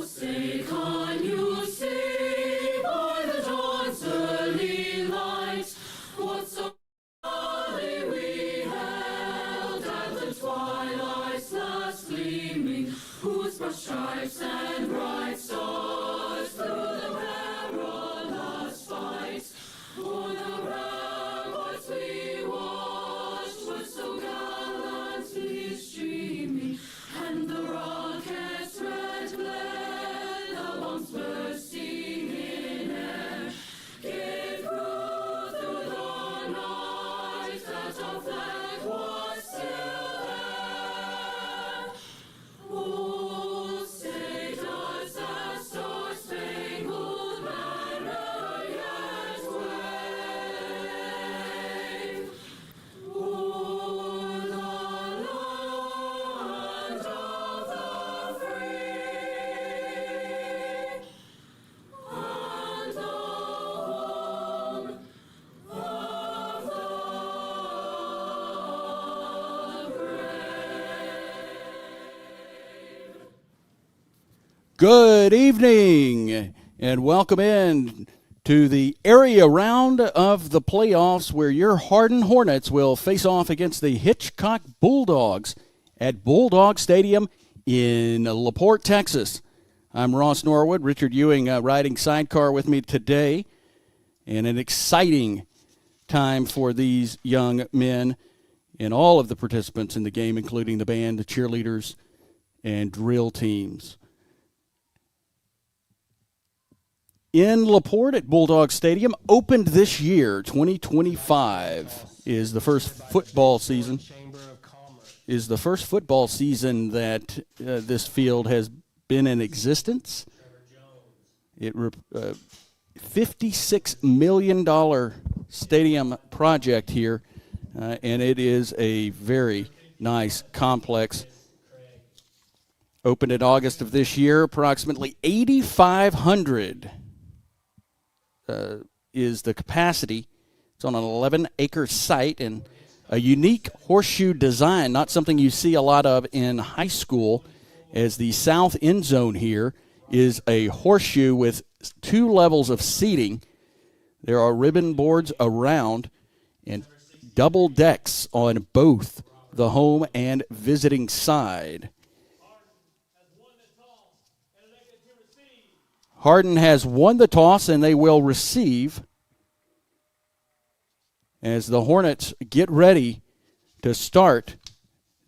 Say, can you see by the dawn's early light what so early we held at the twilight's last gleaming, whose broad stripes and bright stars through the perilous fight o'er the ramparts we watched were so gallantly streaming, and the rocket's red glare, the bombs bursting in air, gave proof through the night that our flag was still there. Oh, say does that star-spangled banner yet wave o'er the land of the free and the home of the brave. Good evening, and welcome in to the area round of the playoffs where your Hardin Hornets will face off against the Hitchcock Bulldogs at Bulldog Stadium in LaPorte, Texas. I'm Ross Norwood, Richard Ewing riding sidecar with me today, and an exciting time for these young men and all of the participants in the game, including the band, the cheerleaders, and drill teams. In LaPorte at Bulldog Stadium, opened this year, 2025, is the first football season. Is the first football season that this field has been in existence. It $56 million stadium project here, and it is a very nice complex. Opened in August of this year, approximately 8,500 is the capacity. It's on an 11-acre site and a unique horseshoe design, not something you see a lot of in high school, as the south end zone here is a horseshoe with 2 levels of seating. There are ribbon boards around and double decks on both the home and visiting side. Harden has won the toss, and they will receive as the Hornets get ready to start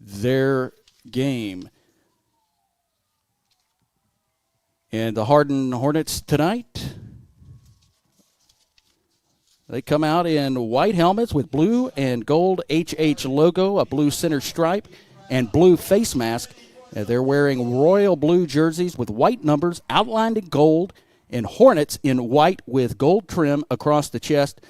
their game. And the Hardin Hornets tonight, they come out in white helmets with blue and gold HH logo, a blue center stripe, and blue face mask. They're wearing royal blue jerseys with white numbers outlined in gold, and Hornets in white with gold trim across the chest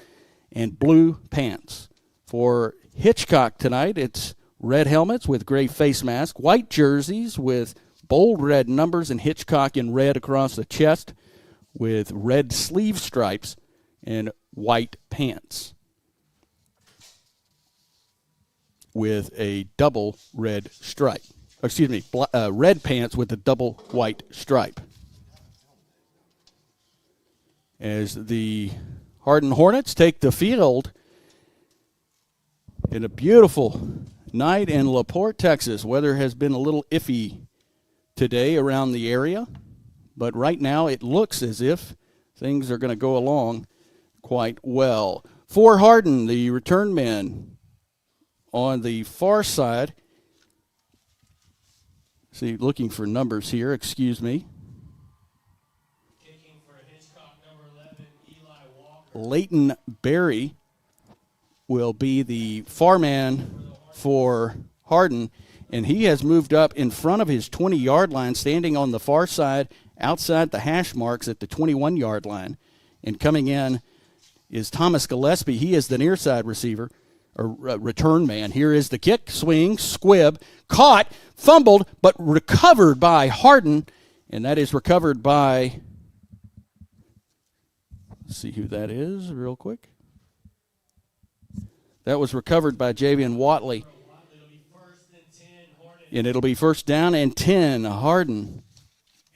and blue pants. For Hitchcock tonight, it's red helmets with gray face mask, white jerseys with bold red numbers, and Hitchcock in red across the chest with red sleeve stripes and white pants with a double red stripe. Red pants with a double white stripe. As the Hardin Hornets take the field in a beautiful night in LaPorte, Texas. Weather has been a little iffy today around the area, but right now it looks as if things are going to go along quite well. For Harden, the return man on the far side. See, looking for numbers here, excuse me. Kicking for Hitchcock, number 11, Eli Walker. Leighton Berry will be the far man for Harden, and he has moved up in front of his 20-yard line, standing on the far side outside the hash marks at the 21-yard line. And coming in is Thomas Gillespie. He is the near side receiver, or return man. Here is the kick, swing, squib, caught, fumbled, but recovered by Harden, and that is recovered by, let's see who that is real quick. That was recovered by Javian Watley. And it'll be first down and 10, Harden.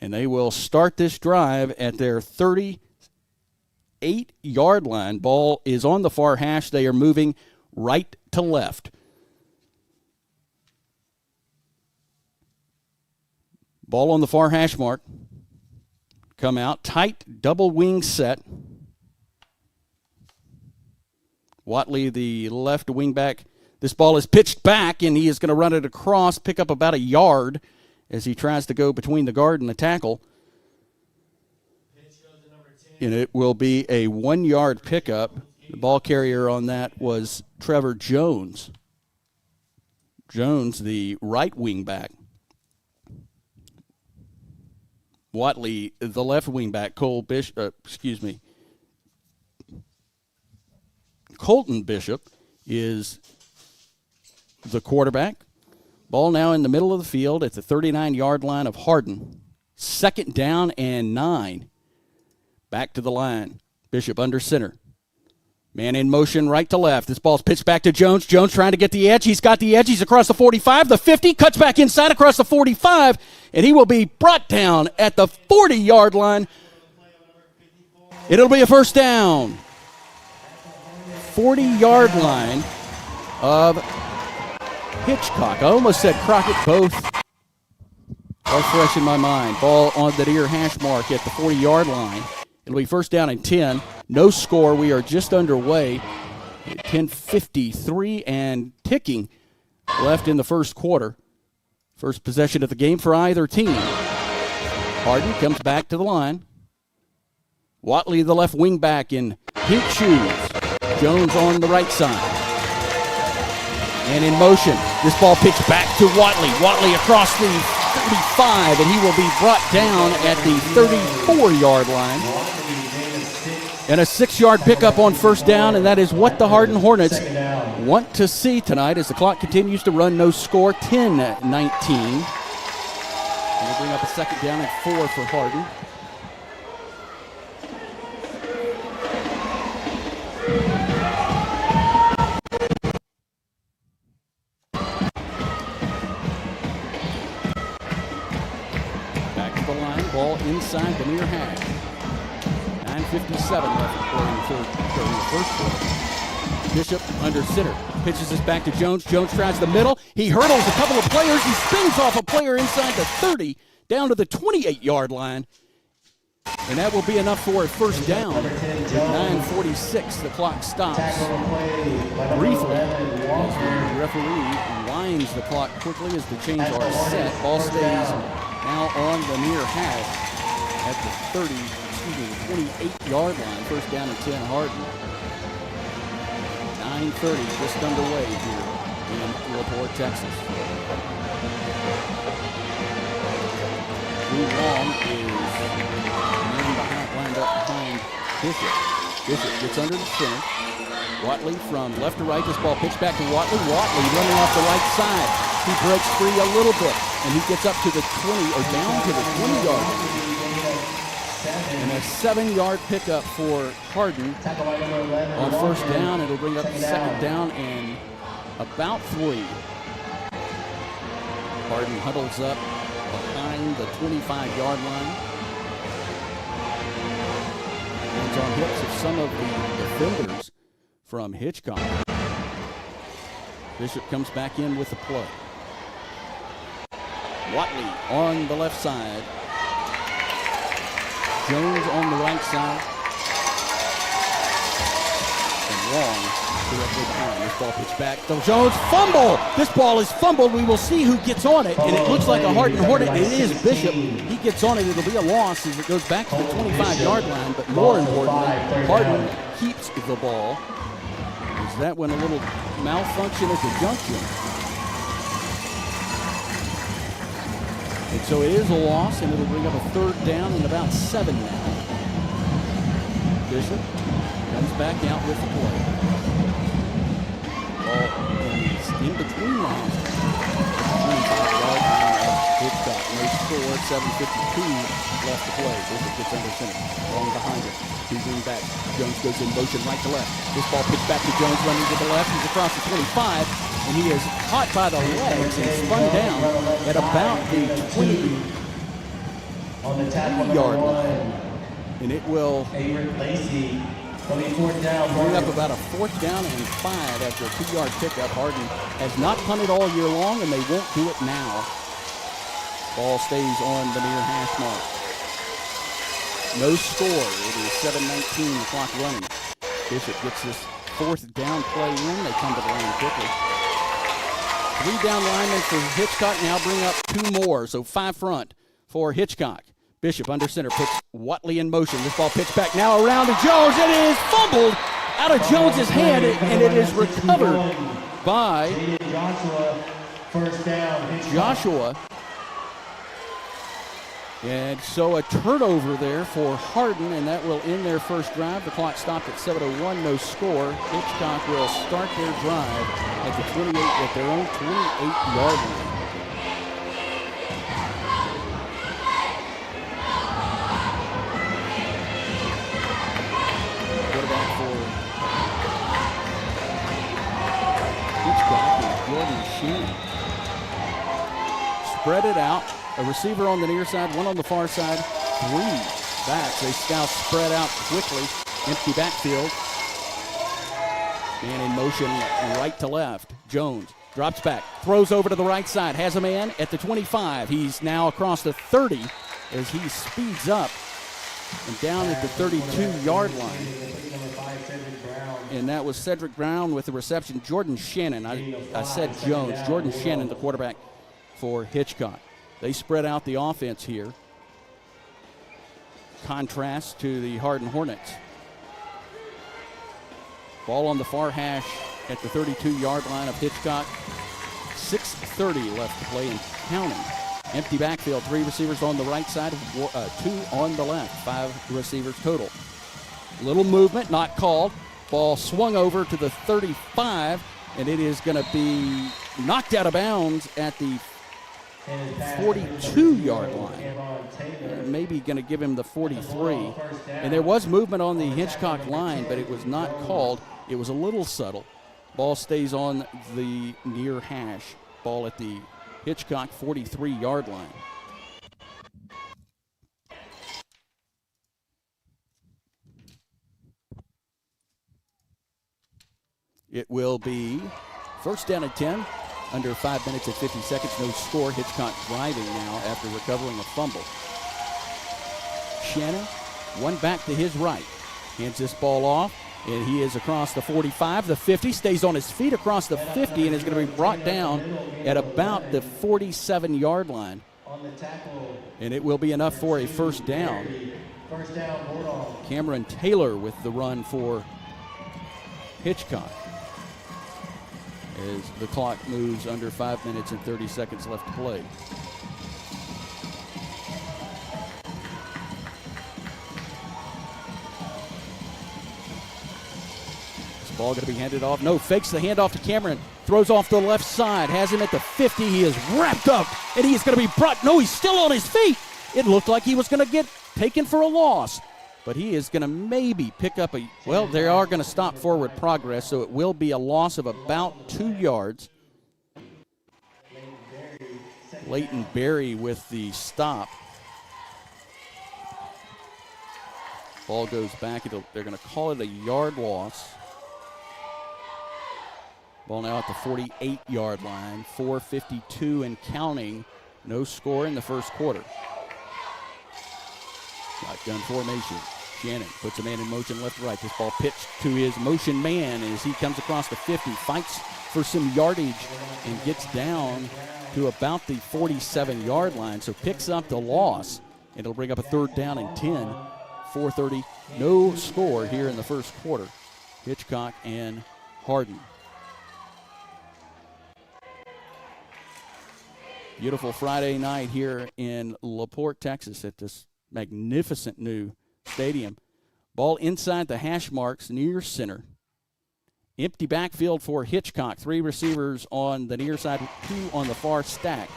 And they will start this drive at their 38-yard line. Ball is on the far hash. They are moving right to left. Ball on the far hash mark. Come out, tight double wing set. Watley, the left wing back. This ball is pitched back, and he is going to run it across, pick up about a yard as he tries to go between the guard and the tackle. And it will be a 1-yard pickup. The ball carrier on that was Trevor Jones. Jones, the right wing back. Watley, the left wing back. Colton Bishop is the quarterback. Ball now in the middle of the field at the 39-yard line of Hardin. 2nd down and 9. Back to the line. Bishop under center. Man in motion right to left. This ball's pitched back to Jones. Jones trying to get the edge. He's got the edge. He's across the 45, the 50, cuts back inside across the 45, and he will be brought down at the 40-yard line. It'll be a first down. 40-yard line of Hitchcock. I almost said Crockett, both are fresh in my mind. Ball on the near hash mark at the 40-yard line. It'll be first down and 10. No score. We are just underway. 10:53 and ticking left in the first quarter. First possession of the game for either team. Harden comes back to the line. Watley, the left wing back in pink shoes. Jones on the right side. And in motion, this ball pitched back to Watley. Watley across the 35, and he will be brought down at the 34-yard line. And a 6-yard pickup on first down, and that is what the Hardin Hornets want to see tonight as the clock continues to run. No score, 10-19. And we'll bring up a 2nd down and 4 for Harden. Back to the line, ball inside the near hash. 9:57 left in the first quarter. Bishop under center. Pitches this back to Jones. Jones tries the middle. He hurdles a couple of players. He spins off a player inside the 30 down to the 28-yard line. And that will be enough for a first down. At 9:46, the clock stops briefly as the referee winds the clock quickly as the chains are set. Ball stays now on the near hash at the 28-yard line. First down and 10, Harden. 9:30 just underway here in LaPorte, Texas. Drew Long is lined up behind Bishop. Bishop gets under the center. Watley from left to right. This ball pitched back to Watley. Watley running off the right side. He breaks free a little bit, and he gets up to the 20, or down to the 20-yard line. And a 7-yard pickup for Harden on first down. It'll bring up 2nd down and about 3. Harden huddles up behind the 25-yard line. Hands on hips of some of the defenders from Hitchcock. Bishop comes back in with the play. Watley on the left side. Jones on the right side. And Long directly behind. This ball pitched back. So Jones fumble. This ball is fumbled. We will see who gets on it. And it looks like a Hardin Hornet. It is Bishop. He gets on it. It'll be a loss as it goes back to the 25-yard line. But more importantly, Harden keeps the ball. As that went a little malfunction at the junction. And so it is a loss, and it'll bring up a 3rd down and about 7 now. Bishop comes back out with the play. Ball is in between lines. 25-yard line of Hitchcock. No score, 7:52 left to play. Bishop gets under center. Long behind it. 2 green backs. Jones goes in motion right to left. This ball pitched back to Jones running to the left. He's across the 25. And he is caught by the legs and spun down at about the 20. On the tackle, number 3-yard one, line. And it will Avery Lacey. Going to be fourth down. bring up about a 4th down and 5 after a 2-yard pickup. Hardin has not punted all year long, and they won't do it now. Ball stays on the near hash mark. No score. It is 7:19, the clock running. Bishop gets this 4th down play in. They come to the line quickly. 3 down linemen for Hitchcock now bring up 2 more, so 5 front for Hitchcock. Bishop under center puts Watley in motion. This ball pitched back now around to Jones. It is fumbled out of Jones's hand, and it is recovered by Joshua. First down. Hitchcock. Joshua. And so a turnover there for Harden, and that will end their first drive. The clock stopped at 7:01, no score. Hitchcock will start their drive at the 28, at their own 28-yard line. Quarterback for Hitchcock is Jordan Shannon. Spread it out. A receiver on the near side, 1 on the far side, 3 backs. They scout spread out quickly. Empty backfield. Man in motion right to left. Jones drops back, throws over to the right side, has a man at the 25. He's now across the 30 as he speeds up and down at the 32-yard line. And that was Cedric Brown with the reception. Jordan Shannon, I said Jones. Jordan Shannon, the quarterback for Hitchcock. They spread out the offense here. Contrast to the Hardin Hornets. Ball on the far hash at the 32-yard line of Hitchcock. 6:30 left to play and counting. Empty backfield, 3 receivers on the right side, 2 on the left, 5 receivers total. Little movement, not called. Ball swung over to the 35, and it is going to be knocked out of bounds at the 42-yard line. Maybe going to give him the 43. And there was movement on the Hitchcock line, but it was not called. It was a little subtle. Ball stays on the near hash. Ball at the Hitchcock 43-yard line. It will be first down and 10. Under 5 minutes and 50 seconds, no score. Hitchcock driving now after recovering a fumble. Shannon, 1 back to his right. Hands this ball off, and he is across the 45, the 50, stays on his feet across the 50, and is going to be brought down at about the 47-yard line. And it will be enough for a first down. Cameron Taylor with the run for Hitchcock. As the clock moves under 5 minutes and 30 seconds left to play. This ball going to be handed off. No, fakes the handoff to Cameron. Throws off the left side. Has him at the 50. He is wrapped up, and he is going to be brought. No, he's still on his feet. It looked like he was going to get taken for a loss. But he is going to maybe pick up a, well, they are going to stop forward progress, so it will be a loss of about 2 yards. Leighton Berry with the stop. Ball goes back. They're going to call it a yard loss. Ball now at the 48-yard line. 4:52 and counting. No score in the first quarter. Shotgun formation. Shannon puts a man in motion left to right. This ball pitched to his motion man as he comes across the 50, fights for some yardage and gets down to about the 47-yard line. So picks up the loss, and it'll bring up a 3rd down and 10. 4:30, no score here in the first quarter. Hitchcock and Harden. Beautiful Friday night here in LaPorte, Texas at this magnificent new stadium. Ball inside the hash marks near center. Empty backfield for Hitchcock. 3 receivers on the near side, 2 on the far stack.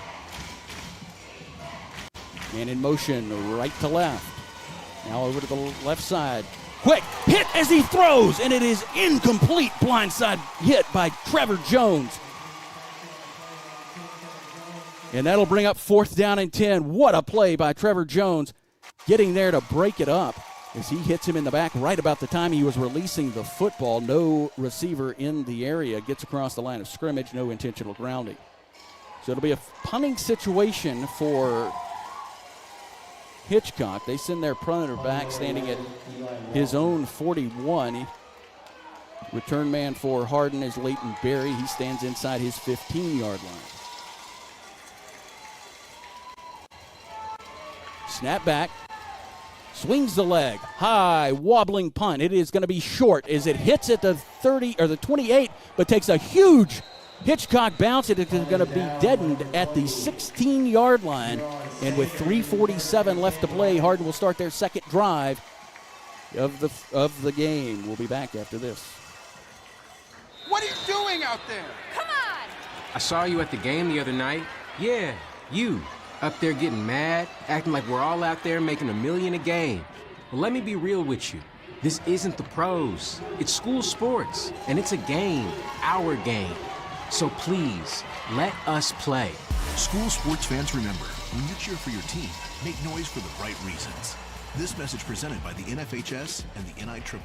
Man in motion right to left. Now over to the left side. Quick hit as he throws, and it is incomplete. Blindside hit by Trevor Jones. And that'll bring up 4th down and 10. What a play by Trevor Jones. getting there to break it up as he hits him in the back right about the time he was releasing the football. No receiver in the area, gets across the line of scrimmage, no intentional grounding. So it'll be a punting situation for Hitchcock. They send their punter back, standing at his own 41. Return man for Hardin is Leighton Berry. He stands inside his 15-yard line. Snap back. Swings the leg. High, wobbling punt. It is going to be short as it hits at the 30 or the 28, but takes a huge Hitchcock bounce. It is going to be deadened at the 16-yard line. And with 3:47 left to play, Hardin will start their second drive of the game. We'll be back after this. What are you doing out there? Come on! I saw you at the game the other night. Yeah, you. Up there getting mad, acting like we're all out there making $1 million a game. Well, let me be real with you. This isn't the pros. It's school sports, and it's a game, our game. So please, let us play. School sports fans, remember, when you cheer for your team, make noise for the right reasons. This message presented by the NFHS and the NIAAA.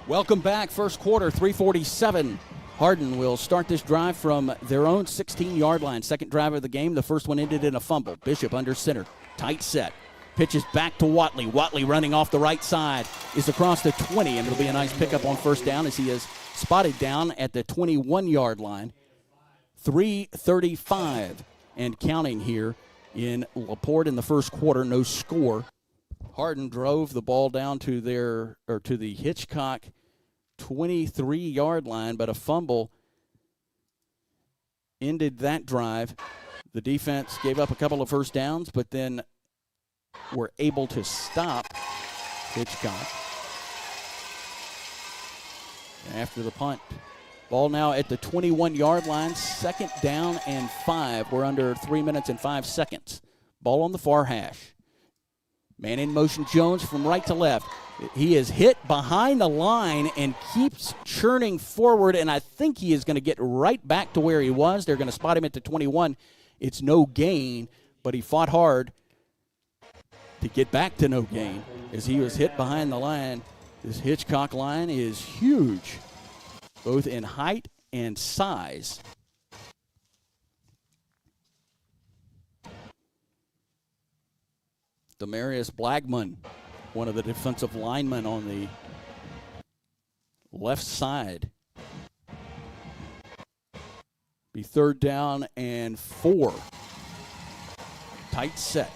Welcome back. First quarter, 3:47. Hardin will start this drive from their own 16-yard line. Second drive of the game. The first one ended in a fumble. Bishop under center. Tight set. Pitches back to Watley. Watley running off the right side is across the 20, and it'll be a nice pickup on first down as he is spotted down at the 21-yard line. 3:35 and counting here in LaPorte in the first quarter. No score. Hardin drove the ball down to the Hitchcock 23-yard line, but a fumble ended that drive. The defense gave up a couple of first downs, but then were able to stop Hitchcock after the punt. Ball now at the 21-yard line, second down and 5. We're under 3 minutes and 5 seconds. Ball on the far hash. Man in motion, Jones from right to left. He is hit behind the line and keeps churning forward, and I think he is going to get right back to where he was. They're going to spot him at the 21. It's no gain, but he fought hard to get back to no gain as he was hit behind the line. This Hitchcock line is huge, both in height and size. Demarius Blackman, one of the defensive linemen on the left side. Be third down and 4. Tight set.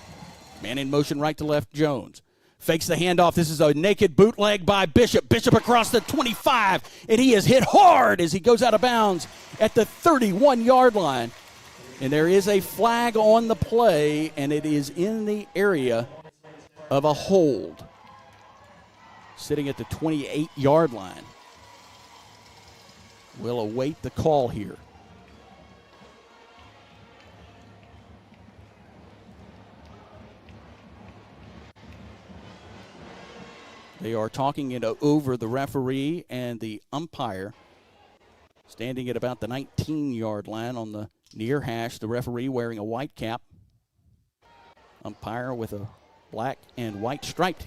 Man in motion right to left, Jones. Fakes the handoff. This is a naked bootleg by Bishop. Bishop across the 25, and he is hit hard as he goes out of bounds at the 31-yard line. And there is a flag on the play, and it is in the area of a hold. Sitting at the 28-yard line. We'll await the call here. They are talking it over, the referee and the umpire. Standing at about the 19-yard line on the near hash, the referee wearing a white cap. Umpire with a black and white stripe.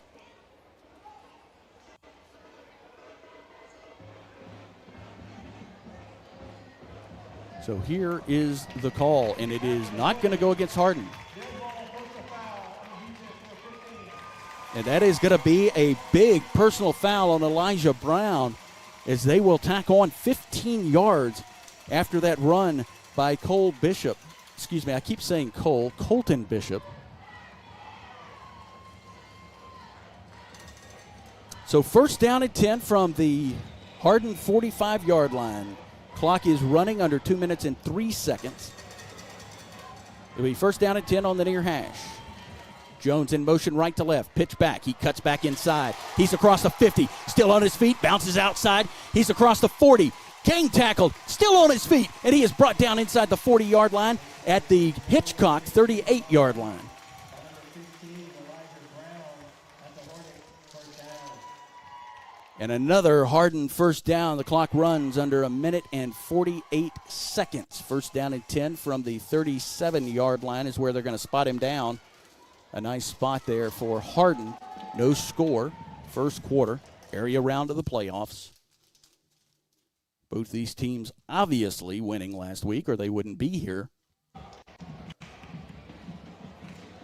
So here is the call, and it is not going to go against Hardin. And that is going to be a big personal foul on Elijah Brown as they will tack on 15 yards after that run by Cole Bishop. Excuse me, I keep saying Cole. Colton Bishop. So first down and 10 from the Hardin 45-yard line. Clock is running under 2 minutes and 3 seconds. It'll be first down and 10 on the near hash. Jones in motion right to left. Pitch back. He cuts back inside. He's across the 50. Still on his feet. Bounces outside. He's across the 40. Gang tackled. Still on his feet. And he is brought down inside the 40-yard line at the Hitchcock 38-yard line. And another Hardin first down. The clock runs under 1 minute and 48 seconds. First down and 10 from the 37-yard line is where they're going to spot him down. A nice spot there for Hardin. No score, first quarter, area round of the playoffs. Both these teams obviously winning last week or they wouldn't be here.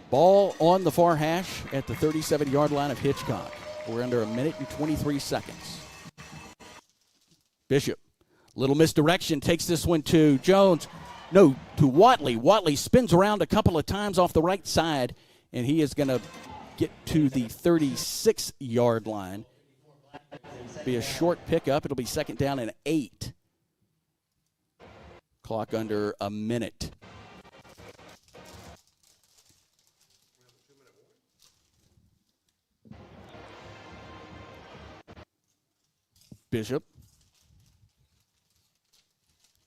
Ball on the far hash at the 37-yard line of Hitchcock. We're under a minute and 23 seconds. Bishop, little misdirection, takes this one to Jones. No, to Watley. Watley spins around a couple of times off the right side, and he is going to get to the 36-yard line. Be a short pickup. It'll be second down and 8. Clock under a minute. Bishop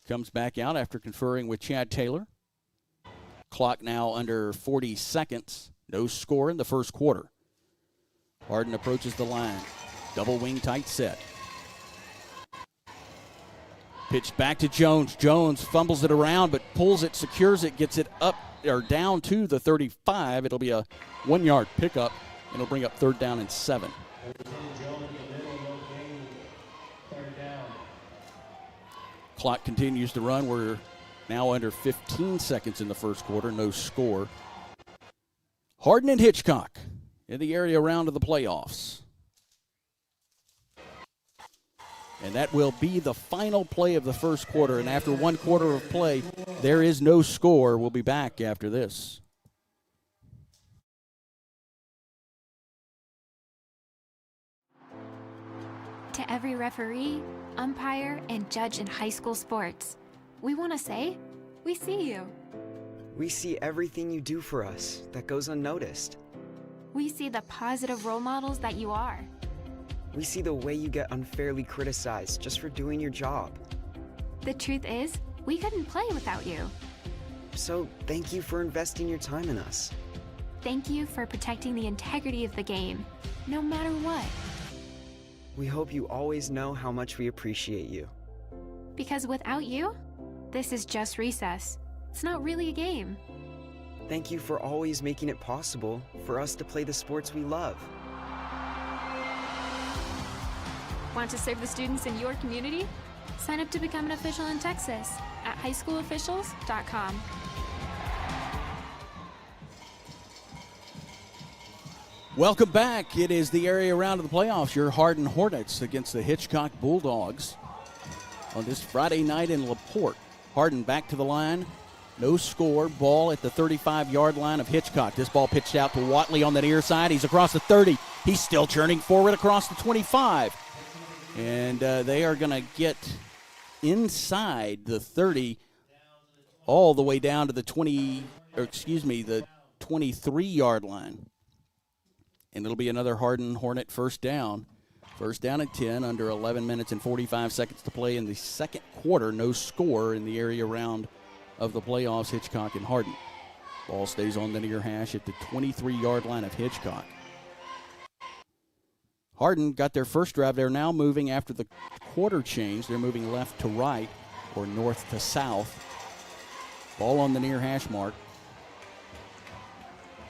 comes back out after conferring with Chad Taylor. Clock now under 40 seconds. No score in the first quarter. Harden approaches the line. Double wing tight set. Pitch back to Jones. Jones fumbles it around but pulls it, secures it, gets it up or down to the 35. It'll be a 1-yard pickup, and it'll bring up third down and 7. Clock continues to run. We're now under 15 seconds in the first quarter. No score. Hardin and Hitchcock in the area round of the playoffs. And that will be the final play of the first quarter. And after 1 quarter of play, there is no score. We'll be back after this. To every referee, umpire, and judge in high school sports, we want to say, we see you. We see everything you do for us that goes unnoticed. We see the positive role models that you are. We see the way you get unfairly criticized just for doing your job. The truth is, we couldn't play without you. So thank you for investing your time in us. Thank you for protecting the integrity of the game, no matter what. We hope you always know how much we appreciate you. Because without you, this is just recess. It's not really a game. Thank you for always making it possible for us to play the sports we love. Want to serve the students in your community? Sign up to become an official in Texas at highschoolofficials.com. Welcome back. It is the area round of the playoffs. Your Hardin Hornets against the Hitchcock Bulldogs on this Friday night in LaPorte. Harden back to the line. No score. Ball at the 35-yard line of Hitchcock. This ball pitched out to Watley on the near side. He's across the 30. He's still churning forward across the 25. And they are going to get inside the 30 all the way down to the 23-yard line. And it'll be another Hardin Hornet first down. First down at 10, under 11 minutes and 45 seconds to play in the second quarter. No score in the area round of the playoffs, Hitchcock and Hardin. Ball stays on the near hash at the 23-yard line of Hitchcock. Hardin got their first drive. They're now moving after the quarter change. They're moving left to right or north to south. Ball on the near hash mark.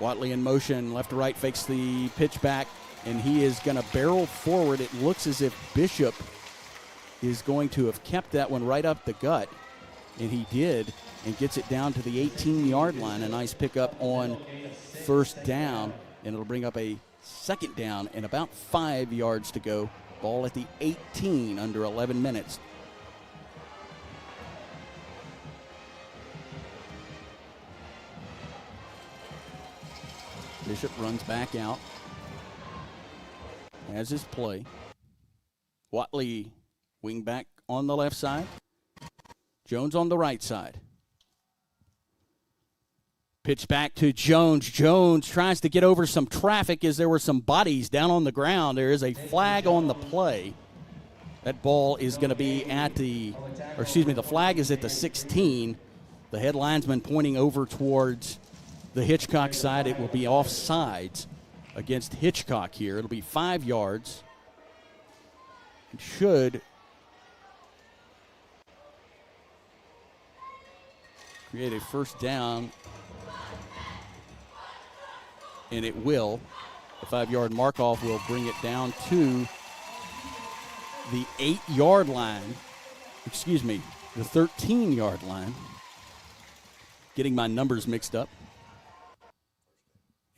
Watley in motion, left to right, fakes the pitch back, and he is going to barrel forward. It looks as if Bishop is going to have kept that one right up the gut, and he did, and gets it down to the 18-yard line. A nice pickup on first down, and it'll bring up a second down and about 5 yards to go. Ball at the 18, under 11 minutes. Bishop runs back out. Has his play. Watley, wing back on the left side. Jones on the right side. Pitch back to Jones. Jones tries to get over some traffic as there were some bodies down on the ground. There is a flag on the play. That ball is going to be at the flag is at the 16. The head linesman pointing over towards the Hitchcock side. It will be offsides against Hitchcock here. It'll be 5 yards. It should create a first down and it will. The 5-yard mark-off will bring it down to the 8-yard line. Excuse me, the 13-yard line. Getting my numbers mixed up.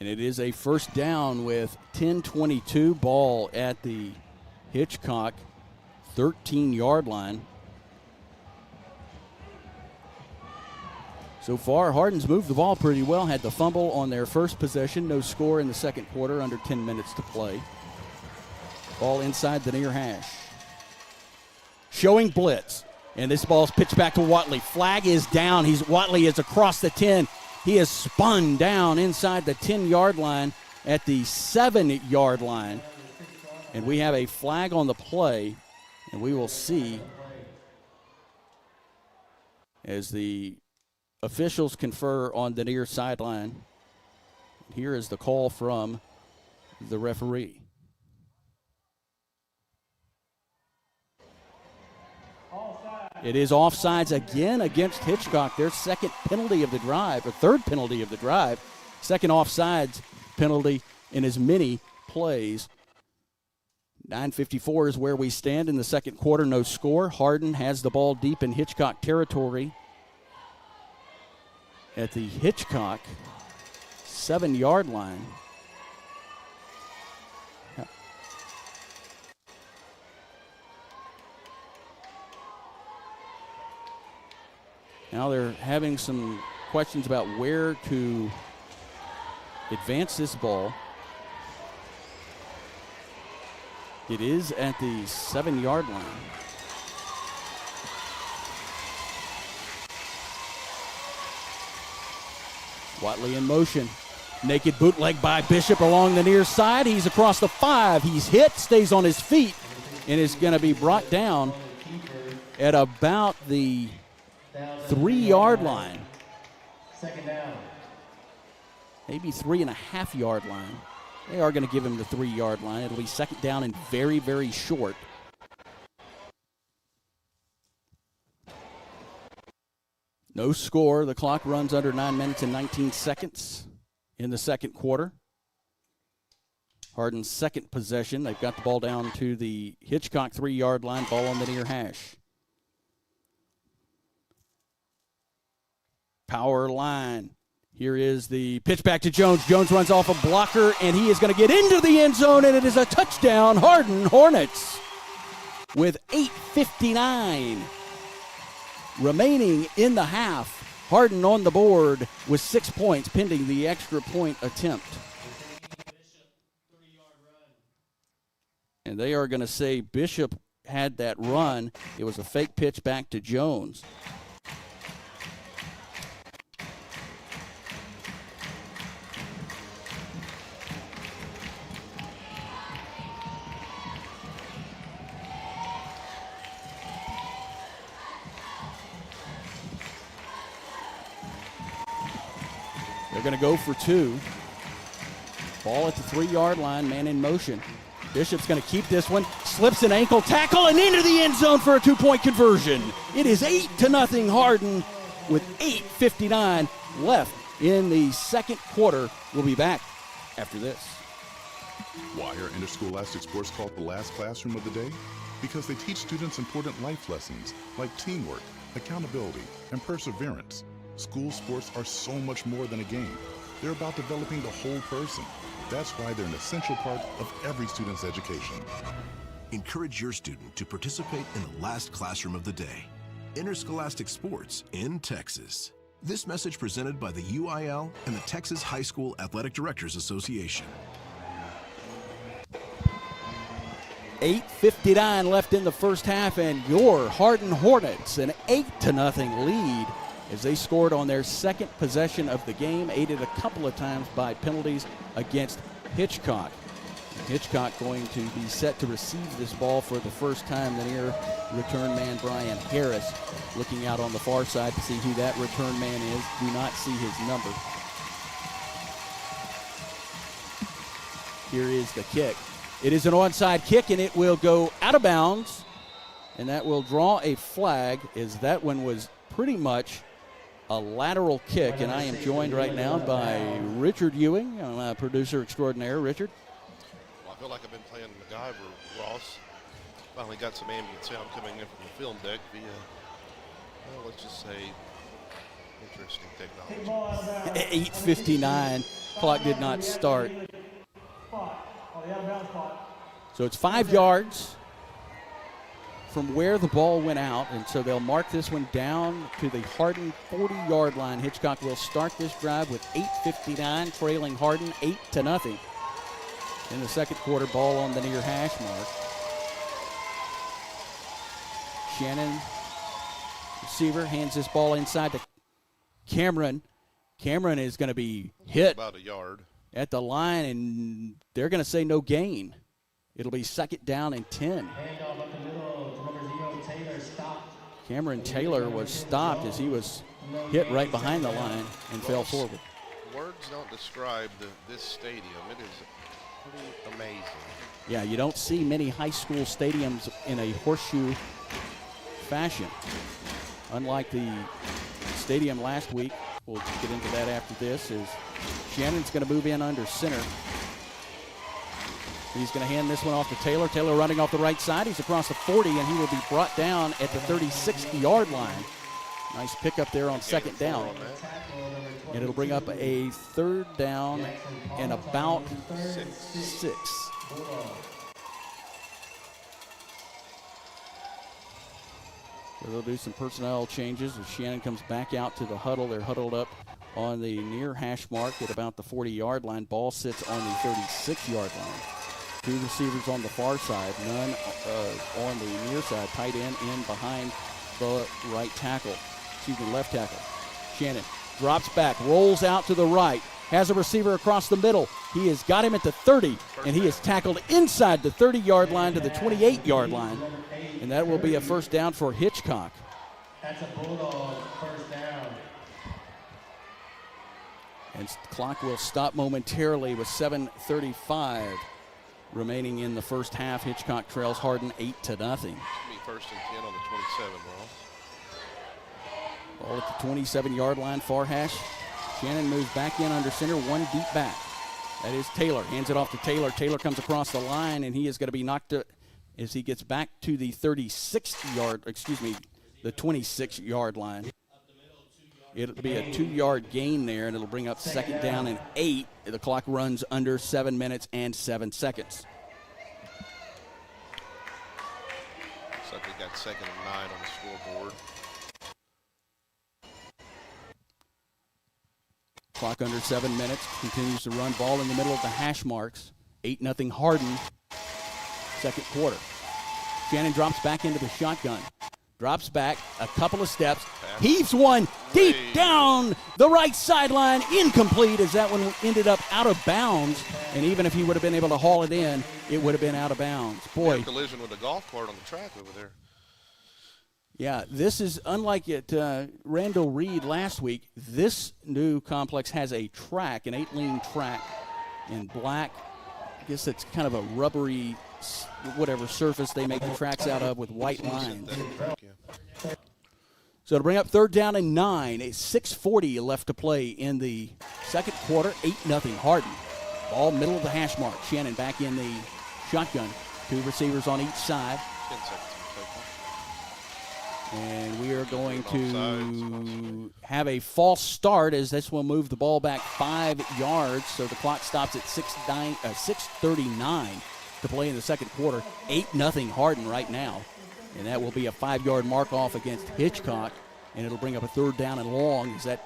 And it is a first down with 10:22, ball at the Hitchcock 13-yard line. So far, Hardin's moved the ball pretty well, had the fumble on their first possession, no score in the second quarter, under 10 minutes to play. Ball inside the near hash. Showing blitz, and this ball's pitched back to Watley. Flag is down. Watley is across the 10. He is spun down inside the 10-yard line at the 7-yard line. And we have a flag on the play, and we will see as the officials confer on the near sideline. Here is the call from the referee. It is offsides again against Hitchcock, their second penalty of the drive, or third penalty of the drive. Second offsides penalty in as many plays. 9:54 is where we stand in the second quarter, no score. Hardin has the ball deep in Hitchcock territory at the Hitchcock 7-yard line. Now they're having some questions about where to advance this ball. It is at the 7-yard line. Watley in motion. Naked bootleg by Bishop along the near side. He's across the 5. He's hit, stays on his feet, and is going to be brought down at about the 3-yard line. Second down. Maybe 3.5-yard line. They are going to give him the 3-yard line. It'll be second down and very, very short. No score. The clock runs under 9 minutes and 19 seconds in the second quarter. Hardin's second possession. They've got the ball down to the Hitchcock 3-yard line, ball on the near hash. Power line. Here is the pitch back to Jones. Jones runs off a blocker, and he is going to get into the end zone, and it is a touchdown, Hardin Hornets, with 8:59 remaining in the half. Hardin on the board with 6 points, pending the extra point attempt. And they are going to say Bishop had that run. It was a fake pitch back to Jones. They're going to go for 2. Ball at the 3-yard line, man in motion. Bishop's going to keep this one, slips an ankle tackle, and into the end zone for a 2-point conversion. It is 8-0 Hardin with 8:59 left in the second quarter. We'll be back after this. Why are interscholastic sports called the last classroom of the day? Because they teach students important life lessons like teamwork, accountability, and perseverance. School sports are so much more than a game. They're about developing the whole person. That's why they're an essential part of every student's education. Encourage your student to participate in the last classroom of the day. Interscholastic sports in Texas. This message presented by the UIL and the Texas High School Athletic Directors Association. 8:59 left in the first half, and your Hardin Hornets an 8-0 lead as they scored on their second possession of the game, aided a couple of times by penalties against Hitchcock. Hitchcock going to be set to receive this ball for the first time. The near return man, Brian Harris, looking out on the far side to see who that return man is. Do not see his number. Here is the kick. It is an onside kick, and it will go out of bounds, and that will draw a flag, as that one was pretty much a lateral kick, and I am joined right now by Richard Ewing, producer extraordinaire. Richard? Well, I feel like I've been playing MacGyver, Ross. Finally got some ambient sound coming in from the film deck via, well, let's just say, interesting technology. 8:59, clock did not start. So it's 5 yards from where the ball went out, and so they'll mark this one down to the Hardin 40-yard line. Hitchcock will start this drive with 8:59, trailing Hardin 8-0. In the second quarter, ball on the near hash mark. Shannon, receiver, hands this ball inside to Cameron. Cameron is going to be hit about a yard at the line, and they're going to say no gain. It'll be second down and 10. Cameron Taylor was stopped as he was hit right behind the line and fell forward. Words don't describe this stadium. It is pretty amazing. Yeah, you don't see many high school stadiums in a horseshoe fashion. Unlike the stadium last week, we'll get into that after this, is Shannon's going to move in under center. He's going to hand this one off to Taylor. Taylor running off the right side. He's across the 40, and he will be brought down at the 36-yard line. Nice pickup there on second down. And it'll bring up a third down and about 6. So they'll do some personnel changes as Shannon comes back out to the huddle. They're huddled up on the near hash mark at about the 40-yard line. Ball sits on the 36-yard line. 2 receivers on the far side, none on the near side. Tight end in behind the right tackle, left tackle. Shannon drops back, rolls out to the right, has a receiver across the middle. He has got him at the 30, and he is tackled inside the 30-yard line to the 28-yard line, and that will be a first down for Hitchcock. That's a Bulldog first down. And the clock will stop momentarily with 7:35 remaining in the first half. Hitchcock trails Hardin 8-0. It's going to be first and 10 on the 27, Ross. Ball at the 27-yard line, far hash. Shannon moves back in under center, one deep back. That is Taylor. Hands it off to Taylor. Taylor comes across the line, and he is going to be knocked as he gets back to the 26-yard line. It'll be a 2-yard gain there, and it'll bring up second down and 8. The clock runs under 7 minutes and 7 seconds. Looks like we got second and 9 on the scoreboard. Clock under 7 minutes. Continues to run. Ball in the middle of the hash marks. 8-0 Hardin. Second quarter. Shannon drops back into the shotgun. Drops back a couple of steps. Heaves one deep down the right sideline. Incomplete as that one ended up out of bounds. And even if he would have been able to haul it in, it would have been out of bounds. Boy. Collision with the golf cart on the track over there. Yeah, this is unlike at Randall Reed last week. This new complex has a track, an 8-lane track in black. I guess it's kind of a rubbery, whatever surface they make the tracks out of with white lines. So to bring up third down and 9, a 6:40 left to play in the second quarter. 8-0 Hardin. Ball middle of the hash mark. Shannon back in the shotgun. 2 receivers on each side. 10 seconds. And we are going to have a false start as this will move the ball back 5 yards. So the clock stops at 6:39 to play in the second quarter. 8-0 Hardin right now. And that will be a 5-yard mark off against Hitchcock. And it'll bring up a third down and long as that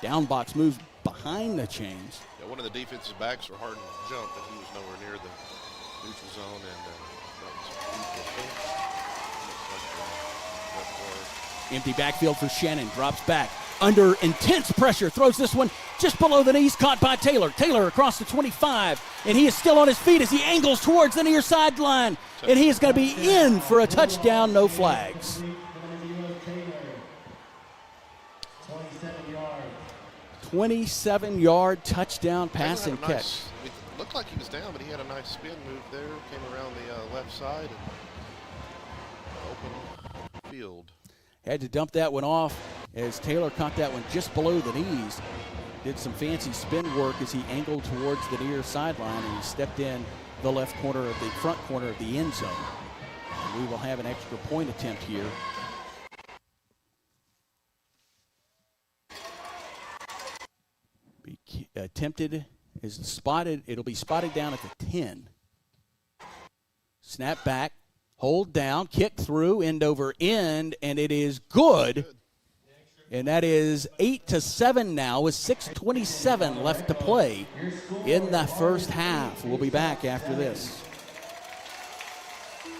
down box moves behind the chains. Yeah, one of the defensive backs for Hardin jumped, but he was nowhere near the neutral zone. And Empty backfield for Shannon. Drops back. Under intense pressure. Throws this one just below the knees. Caught by Taylor. Taylor across the 25. And he is still on his feet as he angles towards the near sideline. And he is going to be in for a touchdown. No flags. 27-yard touchdown pass and catch. It looked like he was down, but he had a nice spin move there. Came around the left side and open field. Had to dump that one off as Taylor caught that one just below the knees. Did some fancy spin work as he angled towards the near sideline, and he stepped in the left corner of the front corner of the end zone. And we will have an extra point attempt here. Be attempted, is spotted. It'll be spotted down at the 10. Snap back, hold down, kick through, end over end, and it is good. And that is 8-7 now with 6:27 left to play in the first half. We'll be back after this.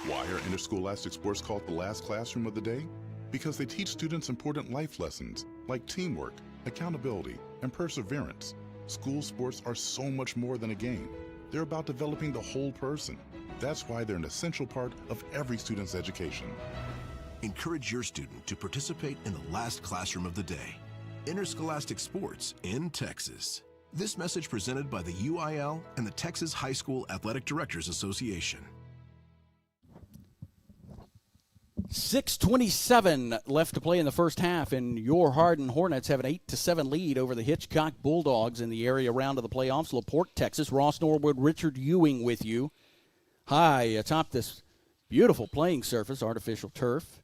Why are interscholastic sports called the last classroom of the day? Because they teach students important life lessons like teamwork, accountability, and perseverance. School sports are so much more than a game. They're about developing the whole person. That's why they're an essential part of every student's education. Encourage your student to participate in the last classroom of the day. Interscholastic sports in Texas. This message presented by the UIL and the Texas High School Athletic Directors Association. 6:27 left to play in the first half, and your Hardin Hornets have an 8-7 lead over the Hitchcock Bulldogs in the area round of the playoffs. LaPorte, Texas. Ross Norwood, Richard Ewing with you. High atop this beautiful playing surface, artificial turf.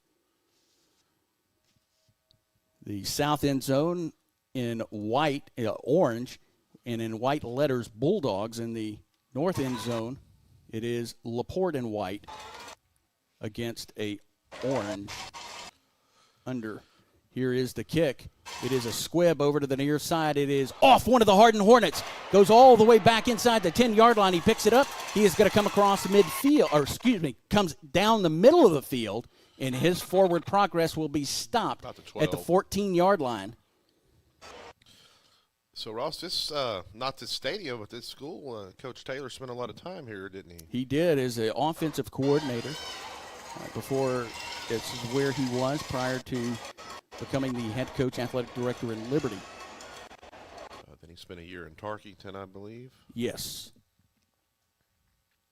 The south end zone in white, orange, and in white letters, Bulldogs. In the north end zone, it is LaPorte in white against a orange under. Here is the kick. It is a squib over to the near side. It is off one of the Hardin Hornets. Goes all the way back inside the 10-yard line. He picks it up. He is going to come across midfield, or excuse me, comes down the middle of the field, and his forward progress will be stopped at the 14-yard line. So, Ross, this not this stadium, but this school, Coach Taylor spent a lot of time here, didn't he? He did as an offensive coordinator. Before, this is where he was prior to becoming the head coach, athletic director in Liberty. Then he spent a year in Tarkington, I believe. Yes.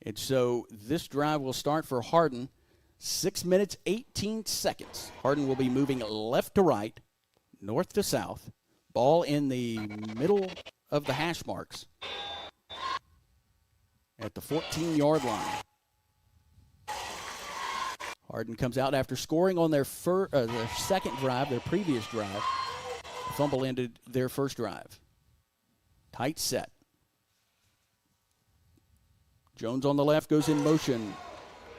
And so this drive will start for Harden. 6 minutes, 18 seconds. Harden will be moving left to right, north to south. Ball in the middle of the hash marks at the 14-yard line. Harden comes out after scoring on their second drive, their previous drive. The fumble ended their first drive. Tight set. Jones on the left goes in motion.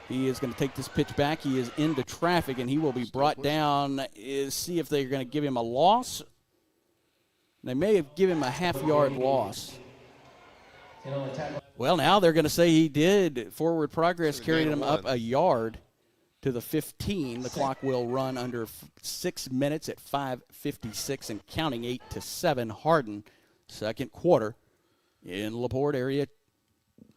He is going to take this pitch back. He is into traffic, and he will be brought down. See if they're going to give him a loss. They may have given him a half-yard loss. Well, now they're going to say he did. Forward progress carried him up a yard to the 15. The clock will run under 6 minutes at 5:56 and counting. 8-7. Harden, second quarter in LaPorte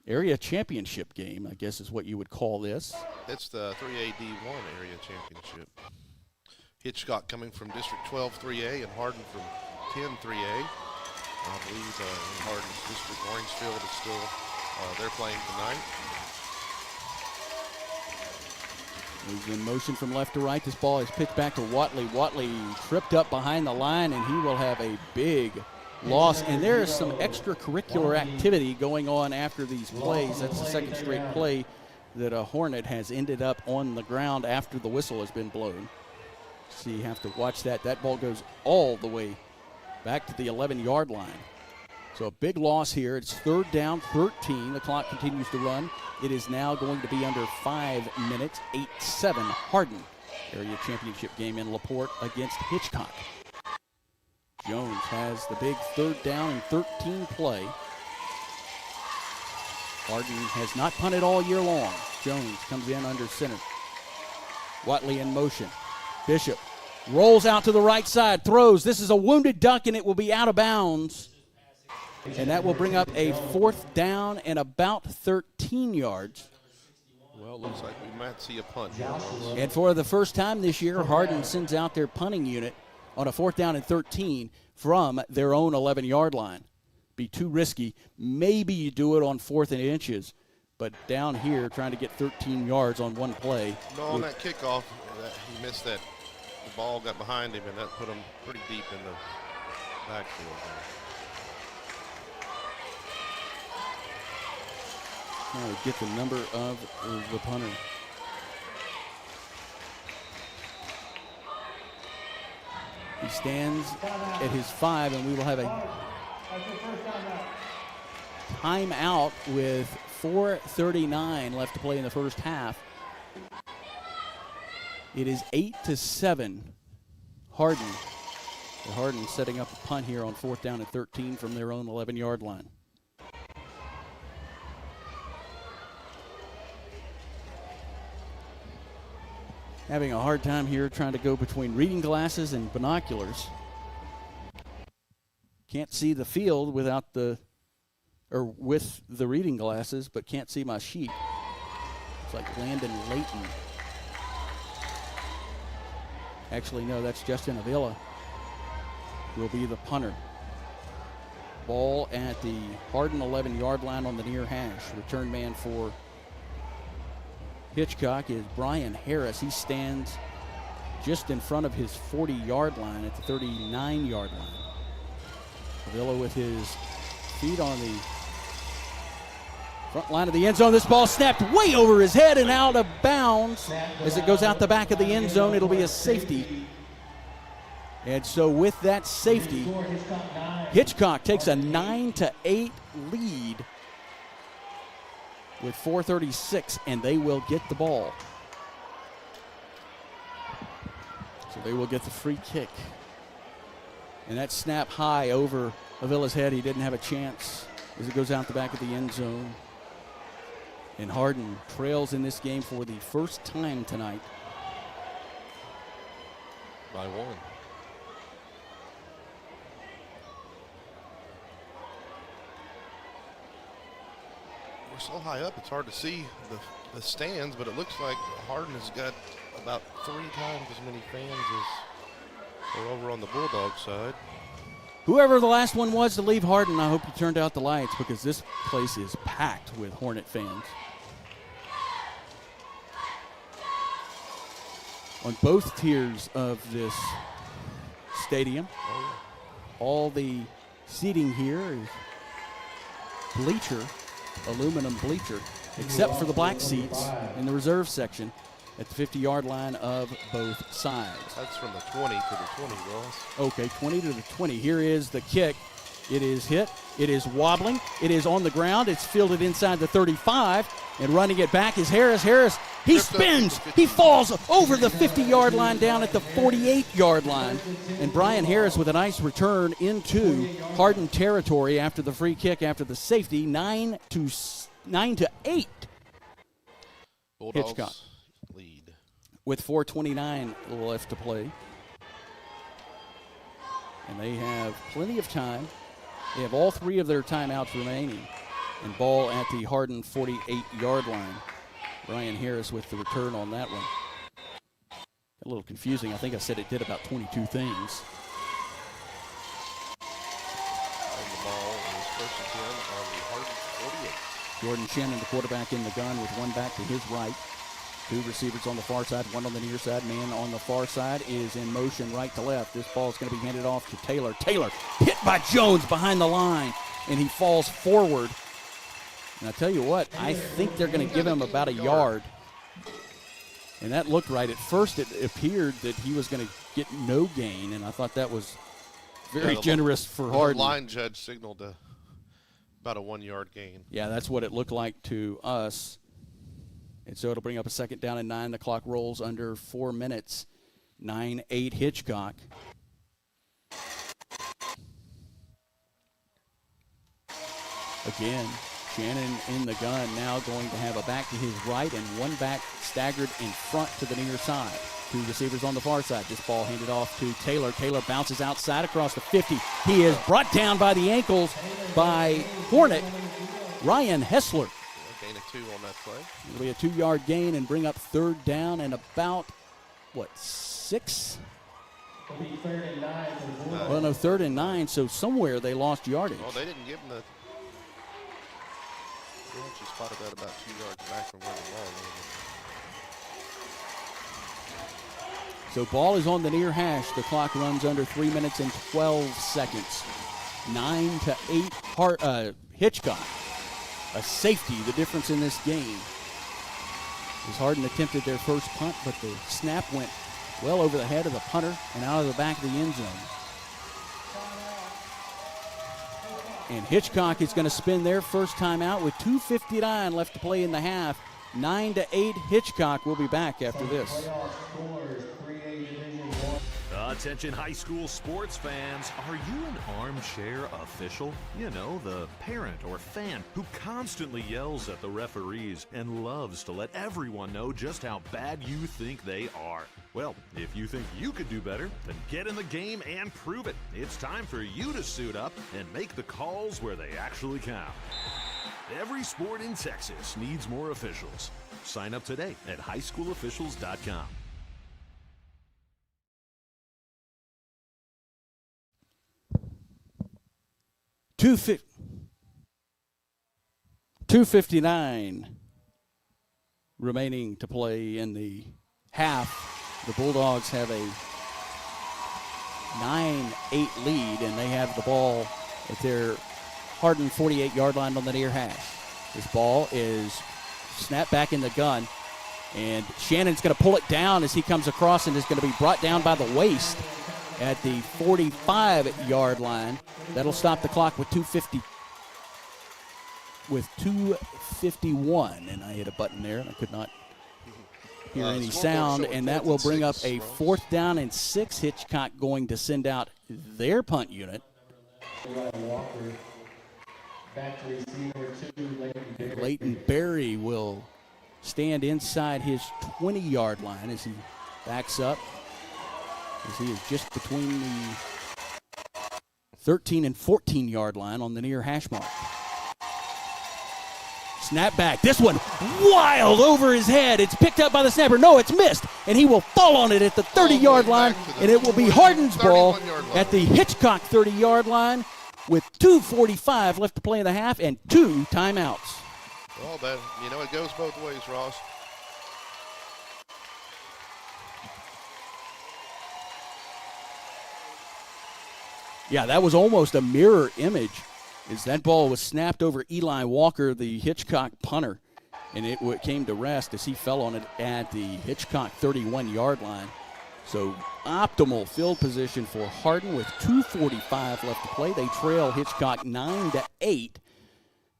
area championship game, I guess is what you would call this. It's the 3A D1 area championship. Hitchcock coming from District 12 3A and Harden from 10 3A. I believe in Harden's district, Orangefield is still, they're playing tonight. Moves in motion from left to right. This ball is pitched back to Watley. Watley tripped up behind the line, and he will have a big loss. And there is some extracurricular activity going on after these plays. That's the second straight play that a Hornet has ended up on the ground after the whistle has been blown. So you have to watch that. That ball goes all the way back to the 11-yard line. So a big loss here. It's third down, 13. The clock continues to run. It is now going to be under 5 minutes, 8-7. Harden, area championship game in LaPorte against Hitchcock. Jones has the big third down and 13 play. Harden has not punted all year long. Jones comes in under center. Watley in motion. Bishop rolls out to the right side, throws. This is a wounded duck, and it will be out of bounds. And that will bring up a fourth down and about 13 yards. Well, it looks like we might see a punt. And for the first time this year, Harden sends out their punting unit on a fourth down and 13 from their own 11-yard line. Be too risky. Maybe you do it on 4th and inches, but down here trying to get 13 yards on one play. No, on that kickoff, he missed that the ball got behind him, and that put him pretty deep in the backfield there. Now we get the number of the punter. He stands at his 5, and we will have a timeout with 4:39 left to play in the first half. It is 8-7. Harden. Harden setting up a punt here on 4th down and 13 from their own 11-yard line. Having a hard time here trying to go between reading glasses and binoculars. Can't see the field with the reading glasses, but can't see my sheet. It's like Landon Layton. Actually, no, that's Justin Avila will be the punter. Ball at the Hardin 11-yard line on the near hash. Return man for Hitchcock is Brian Harris. He stands just in front of his 40-yard line at the 39-yard line. Avila with his feet on the front line of the end zone. This ball snapped way over his head and out of bounds. As it goes out the back of the end zone, it'll be a safety. And so with that safety, Hitchcock takes a 9-8 lead with 4:36, and they will get the ball. So they will get the free kick. And that snap high over Avila's head, he didn't have a chance as it goes out the back of the end zone. And Harden trails in this game for the first time tonight. By 1. We're so high up, it's hard to see the stands, but it looks like Harden has got about 3 times as many fans as are over on the Bulldog side. Whoever the last one was to leave Harden, I hope you turned out the lights, because this place is packed with Hornet fans. On both tiers of this stadium, all the seating here is aluminum bleacher, except for the black seats in the reserve section at the 50-yard line of both sides. That's from the 20 to the 20, Ross. Okay, 20 to the 20. Here is the kick. It is hit. It is wobbling. It is on the ground. It's fielded inside the 35, and running it back is Harris. Harris, he spins. He falls over the 50-yard line down at the 48-yard line. And Brian Harris with a nice return into Hardin territory after the free kick, after the safety, 9-8. Bulldogs Hitchcock lead with 4:29 left to play. And they have plenty of time. They have all 3 of their timeouts remaining. And ball at the Hardin 48-yard line. Brian Harris with the return on that one. A little confusing. I think I said it did about 22 things. on the ball is 1st and 10 on the Hardin 48. Jordan Shannon, the quarterback, in the gun with one back to his right. 2 receivers on the far side, 1 on the near side. Man on the far side is in motion right to left. This ball is going to be handed off to Taylor. Taylor hit by Jones behind the line, and he falls forward. And I tell you what, I think they're going to give him about a yard. And that looked right. At first, it appeared that he was going to get no gain, and I thought that was very generous for Harden. The line judge signaled about a 1-yard gain. Yeah, that's what it looked like to us. And so it'll bring up a 2nd down and 9. The clock rolls under 4 minutes. 9-8 Hitchcock. Again, Shannon in the gun, now going to have a back to his right and 1 back staggered in front to the near side. 2 receivers on the far side. This ball handed off to Taylor. Taylor bounces outside across the 50. He is brought down by the ankles by Hornet Ryan Hessler. Gain of 2 on that play. It'll be a 2-yard gain and bring up 3rd down and about, 6? It'll be 3rd and 9 for the Bulldogs. Well, no, 3rd and 9, so somewhere they lost yardage. Well, they didn't give him the. They actually spotted that about 2 yards back from where the ball was. So ball is on the near hash. The clock runs under 3 minutes and 12 seconds. 9-8 Hitchcock. A safety, the difference in this game. As Harden attempted their first punt, but the snap went well over the head of the punter and out of the back of the end zone. And Hitchcock is going to spin their first time out with 2:59 left to play in the half. 9-8 Hitchcock. Will be back after this. Attention high school sports fans, are you an armchair official? You know, the parent or fan who constantly yells at the referees and loves to let everyone know just how bad you think they are. Well, if you think you could do better, then get in the game and prove it. It's time for you to suit up and make the calls where they actually count. Every sport in Texas needs more officials. Sign up today at highschoolofficials.com. 2:59 remaining to play in the half. The Bulldogs have a 9-8 lead, and they have the ball at their Hardin 48-yard line on the near hash. This ball is snapped back in the gun, and Shannon's going to pull it down as he comes across and is going to be brought down by the waist at the 45-yard line. That'll stop the clock with 2:51, and I hit a button there, and I could not hear any sound, and that will bring up a 4th down and 6. Hitchcock going to send out their punt unit. Leighton Berry will stand inside his 20-yard line as he backs up, as he is just between the 13 and 14-yard line on the near hash mark. Snap back. This one wild over his head. It's picked up by the snapper. No, it's missed, and he will fall on it at the 30-yard line, and it will be Hardin's ball at the Hitchcock 30-yard line with 2:45 left to play in the half and 2 timeouts. Well, that, it goes both ways, Ross. Yeah, that was almost a mirror image as that ball was snapped over Eli Walker, the Hitchcock punter, and it came to rest as he fell on it at the Hitchcock 31-yard line. So optimal field position for Hardin with 2:45 left to play. They trail Hitchcock 9-8.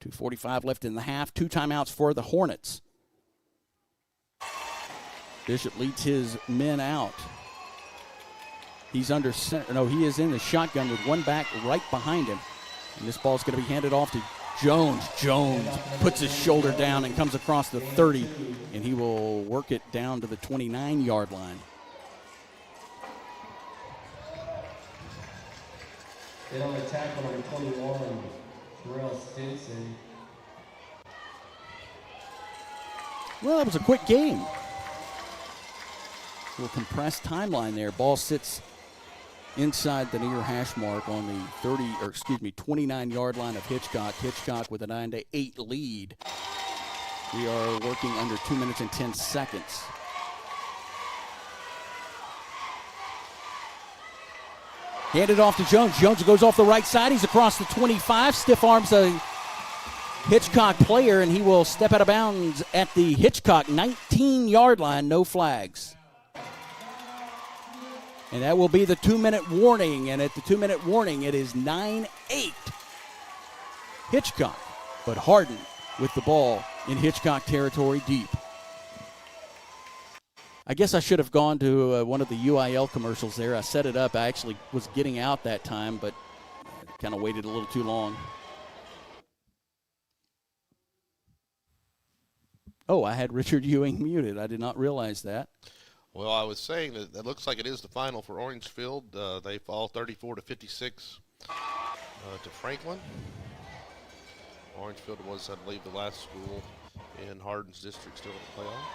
2:45 left in the half. 2 timeouts for the Hornets. Bishop leads his men out. He's under center. No, he is in the shotgun with one back right behind him. And this ball's going to be handed off to Jones. Jones puts his shoulder down and comes across the 30, and he will work it down to the 29-yard line. Then on the tackle number 21, Terrell Stinson. Well, that was a quick game. A little compressed timeline there. Ball sits inside the near hash mark on the 29-yard line of Hitchcock. Hitchcock with a 9-8 lead. We are working under 2 minutes and 10 seconds. Handed off to Jones. Jones goes off the right side. He's across the 25. Stiff arms a Hitchcock player, and he will step out of bounds at the Hitchcock 19-yard line. No flags. And that will be the 2-minute warning. And at the 2-minute warning, it is 9-8 Hitchcock. But Harden with the ball in Hitchcock territory deep. I guess I should have gone to one of the UIL commercials there. I set it up. I actually was getting out that time, but kind of waited a little too long. Oh, I had Richard Ewing muted. I did not realize that. Well, I was saying that it looks like it is the final for Orangefield. They fall 34-56 to Franklin. Orangefield was, I believe, the last school in Hardin's district still in the playoff.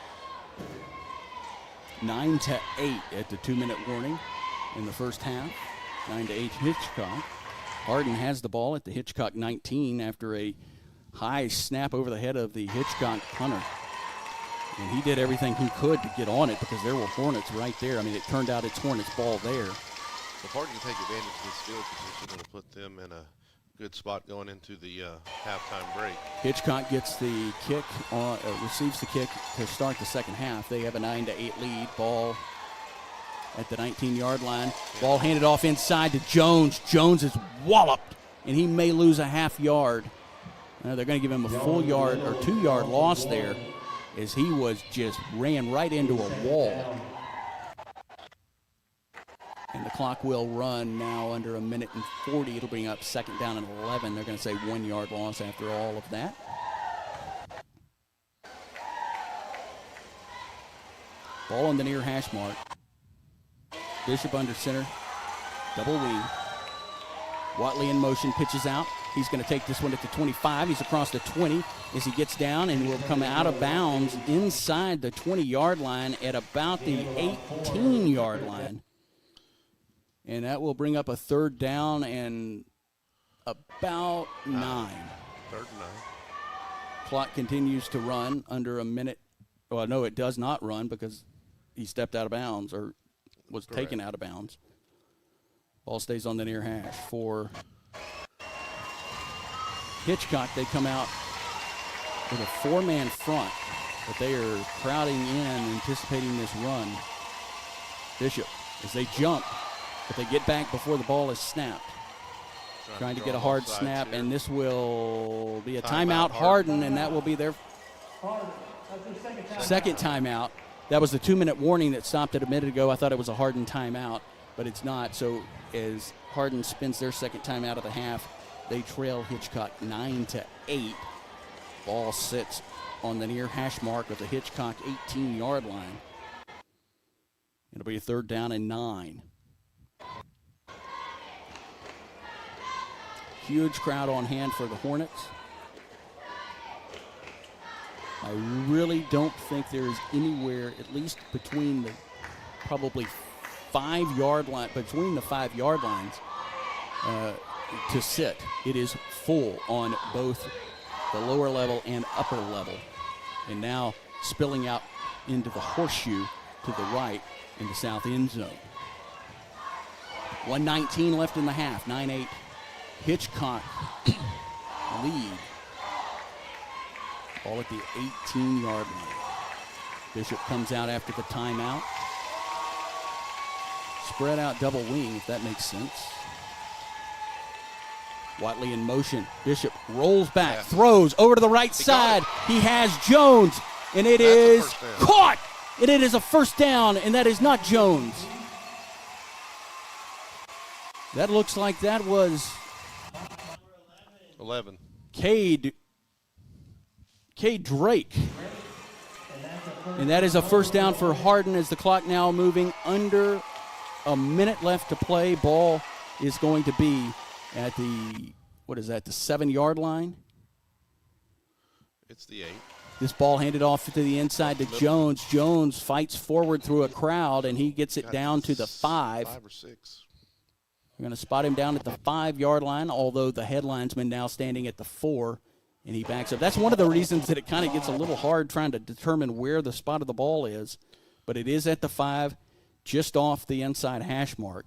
9-8 at the 2-minute warning in the first half. 9-8 Hitchcock. Hardin has the ball at the Hitchcock 19 after a high snap over the head of the Hitchcock punter. And he did everything he could to get on it because there were Hornets right there. I mean, it turned out it's Hornets ball there. If Harden can take advantage of this field position, it'll put them in a good spot going into the halftime break. Hitchcock gets the kick, receives the kick to start the second half. They have a 9-8 lead. Ball at the 19-yard line. Yeah. Ball handed off inside to Jones. Jones is walloped, and he may lose a half yard. They're going to give him a full yard or 2-yard loss there, as he was just ran right into a wall. And the clock will run now under 1:40. It'll bring up second down and 11. They're going to say 1-yard loss after all of that. Ball on the near hash mark. Bishop under center. Double wing. Watley in motion, pitches out. He's going to take this one at the 25. He's across the 20 as he gets down and will come out of bounds inside the 20-yard line at about the 18-yard line. And that will bring up a third down and about 9. Third and 9. Clock continues to run under a minute. Well, no, it does not run because he stepped out of bounds or was taken out of bounds. Ball stays on the near hash for Hitchcock. They come out with a 4-man front, but they are crowding in, anticipating this run. Bishop, as they jump, but they get back before the ball is snapped. Trying to get a hard snap, and this will be a timeout. Harden, and that will be their second timeout. That was the 2-minute warning that stopped it a minute ago. I thought it was a Harden timeout, but it's not. So as Harden spends their second timeout of the half, they trail Hitchcock 9-8. Ball sits on the near hash mark of the Hitchcock 18-yard line. It'll be a third down and 9. Huge crowd on hand for the Hornets. I really don't think there is anywhere, at least between the probably 5-yard line, between the 5-yard lines, to sit. It is full on both the lower level and upper level. And now spilling out into the horseshoe to the right in the south end zone. 1:19 left in the half, 9-8. Hitchcock lead. Ball at the 18-yard line. Bishop comes out after the timeout. Spread out double wing, if that makes sense. Watley in motion. Bishop rolls back, throws over to the right side. He has Jones, and it is caught. And it is a first down, and that is not Jones. That looks like that was 11. Cade Drake. And that is a first down for Harden as the clock now moving under a minute left to play. Ball is going to be at the, what is that, the 7-yard line? It's the 8. This ball handed off to the inside to Jones. Jones fights forward through a crowd, and he gets it down to the 5. 5 or 6. We're going to spot him down at the 5-yard line, although the headlinesman now standing at the 4, and he backs up. That's one of the reasons that it kind of gets a little hard trying to determine where the spot of the ball is, but it is at the 5, just off the inside hash mark.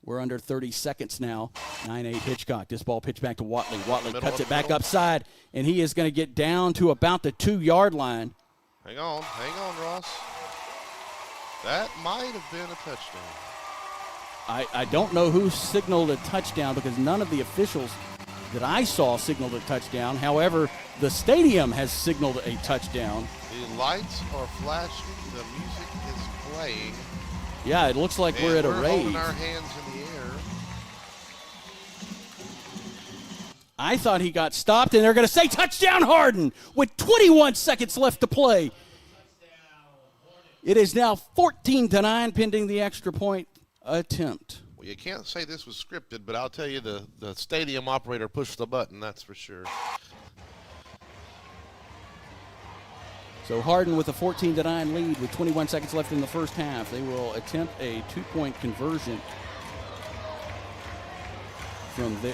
We're under 30 seconds now. 9-8 Hitchcock. This ball pitched back to Watley. Watley cuts it back upside, and he is going to get down to about the 2-yard line. Hang on, Ross. That might have been a touchdown. I don't know who signaled a touchdown because none of the officials that I saw signaled a touchdown. However, the stadium has signaled a touchdown. The lights are flashing. The music is playing. Yeah, it looks like we're at a rave. We're holding our hands in the air. I thought he got stopped, and they're going to say touchdown Harden with 21 seconds left to play. It is now 14-9 pending the extra point attempt. Well, you can't say this was scripted, but I'll tell you the stadium operator pushed the button, that's for sure. So Harden with a 14-9 lead with 21 seconds left in the first half. They will attempt a 2-point conversion from the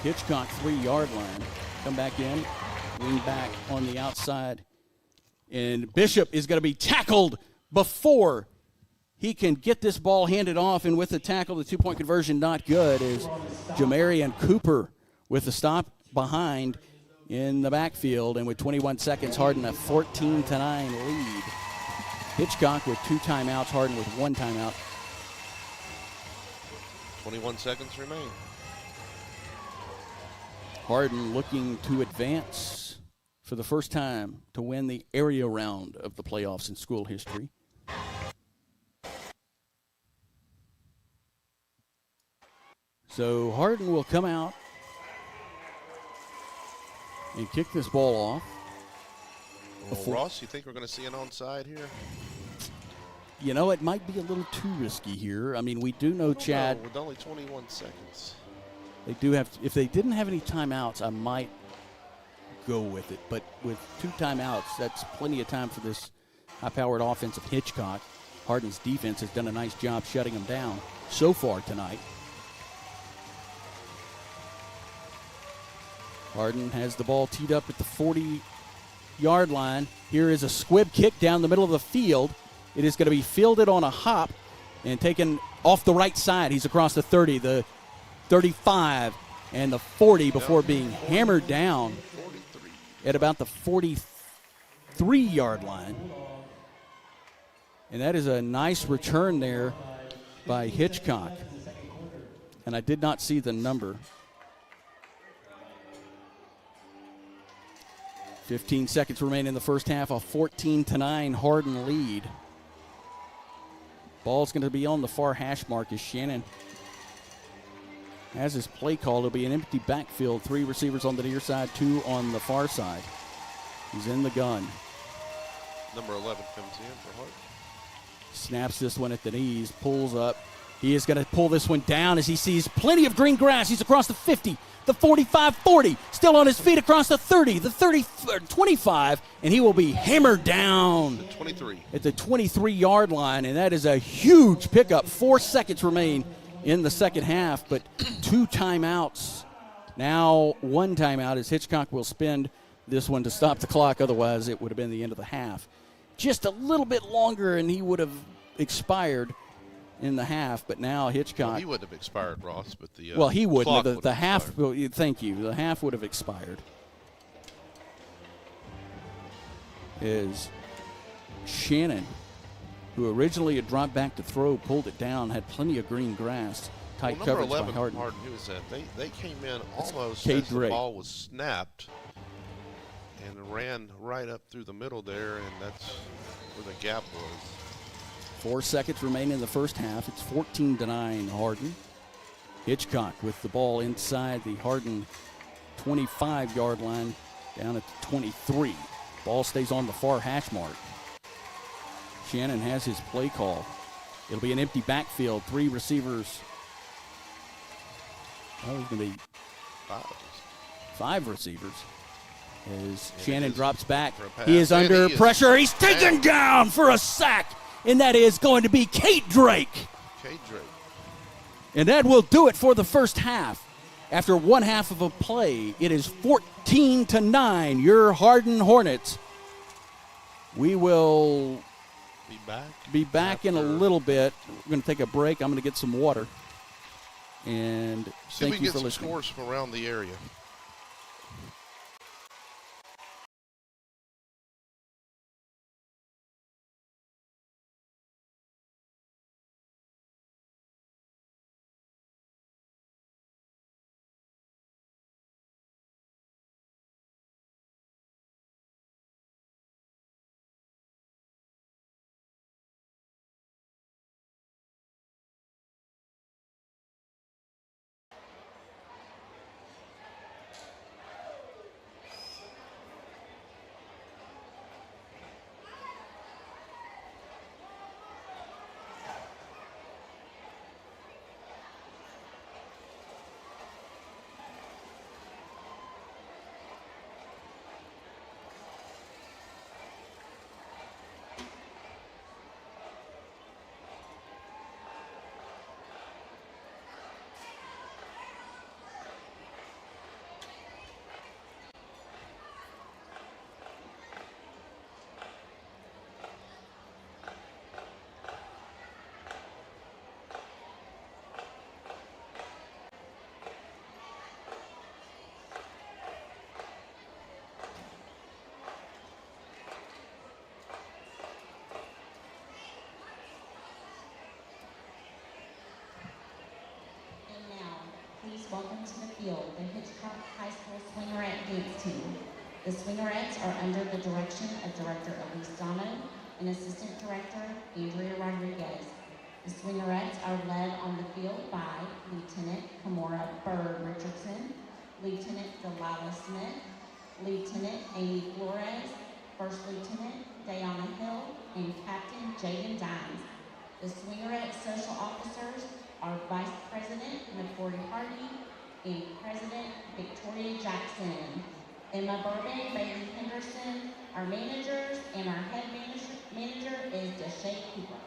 Hitchcock 3-yard line. Come back in, wing back on the outside And Bishop is going to be tackled before he can get this ball handed off. And with the tackle, the two-point conversion not good is Jamarian Cooper with the stop behind in the backfield. And with 21 seconds, Hardin a 14-9 lead. Hitchcock with 2 timeouts, Hardin with 1 timeout. 21 seconds remain. Hardin looking to advance for the first time to win the area round of the playoffs in school history. So Hardin will come out and kick this ball off. Well, Ross, you think we're going to see an onside here? You know, it might be a little too risky here. I mean, we do know Chad. No, with only 21 seconds. They do have, if they didn't have any timeouts, I might go with it. But with 2 timeouts, that's plenty of time for this high-powered offense of Hitchcock. Hardin's defense has done a nice job shutting them down so far tonight. Hardin has the ball teed up at the 40-yard line. Here is a squib kick down the middle of the field. It is going to be fielded on a hop and taken off the right side. He's across the 30, the 35, and the 40 before being hammered down at about the 43-yard line. And that is a nice return there by Hitchcock. And I did not see the number. 15 seconds remain in the first half, a 14-9 Hardin lead. Ball's going to be on the far hash mark as Shannon has his play call. It'll be an empty backfield, 3 receivers on the near side, 2 on the far side. He's in the gun. Number 11 comes in for Hardin. Snaps this one at the knees, pulls up. He is going to pull this one down as he sees plenty of green grass. He's across the 50, the 45, 40, still on his feet across the 30, the 30, 25, and he will be hammered down The 23. at the 23-yard line, and that is a huge pickup. 4 seconds remain in the second half, but 2 timeouts. Now 1 timeout as Hitchcock will spend this one to stop the clock. Otherwise, it would have been the end of the half. Just a little bit longer, and he would have expired in the half, but now Hitchcock. Well, he wouldn't have expired, Ross, but the well, he wouldn't. clock The half. Well, thank you. The half would have expired. Is Shannon, who originally had dropped back to throw, pulled it down, had plenty of green grass, tight well, coverage number 11, by Harden. who was that? They came in almost Cade as the Drake. ball was snapped and ran right up through the middle there, and that's where the gap was. 4 seconds remain in the first half. It's 14-9 Hardin. Hitchcock with the ball inside the Hardin 25-yard line down at the 23. Ball stays on the far hash mark. Shannon has his play call. It'll be an empty backfield. 3 receivers. Oh, it's going to be 5 receivers. As Shannon drops back. He is under pressure. He's taken down for a sack. And that is going to be Cade Drake. Cade Drake. And that will do it for the first half. After 1 half of a play, it is 14-9. Your Hardin Hornets. We will be back in a little bit. We're going to take a break. I'm going to get some water. And See thank if we you can for get some listening. scores from around the area. into the field the Hitchcock High School Swingerette dance team. The Swingerettes are under the direction of Director Elise Dono and Assistant Director Andrea Rodriguez. The Swingerettes are led on the field by Lieutenant Kamora Bird Richardson, Lieutenant Delilah Smith, Lieutenant Amy Flores, First Lieutenant Dayana Hill, and Captain Jaden Dines. The Swingerette social officers are Vice President McCordy Hardy and President Victoria Jackson. Emma Bourbon, Bailey Henderson, our managers, and our head manager is Deshae Cooper.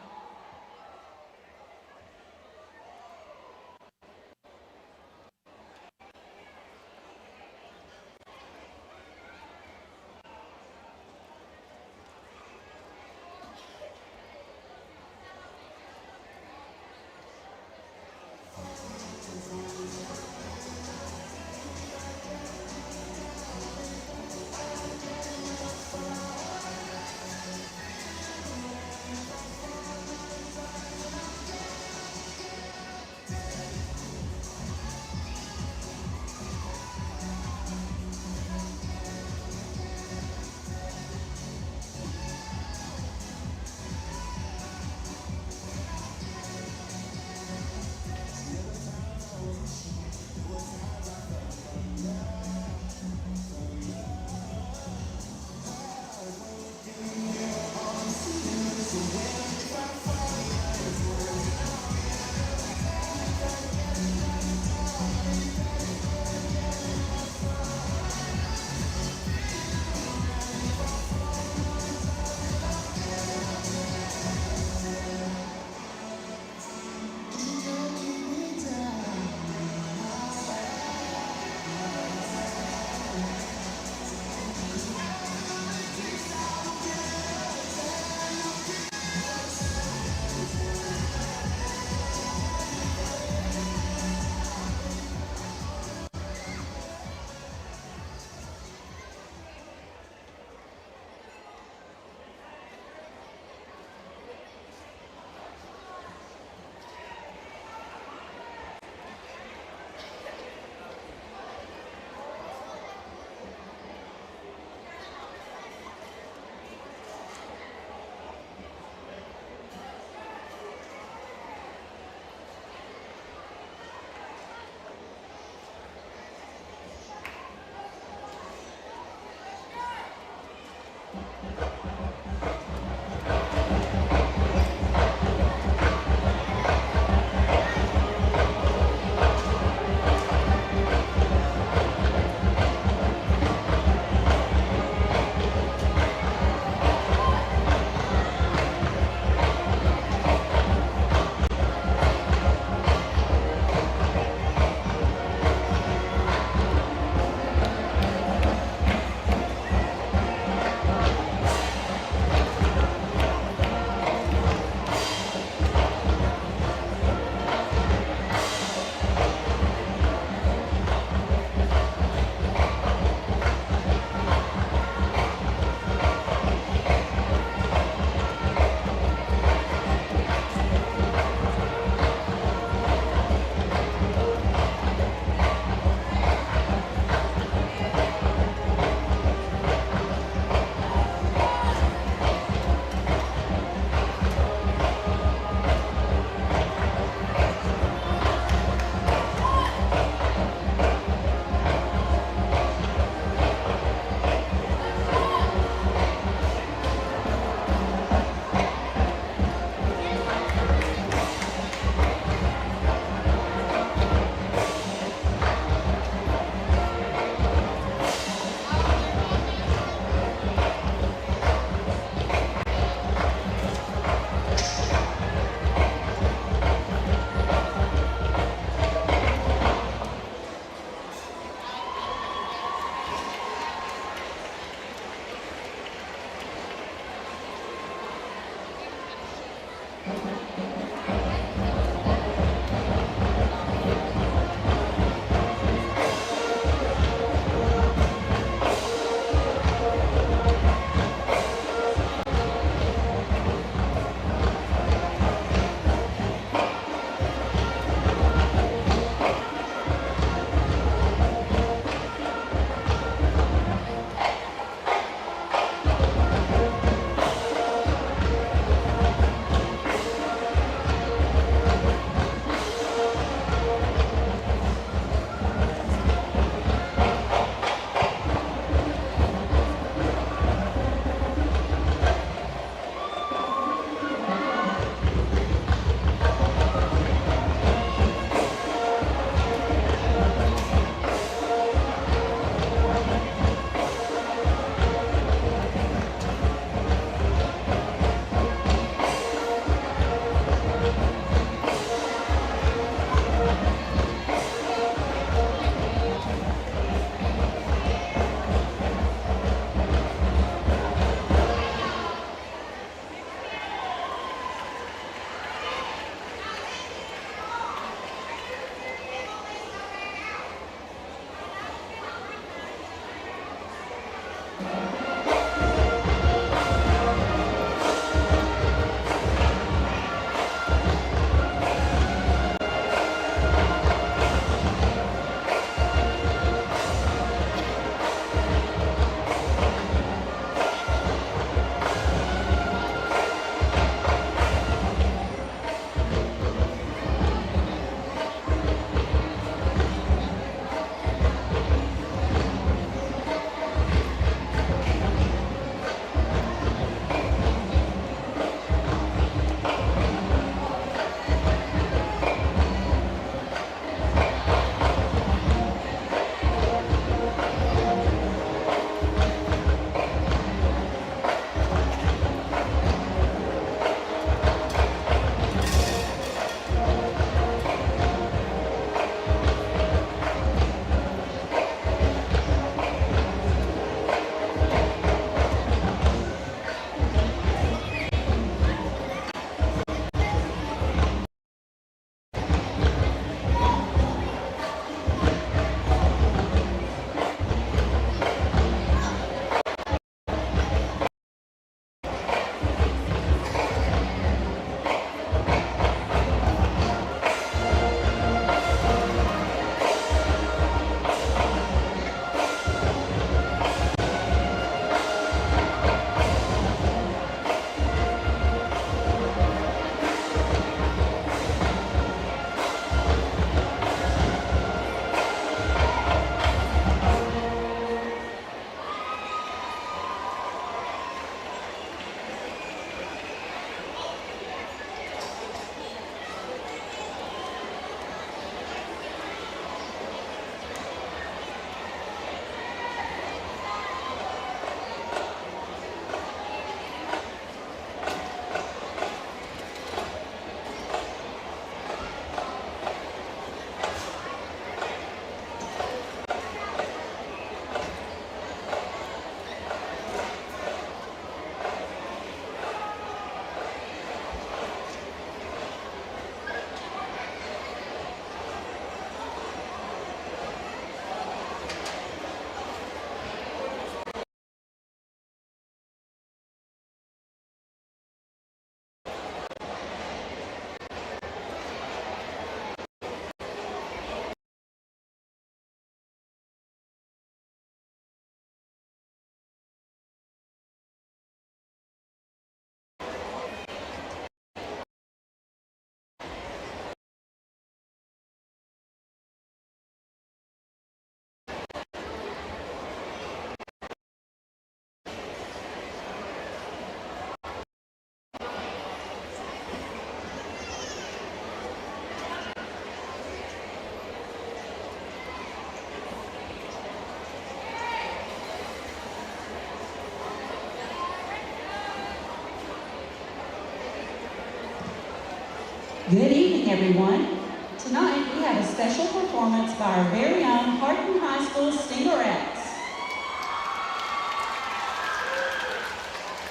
Good evening, everyone. Tonight we have a special performance by our very own Hardin High School Stingerettes.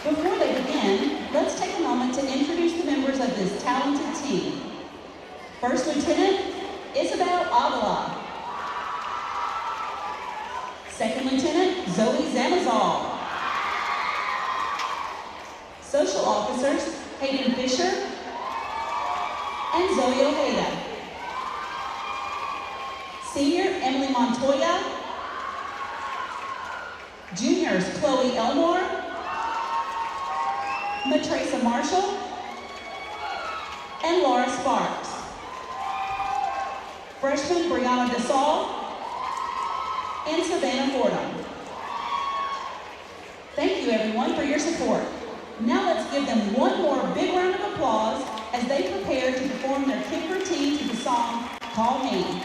Before they begin, let's take a moment to introduce the members of this talented team. First Lieutenant, Isabel Avila. Second Lieutenant, Zoe Zamazal. Social Officers, Hayden Fisher and Zoe Ojeda. Senior, Emily Montoya. Juniors, Chloe Elmore, Matresa Marshall, and Laura Sparks. Freshman, Brianna DeSalle and Savannah Fordham. Thank you, everyone, for your support. Now let's give them one more big round of applause as they prepare to perform their kick routine to the song, Call Me.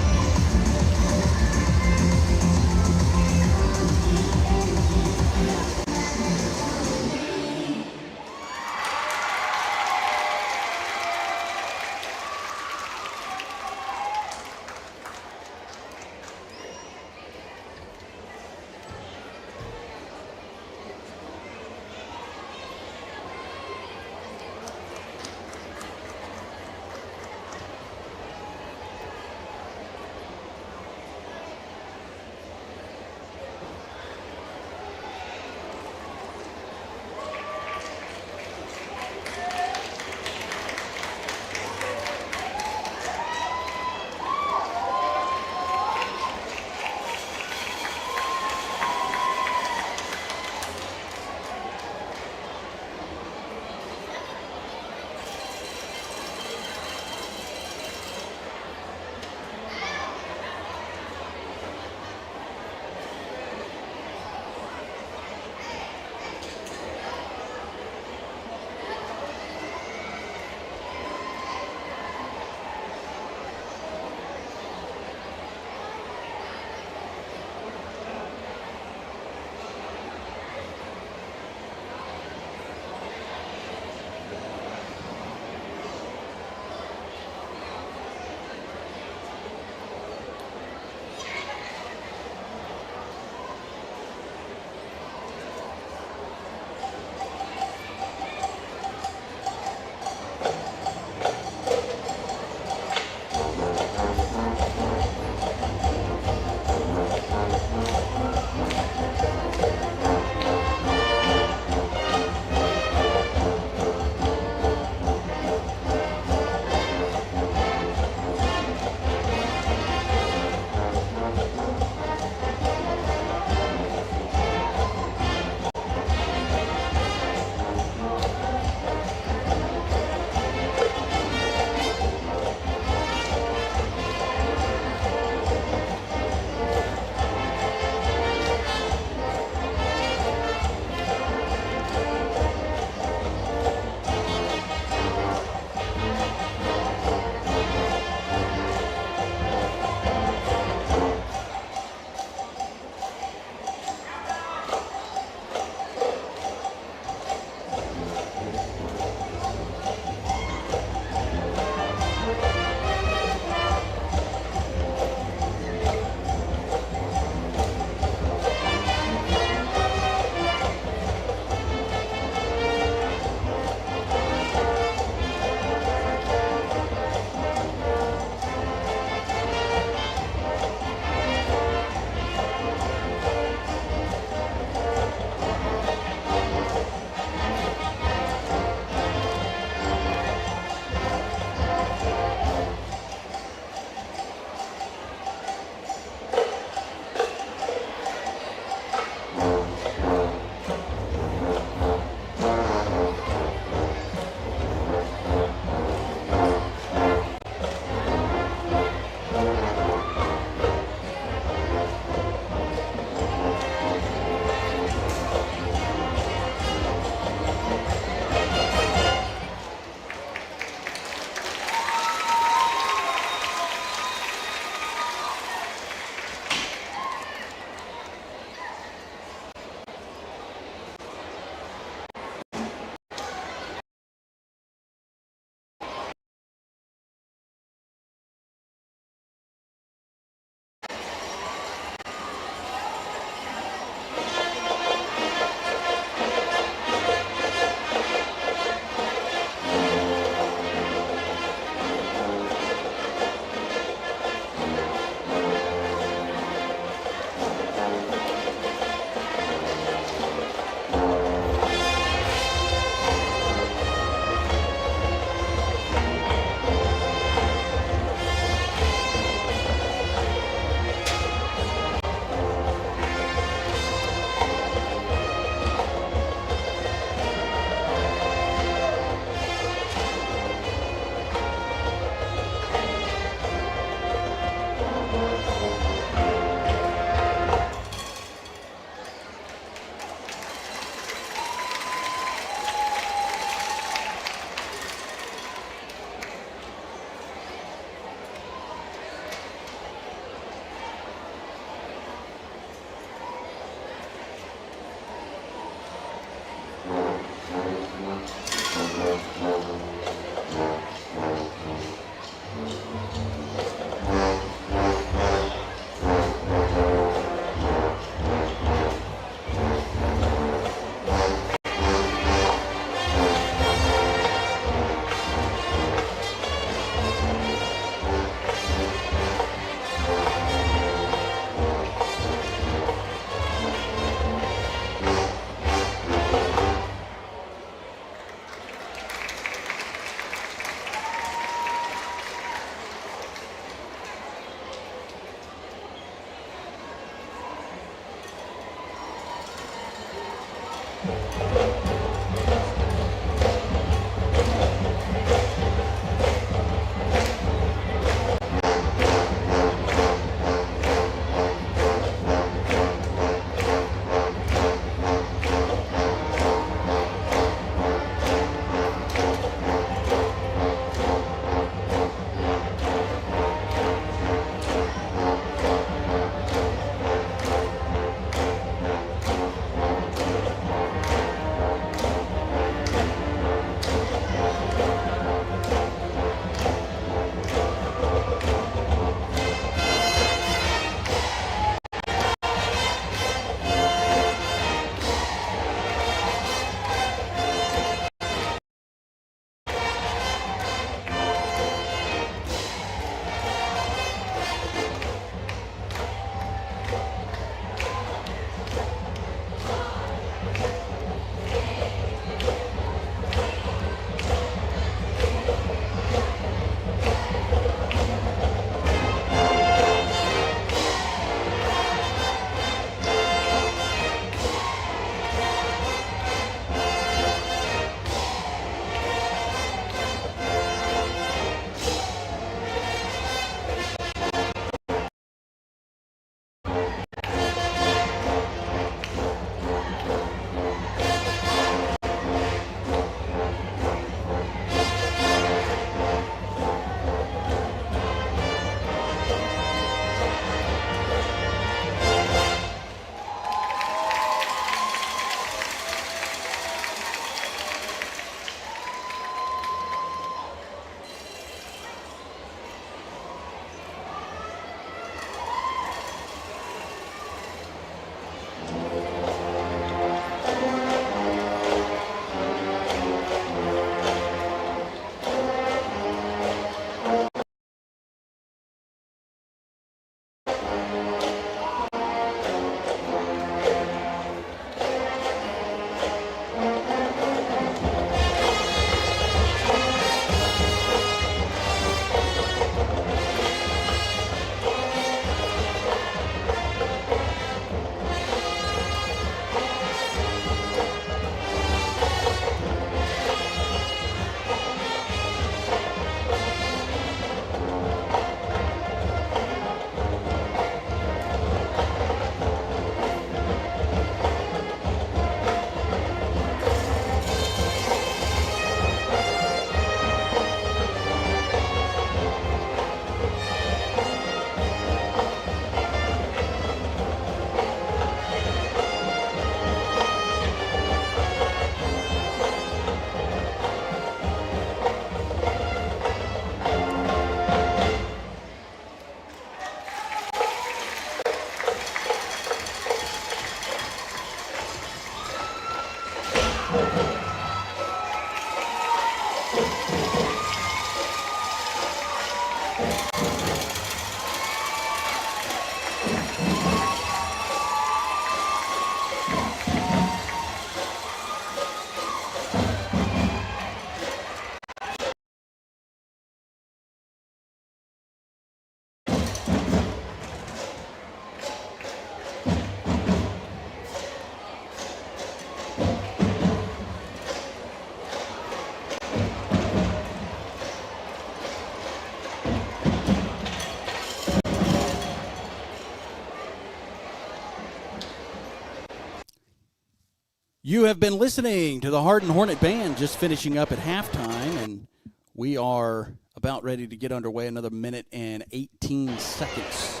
You have been listening to the Hardin Hornet Band just finishing up at halftime, and we are about ready to get underway. Another minute and 18 seconds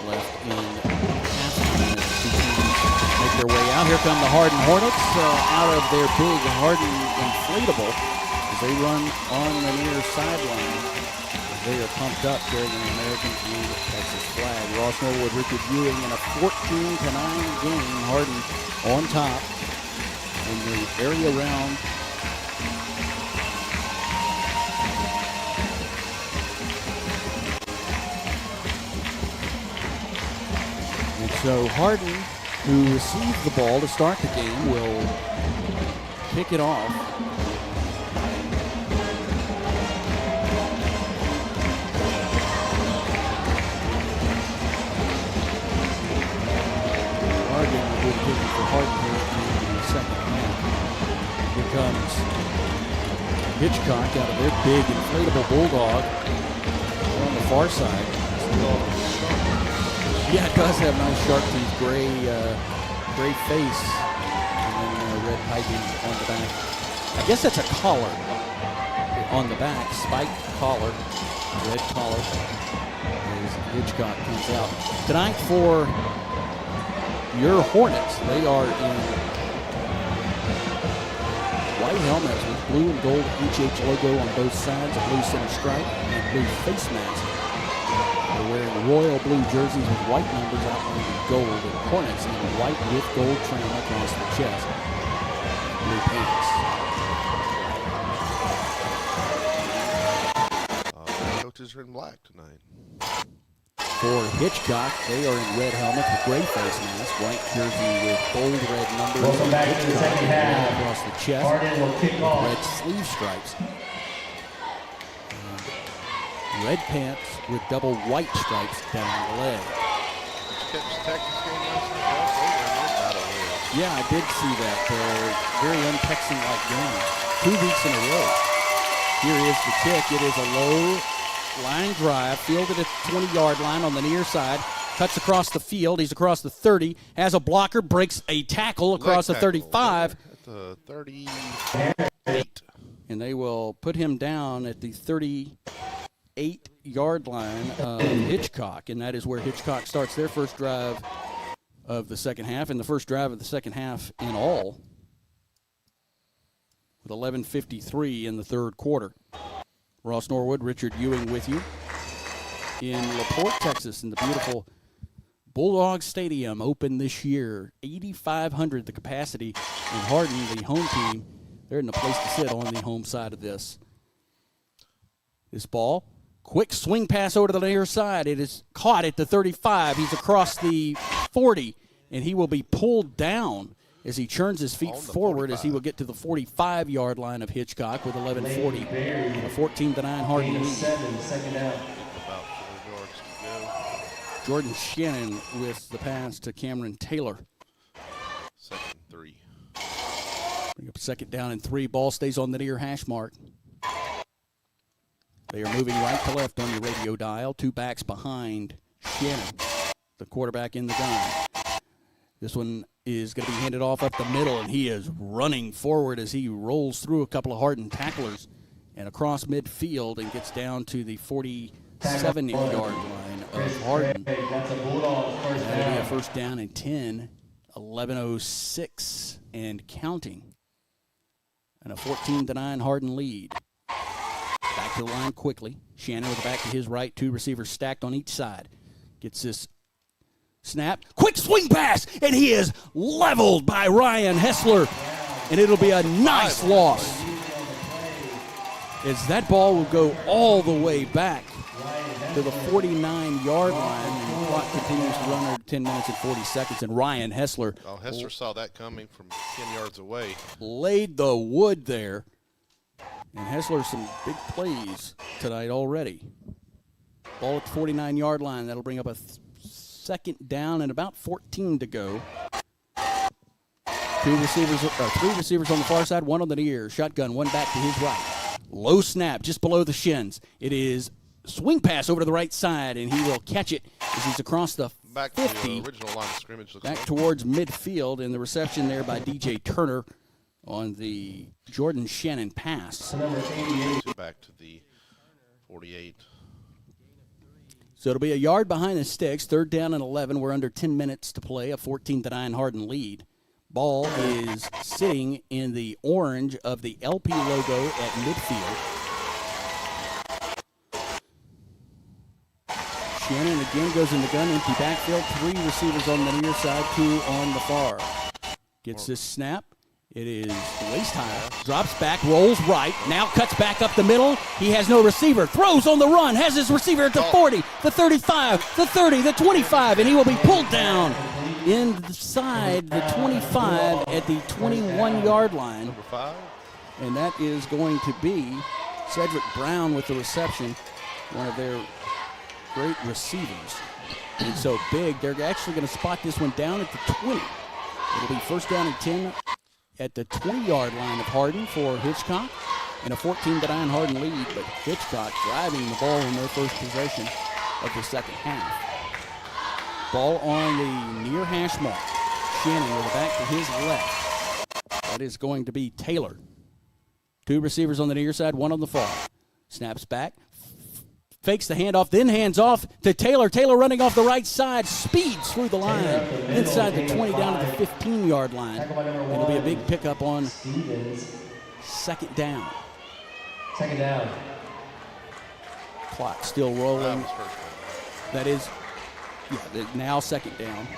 left in halftime as the two teams make their way out. Here come the Hardin Hornets out of their big Hardin inflatable as they run on the near sideline. They are pumped up carrying an American and Texas flag. Ross Norwood, Richard Ewing in a 14-9 game. Hardin on top in the area round. And so Harden, who received the ball to start the game, will kick it off. For Harden here in the second half. Here comes Hitchcock out of their big inflatable Bulldog on the far side. Yeah, it does have nice sharp teeth, gray face, and then red piping on the back. I guess that's a collar on the back, spiked collar, red collar, as Hitchcock comes out. Tonight for your Hornets, they are in white helmets with blue and gold HH logo on both sides, a blue center stripe, and a blue face mask. They're wearing royal blue jerseys with white numbers outlined in gold, and Hornets in white with gold trim across the chest, blue pants. Coaches are in black tonight. For Hitchcock, they are in red helmets with gray face mask, white jersey with bold red numbers. Welcome back to the second half. Across the chest, Harden will kick off. red sleeve stripes. Red pants with double white stripes down the leg. Yeah, I did see that. Very un-Texan-like game. 2 weeks in a row. Here is the kick. It is a low line drive, fielded at the 20-yard line on the near side, cuts across the field. He's across the 30, has a blocker, breaks a tackle across the 35. At the 38. And they will put him down at the 38-yard line of Hitchcock, and that is where Hitchcock starts their first drive of the second half, and the first drive of the second half in all, with 11:53 in the third quarter. Ross Norwood, Richard Ewing with you in LaPorte, Texas, in the beautiful Bulldog Stadium, open this year. 8,500 the capacity, and Harden, the home team, they're in the place to sit on the home side of this. This ball, quick swing pass over to the near side. It is caught at the 35. He's across the 40, and he will be pulled down as he churns his feet forward 45. As he will get to the 45-yard line of Hitchcock with 11:40 and a 14-9 Hardin lead. Second down. About 4 yards to go. Jordan Shannon with the pass to Cameron Taylor. 2nd and 3. Bring up 2nd down and 3. Ball stays on the near hash mark. They are moving right to left on your radio dial. 2 backs behind Shannon, the quarterback in the gun. This one is going to be handed off up the middle, and he is running forward as he rolls through a couple of Hardin tacklers and across midfield and gets down to the 47-yard line of Hardin. That's a Bulldog first down. That'll be a first down and 10, 11:06 and counting. And a 14-9 Hardin lead. Back to the line quickly. Shannon with the back to his right, 2 receivers stacked on each side. Gets this snap, quick swing pass, and he is leveled by Ryan Hessler, and it'll be a nice loss as that ball will go all the way back to the 49-yard line. And the clock continues to run under 10 minutes and 40 seconds. And Ryan Hessler. Oh, Hessler saw that coming from 10 yards away. Laid the wood there. And Hessler some big plays tonight already. Ball at the 49-yard line. That'll bring up a second down and about 14 to go. Three receivers on the far side, one on the near. Shotgun, one back to his right. Low snap just below the shins. It is swing pass over to the right side, and he will catch it as he's across the 50. Back to the original line of scrimmage. Back towards midfield, and the reception there by DJ Turner on the Jordan Shannon pass. Back to the 48. So it'll be a yard behind the sticks, 3rd down and 11. We're under 10 minutes to play, a 14-9 Hardin lead. Ball is sitting in the orange of the LP logo at midfield. Shannon again goes in the gun, empty backfield. 3 receivers on the near side, 2 on the far. Gets this snap. It is waist high, drops back, rolls right, now cuts back up the middle. He has no receiver, throws on the run, has his receiver at the 40, the 35, the 30, the 25, and he will be pulled down inside the 25 at the 21-yard line. Number 5. And that is going to be Cedric Brown with the reception, one of their great receivers. And so big, they're actually going to spot this one down at the 20. It'll be 1st down and 10 at the 20-yard line of Hardin for Hitchcock, and a 14-9 Hardin lead, but Hitchcock driving the ball in their first possession of the second half. Ball on the near hash mark. Shannon with it back to his left. That is going to be Taylor. 2 receivers on the near side, 1 on the far. Snaps back, fakes the handoff, then hands off to Taylor. Taylor running off the right side, speeds through the line, inside the 20 down to the 15-yard line. It'll be a big pickup on 2nd down. 2nd down. Clock still rolling. That is, now 2nd down.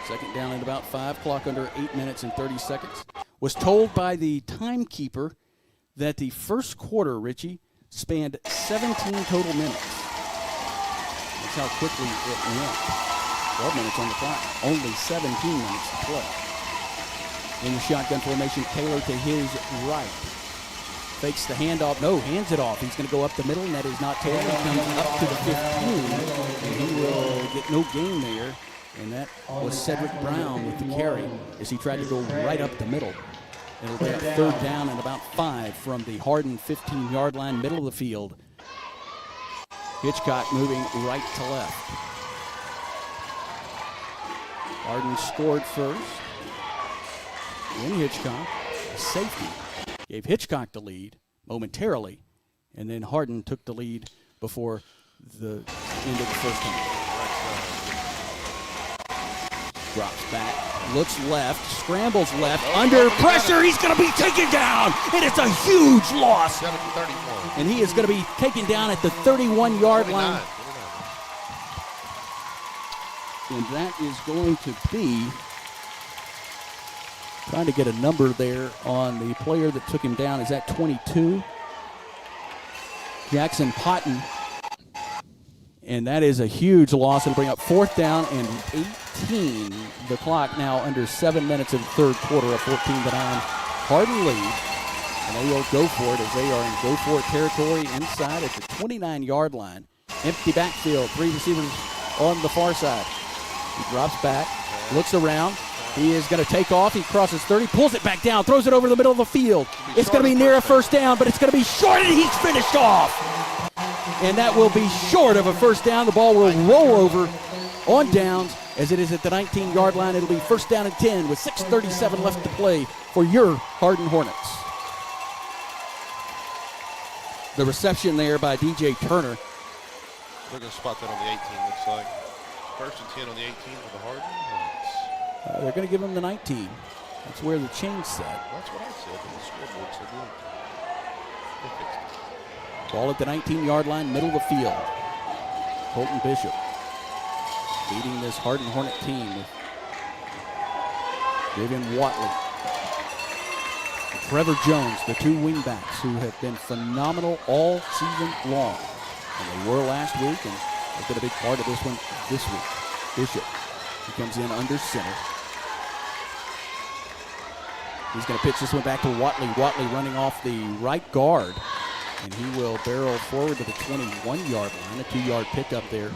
2nd down at about 5, clock under 8 minutes and 30 seconds. Was told by the timekeeper that the first quarter, Richie, spanned 17 total minutes. That's how quickly it went. 12 minutes on the clock. Only 17 minutes to play. In the shotgun formation, Taylor to his right. Fakes the handoff. No, hands it off. He's going to go up the middle, and that is not Taylor. He comes up to the 15, and he will get no gain there. And that was Cedric Brown with the carry as he tried to go right up the middle. It'll be a 3rd down and about 5 from the Hardin 15-yard line, middle of the field. Hitchcock moving right to left. Hardin scored first. Then Hitchcock, safety, gave Hitchcock the lead momentarily, and then Hardin took the lead before the end of the first half. Drops back, looks left, scrambles left, under pressure, he's going to be taken down, and it's a huge loss. And he is going to be taken down at the 31-yard line. And that is going to be, trying to get a number there on the player that took him down. Is that 22? Jackson Potton. And that is a huge loss. It'll bring up 4th down and 18. The clock now under 7 minutes in the 3rd quarter, a 14-9 Hardin lead. And they will go for it as they are in go-for-it territory inside at the 29-yard line. Empty backfield, 3 receivers on the far side. He drops back, looks around. He is going to take off. He crosses 30, pulls it back down, throws it over the middle of the field. It's going to be near a 1st down, but it's going to be short, and he's finished off. And that will be short of a 1st down. The ball will roll over on downs as it is at the 19-yard line. It'll be 1st down and 10 with 6:37 left to play for your Hardin Hornets. The reception there by DJ Turner. They're going to spot that on the 18, looks like. 1st and 10 on the 18 for the Hardin Hornets. They're going to give him the 19. That's where the change said. That's what I said on the scoreboard. So they fixed it. Ball at the 19-yard line, middle of the field. Colton Bishop leading this Hardin Hornet team with Vivian Watley. Trevor Jones, the 2 wingbacks who have been phenomenal all season long. And they were last week, and they've been a big part of this one this week. Bishop, he comes in under center. He's going to pitch this one back to Watley. Watley running off the right guard, and he will barrel forward to the 21-yard line, a 2-yard pickup there.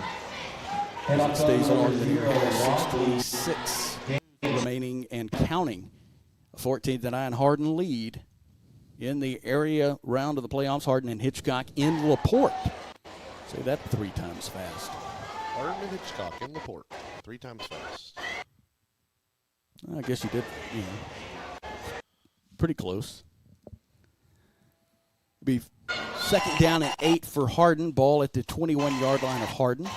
As it stays along the near hash, 6:26 remaining and counting. A 14-9 Hardin lead in the area round of the playoffs. Hardin and Hitchcock in LaPorte. Say that 3 times fast. Hardin and Hitchcock in LaPorte, 3 times fast. I guess you did, pretty close. Be second down and 8 for Hardin. Ball at the 21-yard line of Hardin.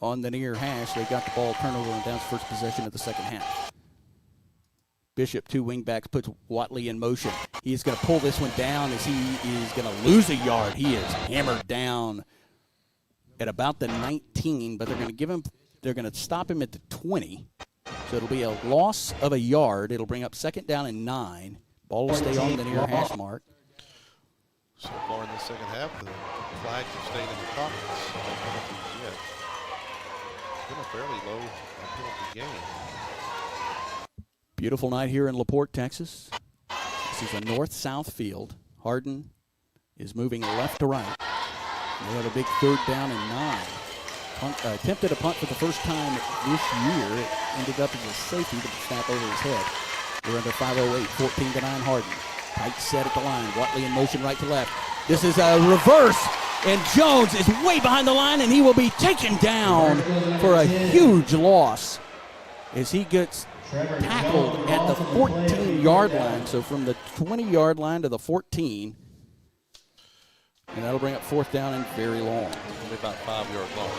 On the near hash, they got the ball turnover and down first possession of the second half. Bishop, 2 wingbacks, puts Watley in motion. He's going to pull this one down as he is going to lose a yard. He is hammered down at about the 19, but they're going to stop him at the 20. So it'll be a loss of a yard. It'll bring up second down and 9. Ball will stay on the near hash mark. So far in the second half, the flags have stayed in the pockets. No penalties yet. It's been a fairly low penalty game. Beautiful night here in LaPorte, Texas. This is a north-south field. Hardin is moving left to right. They have a big 3rd down and 9. Attempted a punt for the first time this year. It ended up as a safety to snap over his head. We're under 5:08, 14-9 Hardin. Tight set at the line. Watley in motion right to left. This is a reverse, and Jones is way behind the line, and he will be taken down for a huge loss as he gets tackled at the 14-yard line. So from the 20-yard line to the 14, and that'll bring up 4th down and very long. Only about 5-yard loss.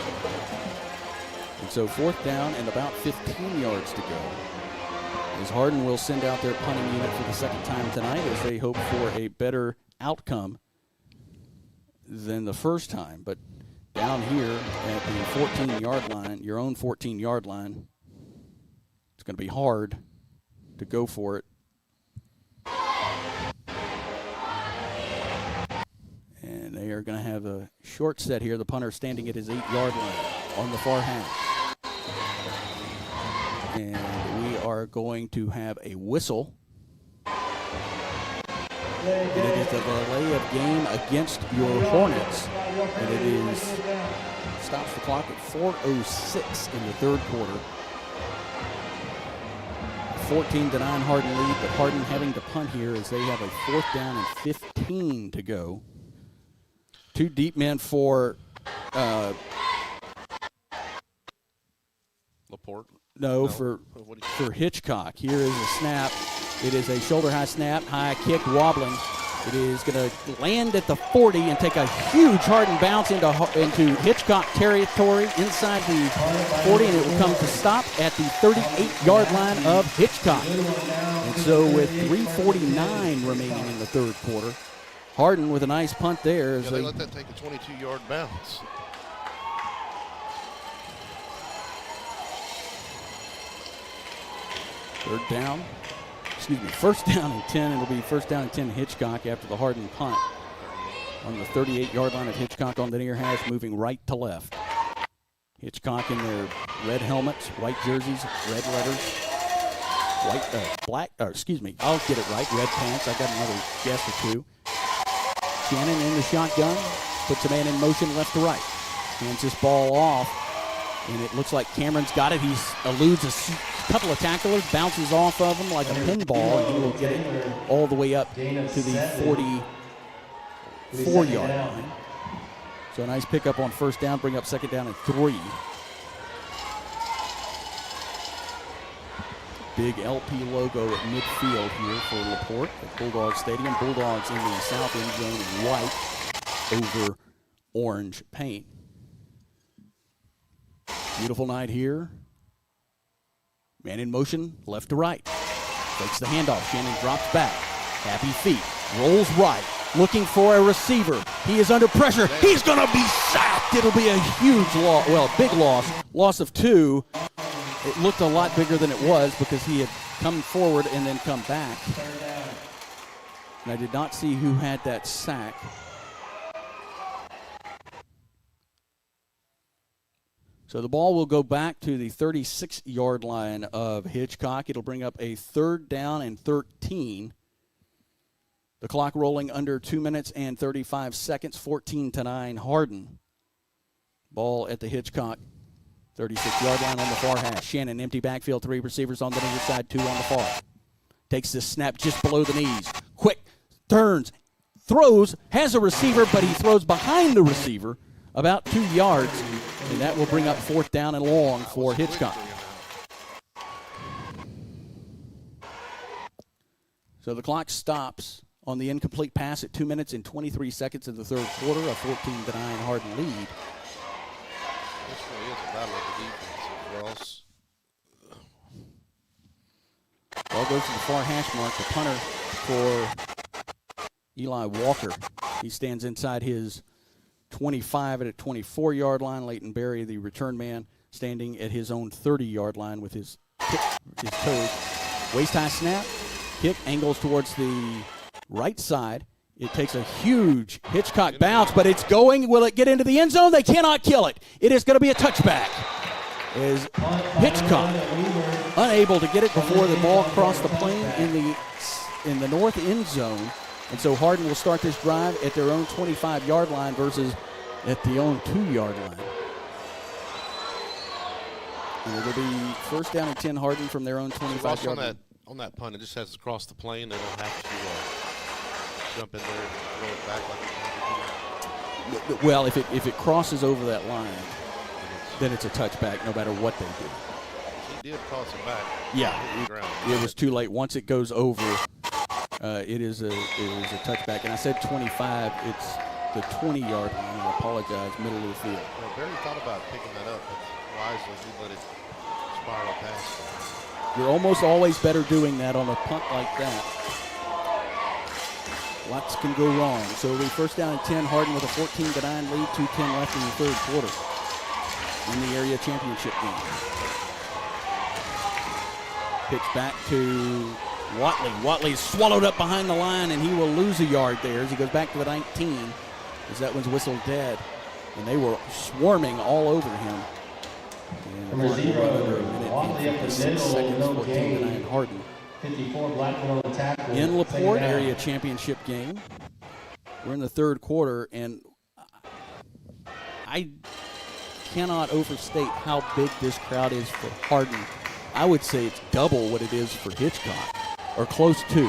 And so 4th down and about 15 yards to go. As Hardin will send out their punting unit for the second time tonight as they hope for a better outcome than the first time. But down here at the 14-yard line, your own 14-yard line, it's going to be hard to go for it. And they are going to have a short set here. The punter standing at his 8-yard line on the far hash. And we are going to have a whistle. And it is a delay of game against your Hornets. And it is stops the clock at 4:06 in the 3rd quarter. 14-9 Hardin lead, but Hardin having to punt here as they have a 4th down and 15 to go. 2 deep men for LaPorte. No, for Hitchcock. Here is a snap. It is a shoulder-high snap, high kick, wobbling. It is going to land at the 40 and take a huge Hardin bounce into Hitchcock territory inside the 40, and it will come to stop at the 38-yard line of Hitchcock. And so with 3:49 remaining in the 3rd quarter, Hardin with a nice punt there. Yeah, they let that take a 22-yard bounce. First down and 10. It'll be 1st down and 10 Hitchcock after the Hardin punt. On the 38-yard line of Hitchcock on the near hash, moving right to left. Hitchcock in their red helmets, white jerseys, red letters, I'll get it right, red pants. I got another guess or 2. Shannon in the shotgun, puts a man in motion left to right. Hands this ball off, and it looks like Cameron's got it. He eludes a couple of tacklers, bounces off of him like a pinball, and he will get it all the way up to the 44-yard line. So a nice pickup on 1st down, bring up 2nd down and 3. Big LP logo at midfield here for LaPorte at Bulldog Stadium. Bulldogs in the south end zone in white over orange paint. Beautiful night here. Man in motion, left to right. Takes the handoff. Shannon drops back. Happy feet. Rolls right. Looking for a receiver. He is under pressure. He's going to be sacked. It'll be a huge loss. Well, big loss. Loss of 2. It looked a lot bigger than it was because he had come forward and then come back. And I did not see who had that sack. So the ball will go back to the 36-yard line of Hitchcock. It'll bring up a 3rd down and 13. The clock rolling under 2 minutes and 35 seconds, 14-9 Hardin. Ball at the Hitchcock 36-yard line on the far hash. Shannon, empty backfield, 3 receivers on the near side, 2 on the far. Takes this snap just below the knees. Quick, turns, throws, has a receiver, but he throws behind the receiver about 2 yards, and that will bring up 4th down and long for Hitchcock. So the clock stops on the incomplete pass at 2 minutes and 23 seconds in the 3rd quarter, a 14-9 Hardin lead. This really is a battle of the defense for us. Ball goes to the far hash mark, the punter for Eli Walker. He stands inside his 25 at a 24-yard line. Leighton Berry, the return man, standing at his own 30-yard line with his toes. Waist-high snap, kick angles towards the right side. It takes a huge Hitchcock bounce, but it's going. Will it get into the end zone? They cannot kill it. It is going to be a touchback. Is Hitchcock unable to get it before the ball crossed the plane in the north end zone. And so Hardin will start this drive at their own 25-yard line versus at the own 2-yard line. And it'll be 1st down and 10 Hardin from their own 25-yard line. On that punt, it just has to cross the plane. They don't have to jump in there and throw it back like it. Well, if it crosses over that line, then it's a touchback no matter what they do. He did toss it back. Yeah, it was too late. Once it goes over, it is a touchback. And I said 25. It's the 20-yard line. I apologize, middle of the field. Well, Barry thought about picking that up, but wisely he let it spiral past him. You're almost always better doing that on a punt like that. Lots can go wrong. So it'll be 1st down and 10. Hardin with a 14-9 lead, 2:10 left in the 3rd quarter in the area championship game. Pitch back to Watley. Watley's swallowed up behind the line, and he will lose a yard there as he goes back to the 19 as that one's whistled dead. And they were swarming all over him. And Number 0, Watley up the middle, 14-9 Hardin. 54 Blackman on the tackle. In LaPorte area championship game. We're in the 3rd quarter, and I cannot overstate how big this crowd is for Hardin. I would say it's double what it is for Hitchcock, or close to.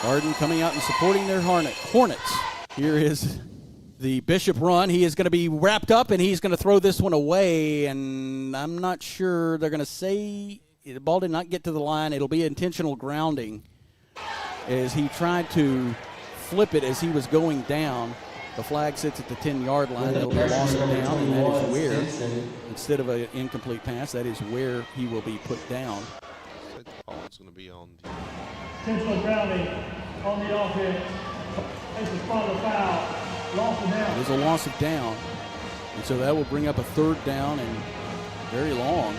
Hardin coming out and supporting their Hornets. Here is the Bishop run. He is going to be wrapped up, and he's going to throw this one away, and I'm not sure. They're going to say the ball did not get to the line. It'll be intentional grounding as he tried to flip it as he was going down. The flag sits at the 10-yard line. It'll be lost down, and that is where, instead of an incomplete pass, that is where he will be put down. It's going to be on the Intentional grounding on the offense. It's a spot of foul. Loss of down. It is a loss of down, and so that will bring up a 3rd down and very long.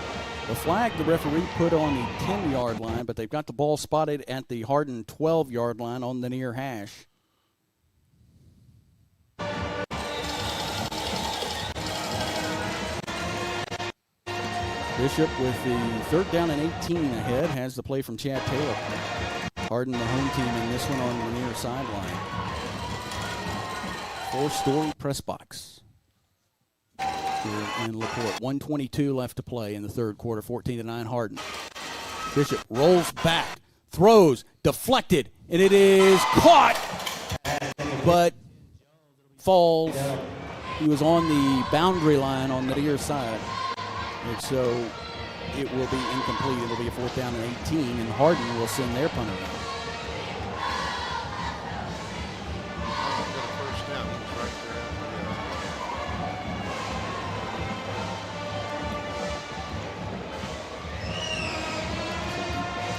The flag the referee put on the 10-yard line, but they've got the ball spotted at the Hardin 12-yard line on the near hash. Bishop with the 3rd down and 18 ahead has the play from Chad Taylor. Hardin, the home team, in this one on the near sideline. 4-story press box here in LaPorte. 1:22 left to play in the 3rd quarter. 14-9 Hardin. Bishop rolls back, throws, deflected, and it is caught, but falls. He was on the boundary line on the near side. And so it will be incomplete. It'll be a 4th down and 18, and Hardin will send their punter out.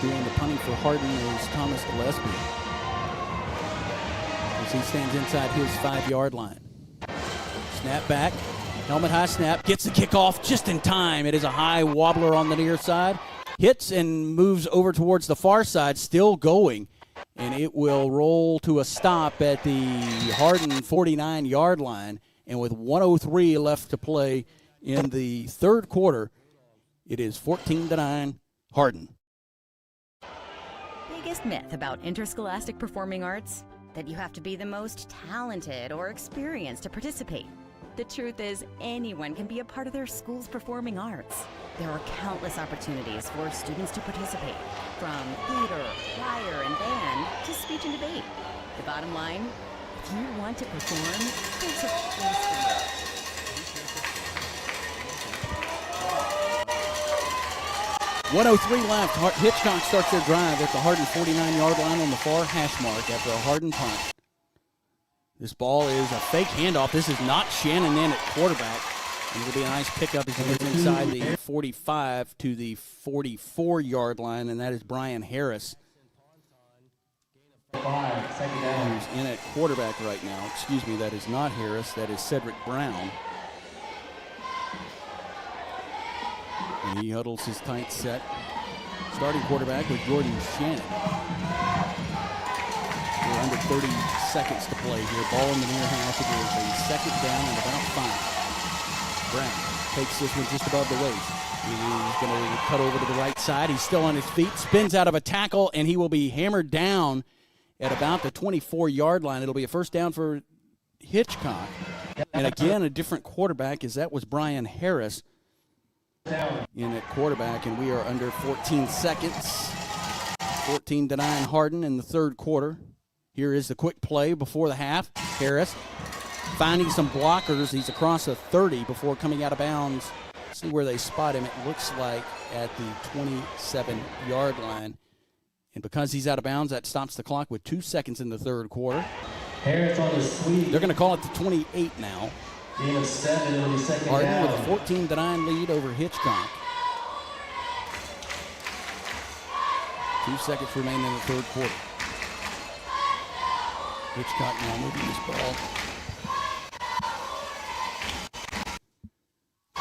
Doing the punting for Hardin is Thomas Gillespie as he stands inside his 5-yard line. Snap back. Helmet high snap, gets the kickoff just in time. It is a high wobbler on the near side. Hits and moves over towards the far side, still going. and it will roll to a stop at the Hardin 49-yard line. And with 1:03 left to play in the third quarter, it is 14-9 Hardin. Biggest myth about interscholastic performing arts? That you have to be the most talented or experienced to participate. The truth is, anyone can be a part of their school's performing arts. There are countless opportunities for students to participate, from theater, choir, and band to speech and debate. The bottom line, if you want to perform, there's a place for you. 1:03 left. Hitchcock starts their drive at the Hardin 49-yard line on the far hash mark after a Hardin punt. This ball is a fake handoff. This is not Shannon in at quarterback. And it'll be a nice pickup as he gets inside the 45 to the 44-yard line, and that is Brian Harris, who's in at quarterback right now. Excuse me, that is not Harris. That is Cedric Brown. And he huddles his tight set. Starting quarterback with Jordan Shannon. We're under 30 seconds to play here. Ball in the near half. It is a second down and about 5. Brown takes this one just above the waist. He's going to cut over to the right side. He's still on his feet. Spins out of a tackle, and he will be hammered down at about the 24-yard line. It'll be a first down for Hitchcock. And again, a different quarterback, as that was Brian Harris in at quarterback, and we are under 14 seconds. 14-9 Hardin in the third quarter. Here is the quick play before the half. Harris finding some blockers. He's across the 30 before coming out of bounds. See where they spot him. It looks like at the 27-yard line. And because he's out of bounds, that stops the clock with 2 seconds in the third quarter. Harris on the sweep. They're going to call it the 28 now. Being a 7, it'll be second Hardin down. with a 14-9 lead over Hitchcock. 2 seconds remain in the third quarter. Hitchcock now moving this ball.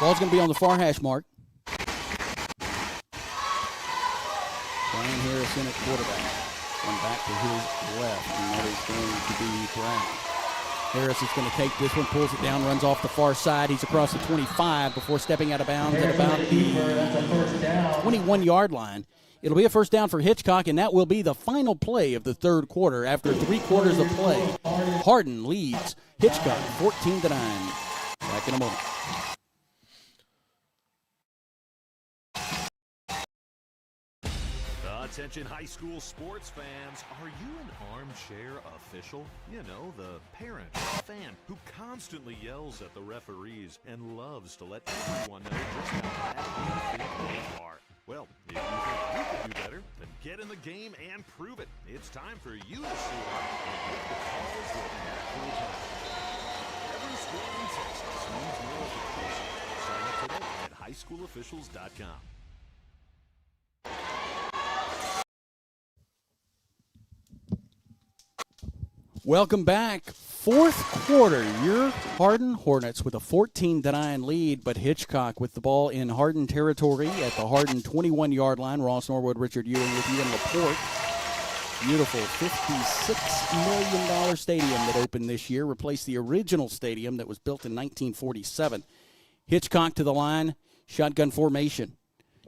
Ball's going to be on the far hash mark. Brian Harris in at quarterback. One back to his left, and that is going to be Brown. Harris is going to take this one, pulls it down, runs off the far side. He's across the 25 before stepping out of bounds at about the 21-yard line. It'll be a first down for Hitchcock, and that will be the final play of the third quarter. After 3 quarters of play, Hardin leads Hitchcock 14-9. Back in a moment. Attention high school sports fans, are you an armchair official? You know, the parent or fan who constantly yells at the referees and loves to let everyone know just how bad you think they are. Well, if you think you could do better, then get in the game and prove it. It's time for you to see and make the calls that matter. Every school in Texas needs more officials. Sign up today at highschoolofficials.com. Welcome back. Fourth quarter, your Hardin Hornets with a 14-9 lead, but Hitchcock with the ball in Hardin territory at the Hardin 21-yard line. Ross Norwood, Richard Ewing with you in LaPorte. Beautiful $56 million stadium that opened this year, replaced the original stadium that was built in 1947. Hitchcock to the line, shotgun formation.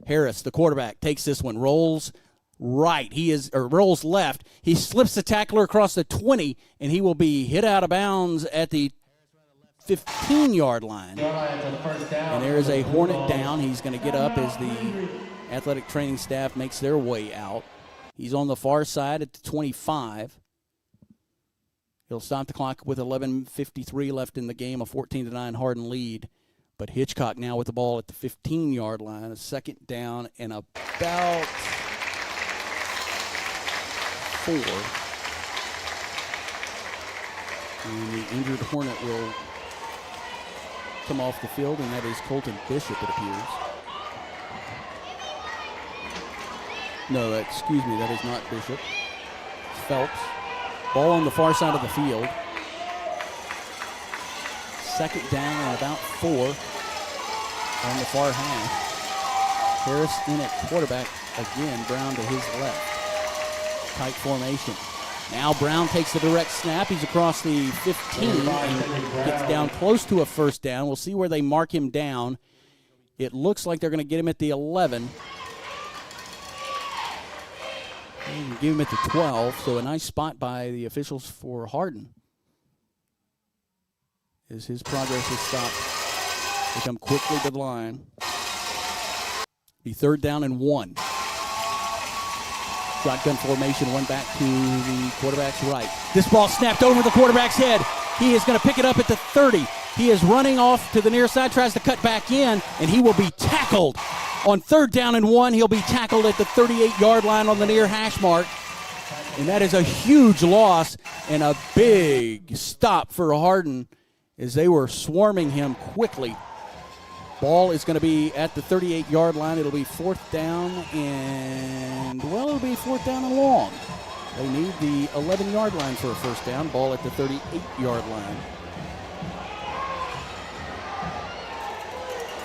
Harris, the quarterback, takes this one, rolls right. Rolls left. He slips the tackler across the 20, and he will be hit out of bounds at the 15-yard line. And there is a Hornet down. He's going to get up as the athletic training staff makes their way out. He's on the far side at the 25. He'll stop the clock with 11:53 left in the game, a 14-9 Hardin lead. But Hitchcock now with the ball at the 15-yard line, a second down and about 4. And the injured Hornet will come off the field, and that is Colton Bishop, it appears. No, excuse me, that is not Bishop. It's Phelps. Ball on the far side of the field. Second down and about 4 on the far half. Harris in at quarterback again, Brown to his left. Tight formation. Now Brown takes the direct snap. He's across the 15 and gets down close to a first down. We'll see where they mark him down. It looks like they're going to get him at the 11. And give him at the 12. So a nice spot by the officials for Harden. As his progress is stopped, they come quickly to the line. Be 3rd down and 1. Shotgun formation, one back to the quarterback's right. This ball snapped over the quarterback's head. He is going to pick it up at the 30. He is running off to the near side, tries to cut back in, and he will be tackled. On 3rd down and 1, he'll be tackled at the 38-yard line on the near hash mark. And that is a huge loss and a big stop for Harden as they were swarming him quickly. Ball is going to be at the 38-yard line. It'll be 4th down and, well, it'll be 4th down and long. They need the 11-yard line for a first down. Ball at the 38-yard line.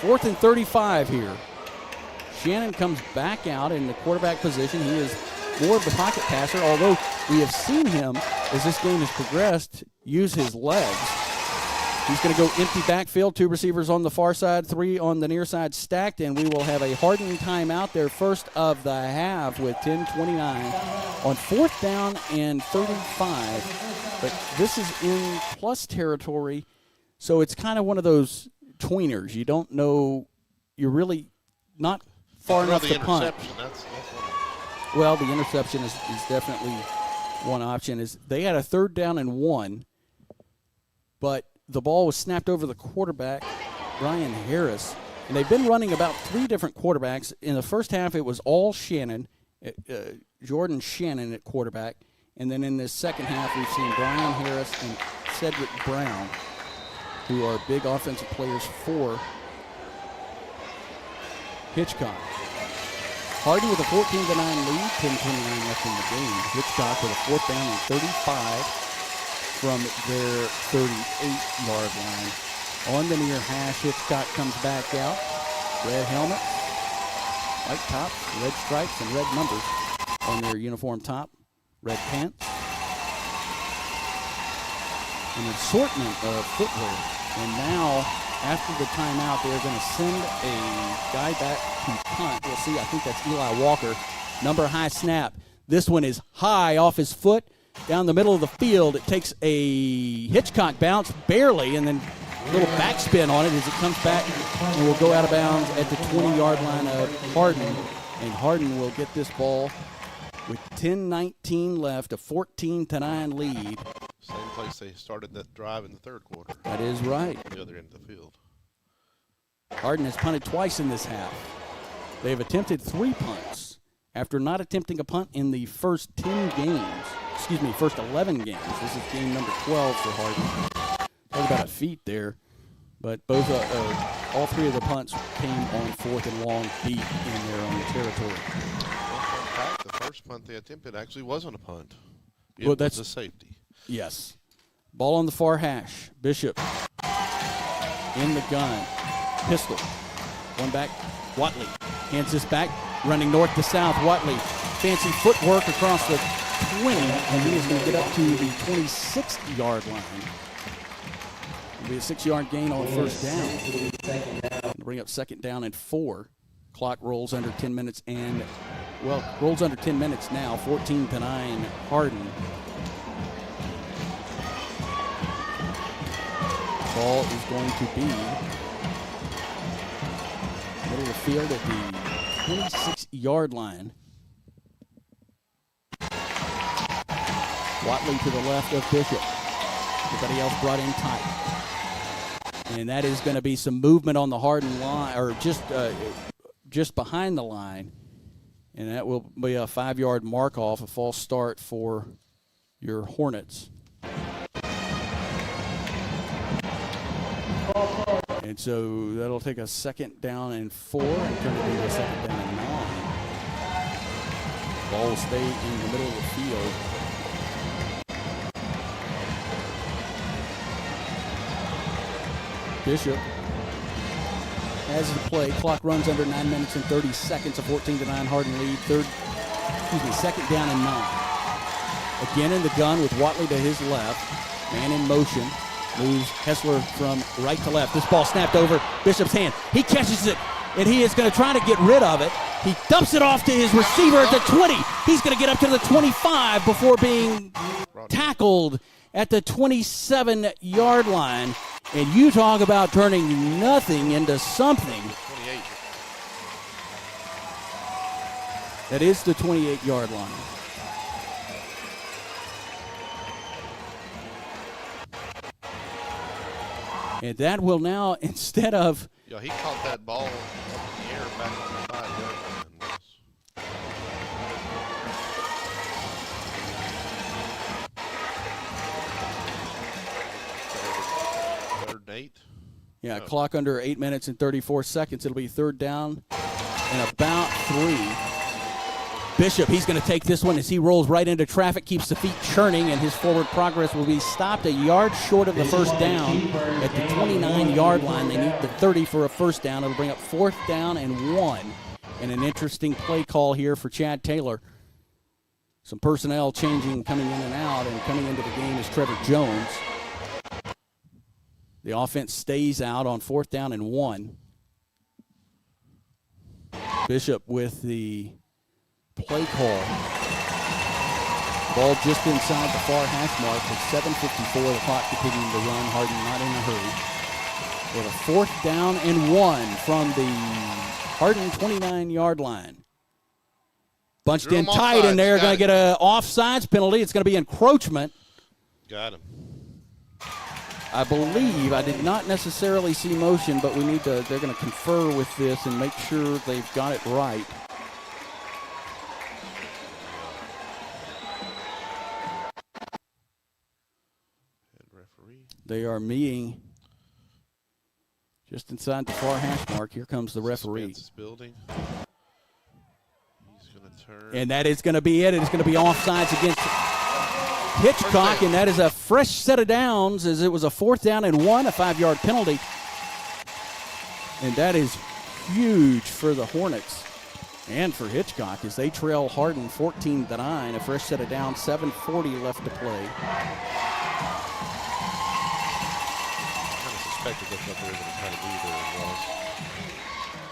4th and 35 here. Shannon comes back out in the quarterback position. He is more of the pocket passer, although we have seen him, as this game has progressed, use his legs. He's going to go empty backfield, 2 receivers on the far side, 3 on the near side stacked, and we will have a Hardin timeout, their first of the half with 10:29 on 4th down and 35. But this is in plus territory, so it's kind of one of those tweeners. You don't know, you're really not far enough to punt. Well, the interception is definitely one option. Is they had a 3rd down and 1, but the ball was snapped over the quarterback, Brian Harris, and they've been running about 3 different quarterbacks. In the first half, it was all Shannon, Jordan Shannon at quarterback, and then in this second half, we've seen Brian Harris and Cedric Brown, who are big offensive players for Hitchcock. Harden with a 14-9 lead, 10:29 left in the game. Hitchcock with a 4th down and 35. From their 38-yard line. On the near hash, Hitchcock comes back out. Red helmet, white top, red stripes, and red numbers on their uniform top. Red pants. An assortment of footwear. And now, after the timeout, they're going to send a guy back to punt. We'll see, I think that's Eli Walker. Number high snap. This one is high off his foot. Down the middle of the field, it takes a Hitchcock bounce, barely, and then a little backspin on it as it comes back and will go out of bounds at the 20-yard line of Harden. And Harden will get this ball with 10:19 left, a 14-9 lead. Same place they started that drive in the 3rd quarter. That is right. The other end of the field. Harden has punted twice in this half. They have attempted 3 punts after not attempting a punt in the first 11 games. This is game number 12 for Harden. Talk about a feat there. But all 3 of the punts came on 4th and long deep in their own territory. In fact, the first punt they attempted actually wasn't a punt. It was a safety. Yes. Ball on the far hash. Bishop in the gun. Pistol. One back. Watley hands this back. Running north to south. Watley. Fancy footwork across the 20, and he is going to get up to the 26-yard line. It'll be a 6-yard gain on first down. Bring up 2nd down and 4. Clock rolls under 10 minutes and, well, rolls under 10 minutes now. 14-9 Harden. Ball is going to be middle of the field at the 26-yard line. Watley to the left of Bishop. Everybody else brought in tight. And that is going to be some movement on the Harden line, or just behind the line. And that will be a 5-yard mark off, a false start for your Hornets. And so that'll take a 2nd down and 4 and turn it into a 2nd down and 9. Ball will stay in the middle of the field. Bishop has the play. Clock runs under 9 minutes and 30 seconds. A 14-9 Harden lead. 2nd down and 9. Again in the gun with Watley to his left. Man in motion. Moves Hessler from right to left. This ball snapped over Bishop's hand. He catches it, and he is going to try to get rid of it. He dumps it off to his receiver at the 20. He's going to get up to the 25 before being tackled at the 27-yard line. And you talk about turning nothing into something. 28. That is the 28-yard line. And that will now, instead of... Yeah, he caught that ball up in the air back on the 5-yard line. Third and 8. Yeah, clock under 8 minutes and 34 seconds. It'll be third down and about 3. Bishop, he's going to take this one as he rolls right into traffic, keeps the feet churning, and his forward progress will be stopped a yard short of the first down at the 29-yard line. They need the 30 for a first down. It'll bring up 4th down and 1. And an interesting play call here for Chad Taylor. Some personnel changing, coming in and out, and coming into the game is Trevor Jones. The offense stays out on 4th down and 1. Bishop with the play call. Ball just inside the far hash mark with 7:54. The clock continuing to run. Harden not in a hurry. With a 4th down and 1 from the Harden 29-yard line. Bunched in tight, and they're going to get an offsides penalty. It's going to be encroachment. Got him. I believe, I did not necessarily see motion, but we need to, they're going to confer with this and make sure they've got it right. They are meeting just inside the far hash mark. Here comes the referee. Building. He's going to turn. And that is going to be it. It is going to be offsides against Hitchcock, and that is a fresh set of downs as it was a 4th down and 1, a 5-yard penalty. And that is huge for the Hornets and for Hitchcock as they trail Harden 14-9, a fresh set of downs, 7:40 left to play. That's what they were going to try to do there, Ross.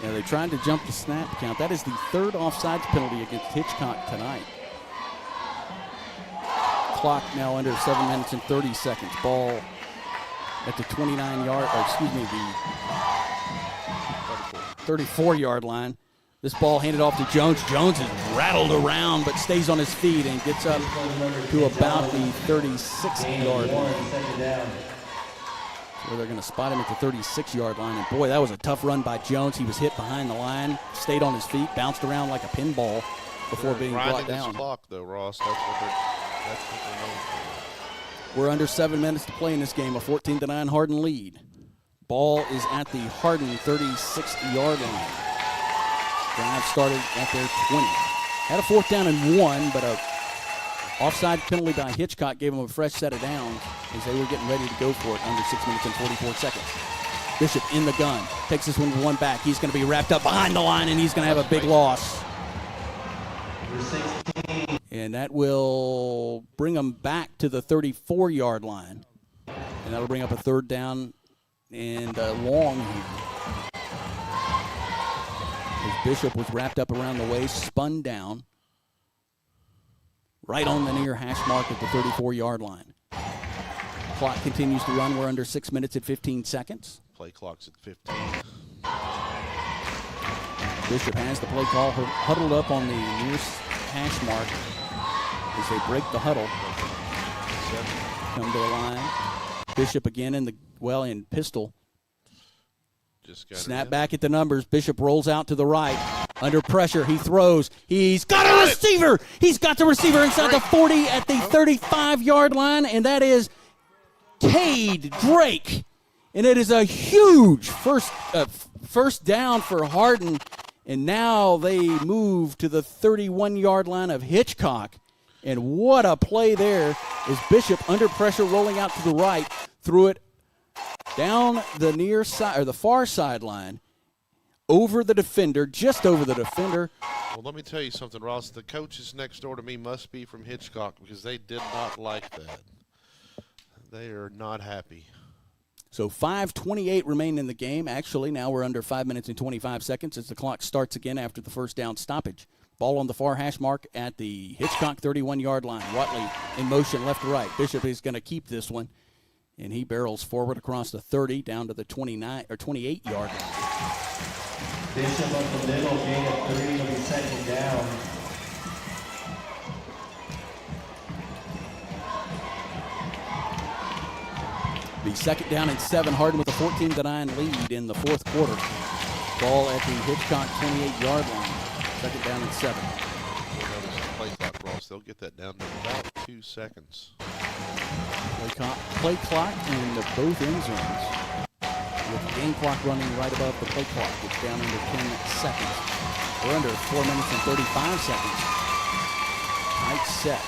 Yeah, they tried to jump the snap count. That is the 3rd offsides penalty against Hitchcock tonight. Clock now under 7 minutes and 30 seconds. Ball at the 29-yard, or excuse me, the 34-yard line. This ball handed off to Jones. Jones is rattled around but stays on his feet and gets up to about the 36-yard line. Where they're going to spot him at the 36-yard line. And, boy, that was a tough run by Jones. He was hit behind the line, stayed on his feet, bounced around like a pinball before being brought down. This clock, though, Ross. That's what they're known for. We're under 7 minutes to play in this game, a 14-9 Harden lead. Ball is at the Harden 36-yard line. Drive started at their 20. Had a 4th down and 1, but a offside penalty by Hitchcock gave them a fresh set of downs as they were getting ready to go for it under 6 minutes and 44 seconds. Bishop in the gun. Takes this one back. He's going to be wrapped up behind the line, and he's going to have a big loss. And that will bring them back to the 34-yard line. And that'll bring up a 3rd down and long here. As Bishop was wrapped up around the waist, spun down. Right on the near hash mark at the 34-yard line. Clock continues to run. We're under 6 minutes and 15 seconds. Play clock's at 15. Bishop has the play call huddled up on the nearest hash mark as they break the huddle. Come to the line. Bishop again in pistol. Snap back at the numbers. Bishop rolls out to the right. Under pressure, he throws. He's got a receiver. He's got the receiver inside the 40 at the 35-yard line, and that is Cade Drake. And it is a huge first down for Harden, and now they move to the 31-yard line of Hitchcock. And what a play there is Bishop under pressure rolling out to the right, threw it down the near side or the far sideline, over the defender, just over the defender. Well, let me tell you something, Ross. The coaches next door to me must be from Hitchcock because they did not like that. They are not happy. So 5:28 remain in the game. Actually, now we're under 5 minutes and 25 seconds as the clock starts again after the first down stoppage. Ball on the far hash mark at the Hitchcock 31-yard line. Watley in motion left to right. Bishop is going to keep this one, and he barrels forward across the 30 down to the 29 or 28-yard line. Bishop up the middle, gain of 3, it'll be second down. The second down and 7. Harden with a 14-9 lead in the fourth quarter. Ball at the Hitchcock 28-yard line. Second down and 7. You'll notice the play clock, Ross. They'll get that down to about 2 seconds. Play clock in both end zones. With the game clock running right above the play clock. It's down under 10 seconds. We're under 4 minutes and 35 seconds. Tight set.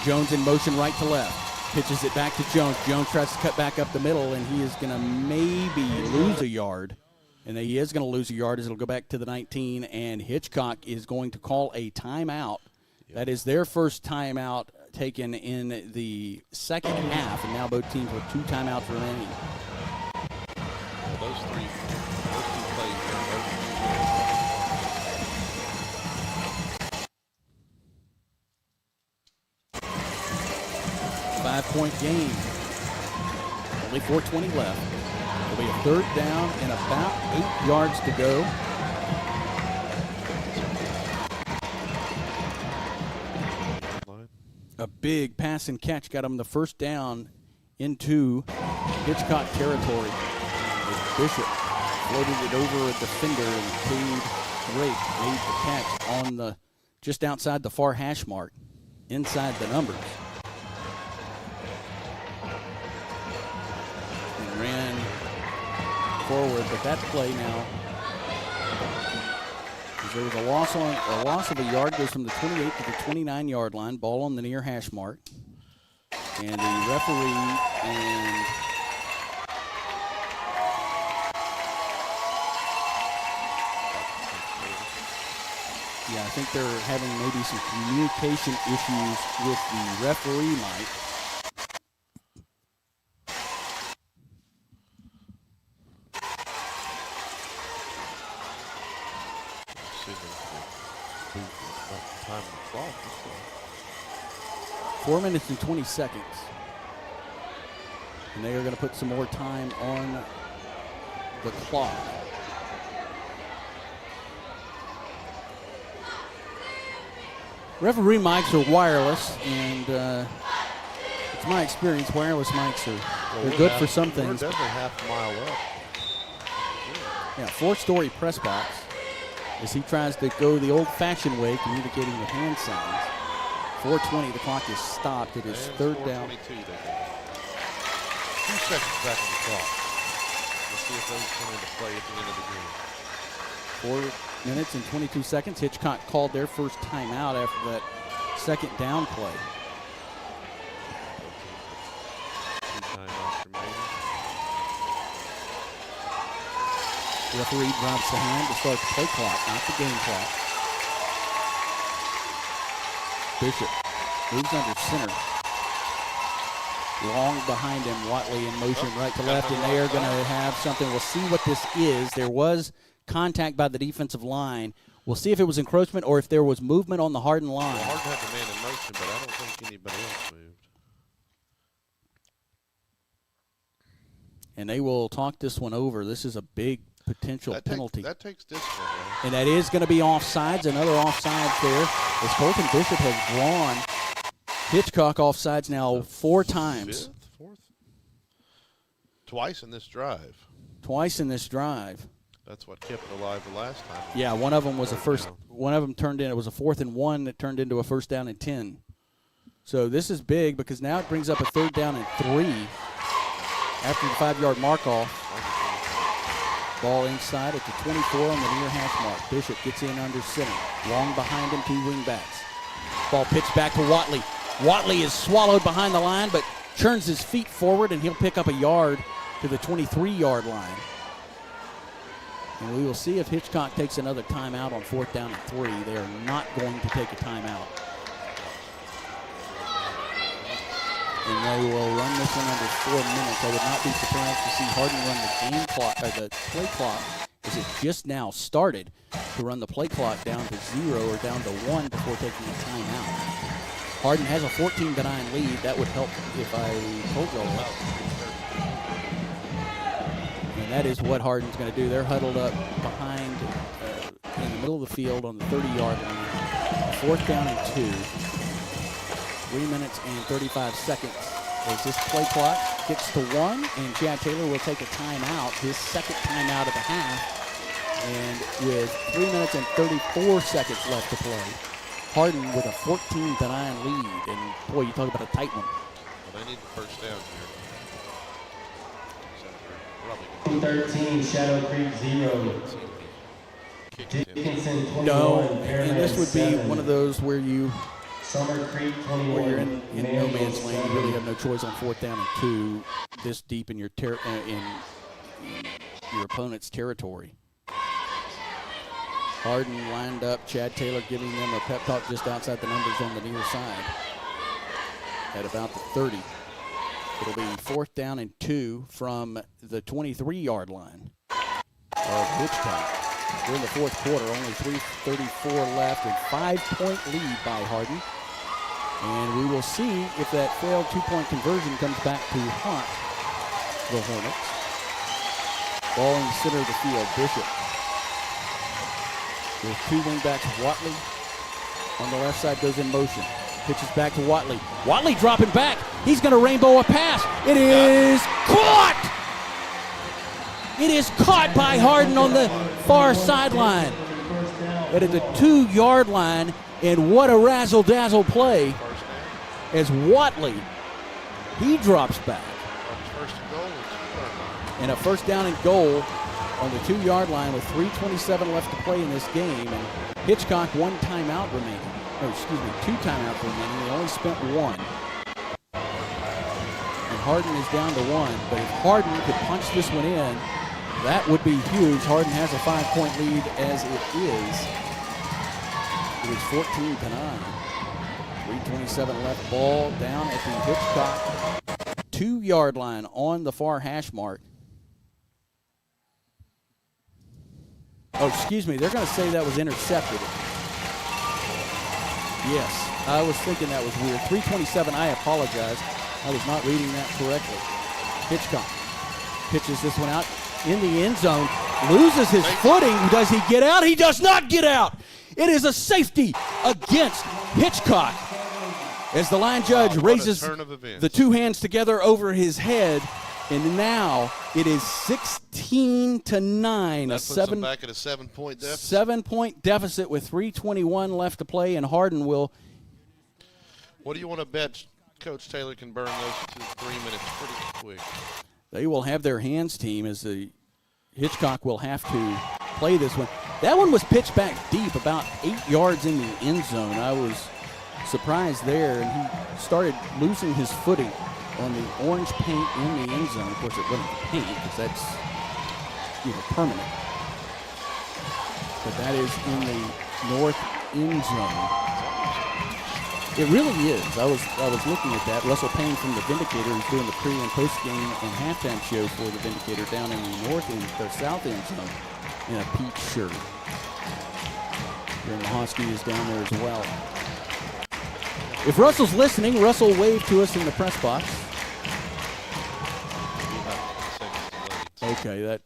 Jones in motion right to left. Pitches it back to Jones. Jones tries to cut back up the middle, and he is going to maybe lose a yard. And he is going to lose a yard as it'll go back to the 19, and Hitchcock is going to call a timeout. Yep. That is their first timeout taken in the second half, and now both teams with 2 timeouts remaining. Those two plays are both 5-point game. Only 4:20 left. It'll be a third down and about 8 yards to go. A big pass and catch got him the first down into Hitchcock territory. As Bishop floated it over a defender, and Cade Drake made the catch on the just outside the far hash mark, inside the numbers. And ran forward, but that play now, there was a loss of a yard, goes from the 28 to the 29-yard line, ball on the near hash mark. And the referee and yeah, I think they're having maybe some communication issues with the referee mic. Time on the clock. 4 minutes and 20 seconds. And they are going to put some more time on the clock. Referee mics are wireless, and it's my experience, wireless mics they're good for some things. We're definitely half a mile up. Yeah, 4-story press box as he tries to go the old-fashioned way, communicating with hand signs. 4:20, the clock is stopped. It is third down. 2 seconds back on the clock. Let's see if those come into play at the end of the game. 4 minutes and 22 seconds. Hitchcock called their first timeout after that second down play. 2 timeouts remaining. The referee drops the hand to start the play clock, not the game clock. Bishop moves under center. Long behind him, Watley in motion right to left, and they are going to have something. We'll see what this is. There was contact by the defensive line. We'll see if it was encroachment or if there was movement on the Hardin line. Well, Harden had the man in motion, but I don't think anybody else moved. And they will talk this one over. This is a big potential penalty. That takes discipline, right? And that is going to be offsides. Another offsides there as Colton Bishop has drawn Hitchcock offsides now 4 times. Fourth? Twice in this drive. Twice in this drive. That's what kept it alive the last time. Yeah, one of them was a first. One of them turned in. It was a 4th and 1 that turned into a first down and 10. So this is big because now it brings up a third down and 3 after the 5-yard mark off. Ball inside at the 24 on the near hash mark. Bishop gets in under center. Long behind him, 2 wingbacks. Ball pitched back to Watley. Watley is swallowed behind the line, but churns his feet forward, and he'll pick up a yard to the 23-yard line. And we will see if Hitchcock takes another timeout on 4th down and 3. They are not going to take a timeout. And they will run this one under 4 minutes. I would not be surprised to see Harden run the game clock, or the play clock, as it just now started, to run the play clock down to 0 or down to 1 before taking a timeout. Harden has a 14-9 lead. That would help if I told you all that. And that is what Harden's going to do. They're huddled up behind, in the middle of the field on the 30-yard line. 4th down and 2. 3 minutes and 35 seconds as this play clock gets to 1, and Chad Taylor will take a timeout, his second timeout of the half. And with 3 minutes and 34 seconds left to play, Harden with a 14-9 lead. And boy, you talk about a tight one. Well, they need the first down here. 13, Shadow Creek 0. Dickinson 21. No, and this would be one of those where you Summer Creek 21. where you're in no man's land. You really have no choice on 4th down and 2, this deep in your in your opponent's territory. Harden lined up, Chad Taylor giving them a pep talk just outside the numbers on the near side at about the 30. It'll be 4th down and 2 from the 23-yard line of Hitchcock. We're in the 4th quarter, only 3:34 left, and 5-point lead by Harden. And we will see if that failed 2-point conversion comes back to haunt the Hornets. Ball in the center of the field, Bishop. With 2 wingbacks, Watley on the left side goes in motion. Pitches back to Watley. Watley dropping back. He's going to rainbow a pass. It is caught! It is caught by Harden on the far sideline. At the 2-yard line, and what a razzle-dazzle play as Watley, he drops back. And a 1st down and goal on the 2-yard line with 3:27 left to play in this game. And Hitchcock 1 timeout remaining. Oh, excuse me, 2 timeouts remaining. They only spent 1. And Harden is down to 1. But if Harden could punch this one in, that would be huge. Harden has a 5-point lead as it is. It is 14-9. 3:27 left, ball down at the Hitchcock 2-yard line on the far hash mark. Oh, excuse me, they're going to say that was intercepted. Yes, I was thinking that was weird. 3:27, I apologize. I was not reading that correctly. Hitchcock pitches this one out in the end zone, loses his footing. Does he get out? He does not get out. It is a safety against Hitchcock as the line judge raises the 2 hands together over his head. And now it is 16-9. That puts them back at a 7-point deficit. 7-point deficit with 3:21 left to play, and Harden will. What do you want to bet Coach Taylor can burn those 3 minutes pretty quick? They will have their hands team as the Hitchcock will have to play this one. That one was pitched back deep, about 8 yards in the end zone. I was surprised there, and he started losing his footing on the orange paint in the end zone. Of course, it wasn't the paint because that's permanent. But that is in the north end zone. It really is. I was looking at that. Russell Payne from the Vindicator is doing the pre and post game and halftime show for the Vindicator down in the north end or south end zone in a peach shirt. And Mahosky is down there as well. If Russell's listening, Russell waved to us in the press box. Okay, that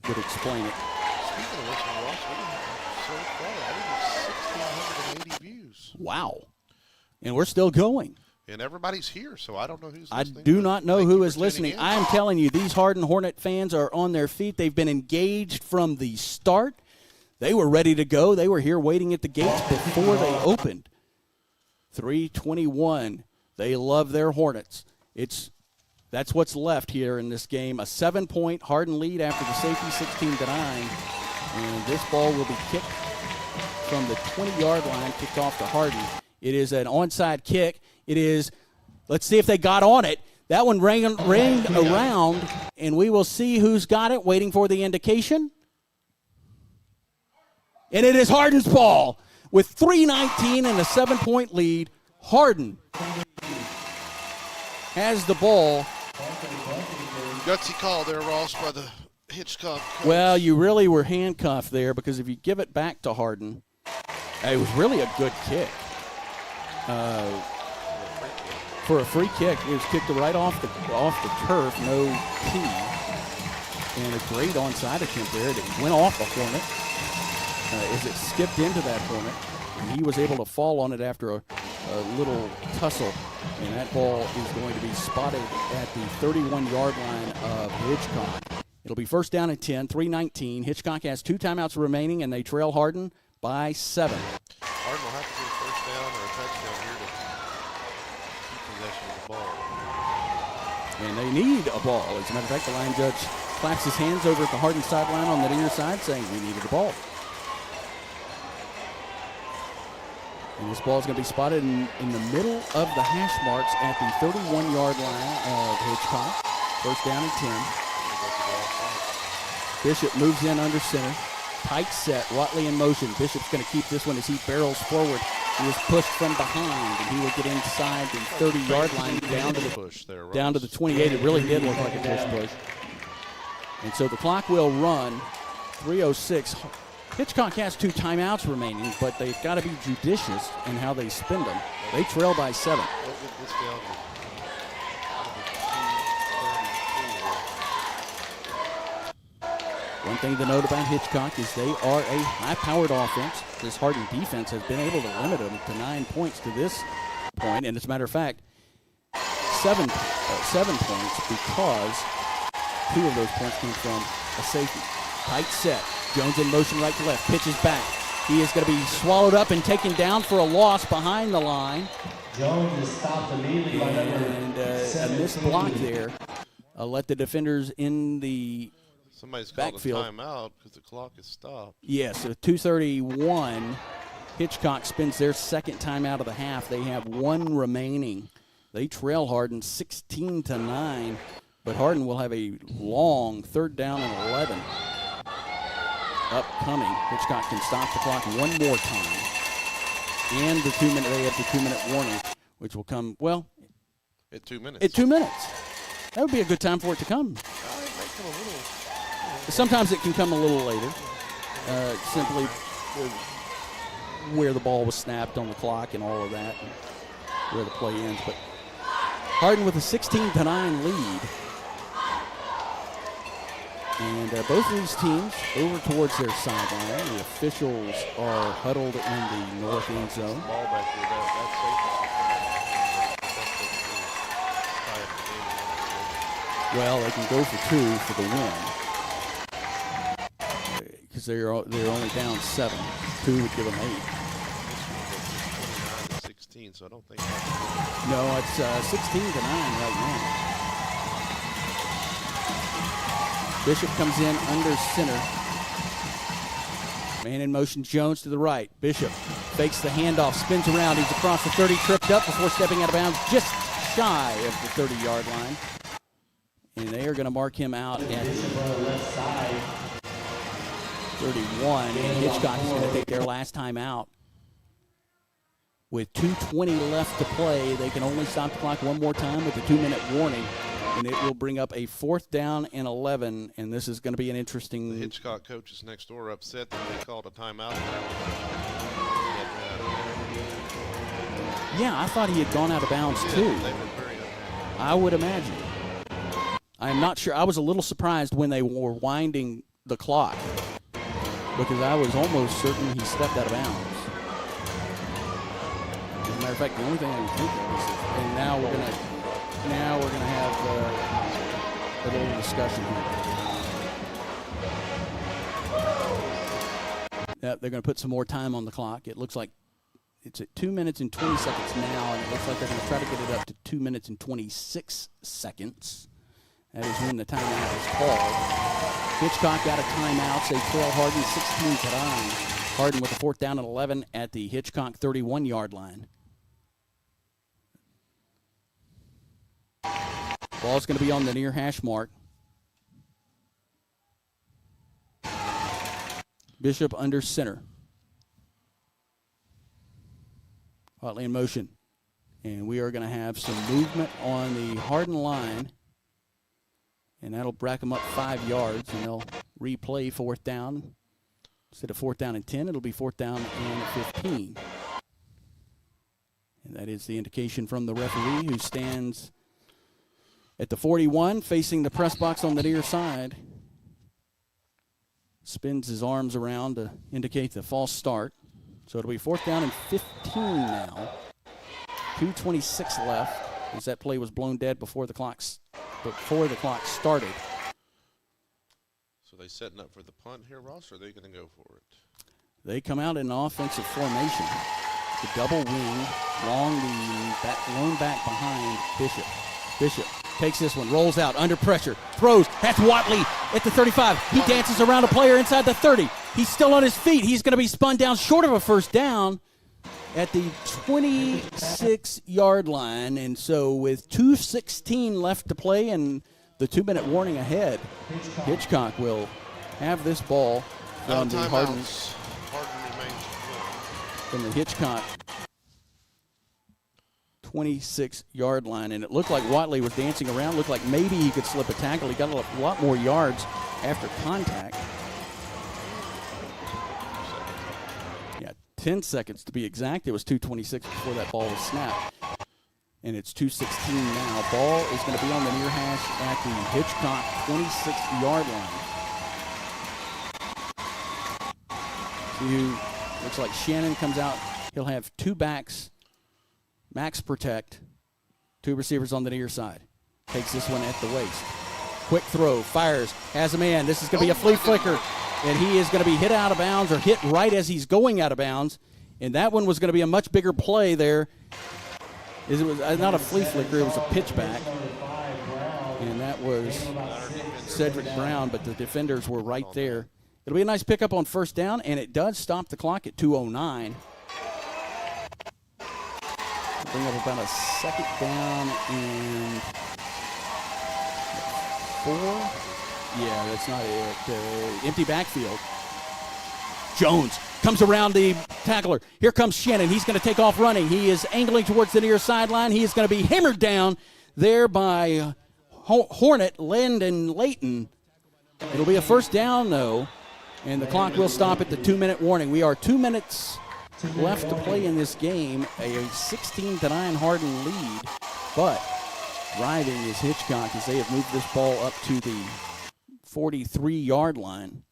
would explain it. Speaking of which, Ross, we have so far, I think it's 1,680 views. Wow. And we're still going. And everybody's here, so I don't know who's I listening. do not know who is listening. I am telling you, these Hardin Hornet fans are on their feet. They've been engaged from the start. They were ready to go. They were here waiting at the gates before they opened. 3:21. They love their Hornets. That's what's left here in this game. A 7-point Hardin lead after the safety, 16-9. And this ball will be kicked from the 20-yard line, kicked off to Harden. It is an onside kick. It is, let's see if they got on it. That one rang around, and we will see who's got it, waiting for the indication. And it is Harden's ball. With 3:19 and a 7-point lead, Harden has the ball. Gutsy call there, Ross, by the Hitchcock coach. Well, you really were handcuffed there because if you give it back to Harden, it was really a good kick. For a free kick, it was kicked right off the turf, no tee, and a great onside attempt there. It went off the Hornet as it skipped into that Hornet, and he was able to fall on it after a little tussle, and that ball is going to be spotted at the 31-yard line of Hitchcock. It'll be first down and 10, 3:19. Hitchcock has 2 timeouts remaining, and they trail Harden by 7. Harden will have to get a first down or a touchdown here to keep possession of the ball. And they need a ball. As a matter of fact, the line judge claps his hands over at the Harden sideline on the near side saying we needed the ball. And this ball is going to be spotted in the middle of the hash marks at the 31-yard line of Hitchcock. First down and 10. Bishop moves in under center. Tight set, Watley in motion. Bishop's going to keep this one as he barrels forward. He was pushed from behind, and he will get inside the 30-yard line down to the 28. It really did look like a push. And so the clock will run. 3:06. Hitchcock has 2 timeouts remaining, but they've got to be judicious in how they spend them. They trail by 7. One thing to note about Hitchcock is they are a high-powered offense. This Harden defense has been able to limit them to 9 points to this point, and as a matter of fact, 7 points because 2 of those points came from a safety. Tight set. Jones in motion right to left. Pitches back. He is going to be swallowed up and taken down for a loss behind the line. Jones is stopped immediately by number and a missed block there. Let the defenders in the Somebody's backfield. called a timeout because the clock is stopped. Yes, so 2:31. Hitchcock spends their second timeout of the half. They have 1 remaining. They trail Harden 16-9, but Harden will have a long 3rd down and 11 upcoming. Hitchcock can stop the clock one more time, and they have the 2-minute warning, which will come at 2 minutes. At 2 minutes, that would be a good time for it to come. Sometimes it can come a little later, simply where the ball was snapped on the clock and all of that, and where the play ends. But Harden with a 16-9 lead. And both of these teams over towards their sideline. The officials are huddled in the north end zone. Ball back there, Well, they can go for 2 for the win. Because they're only down 7. 2 would give them 8. 16, so I don't think. No, it's 16-9 right now. Bishop comes in under center. Man in motion, Jones to the right. Bishop fakes the handoff, spins around. He's across the 30, tripped up before stepping out of bounds, just shy of the 30-yard line. And they are going to mark him out at 31. And Hitchcock is going to take their last time out. With 2:20 left to play, they can only stop the clock one more time with a 2-minute warning. And it will bring up a 4th down and 11, and this is going to be an interesting. The Hitchcock coaches next door upset that they called a timeout. Yeah, I thought he had gone out of bounds too. They were very unhappy. I would imagine. I am not sure. I was a little surprised when they were winding the clock because I was almost certain he stepped out of bounds. As a matter of fact, the only thing I can think of is, and now we're going to have a little discussion here. Yep, they're going to put some more time on the clock. It looks like it's at 2 minutes and 20 seconds now, and it looks like they're going to try to get it up to 2 minutes and 26 seconds. That is when the timeout is called. Hitchcock got a timeout. They trail Harden 16-9. Harden with a 4th down and 11 at the Hitchcock 31-yard line. Ball's going to be on the near hash mark. Bishop under center. Watley in motion. And we are going to have some movement on the Hardin line. And that'll brack them up 5 yards, and they'll replay 4th down. Instead of 4th down and 10, it'll be 4th down and 15. And that is the indication from the referee, who stands at the 41, facing the press box on the near side. Spins his arms around to indicate the false start. So it'll be 4th down and 15 now. 2:26 left, as that play was blown dead before the clock started. So they setting up for the punt here, Ross, or are they going to go for it? They come out in an offensive formation. The double wing, long lone back behind Bishop. Bishop takes this one, rolls out, under pressure, throws. That's Watley at the 35. He dances around a player inside the 30. He's still on his feet. He's going to be spun down short of a first down at the 26-yard line. And so with 2:16 left to play and the 2-minute warning ahead, Hitchcock will have this ball from the Hardin remains from the Hitchcock 26-yard line. And it looked like Watley was dancing around, looked like maybe he could slip a tackle. He got a lot more yards after contact. Yeah, 10 seconds to be exact. It was 2:26 before that ball was snapped. And it's 2:16 now. Ball is going to be on the near hash at the Hitchcock 26-yard line. See who looks like Shannon comes out. He'll have 2 backs, max protect, 2 receivers on the near side. Takes this one at the waist. Quick throw, fires, has a man. This is going to be a flea flicker, and he is going to be hit out of bounds or hit right as he's going out of bounds. And that one was going to be a much bigger play there. It was not a flea flicker, it was a pitchback. And that was Cedric Brown, but the defenders were right there. It'll be a nice pickup on first down, and it does stop the clock at 2:09. Bring up about a 2nd down and 4. Yeah, that's not it. Empty backfield. Jones comes around the tackler. Here comes Shannon. He's going to take off running. He is angling towards the near sideline. He is going to be hammered down there by Hornet, Landon Layton. It'll be a first down, though, and the clock will stop at the 2-minute warning. We are 2 minutes left to play in this game, a 16-9 Hardin lead, but driving is Hitchcock as they have moved this ball up to the 43-yard line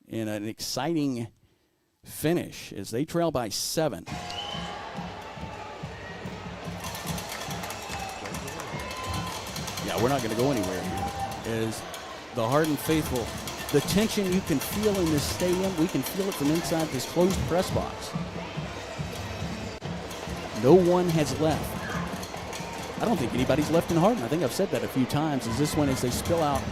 in an exciting finish as they trail by 7. Yeah, we're not going to go anywhere here. As the Hardin faithful, the tension you can feel in this stadium, we can feel it from inside this closed press box. No one has left. I don't think anybody's left in Hardin. I think I've said that a few times. As this one, as they spill out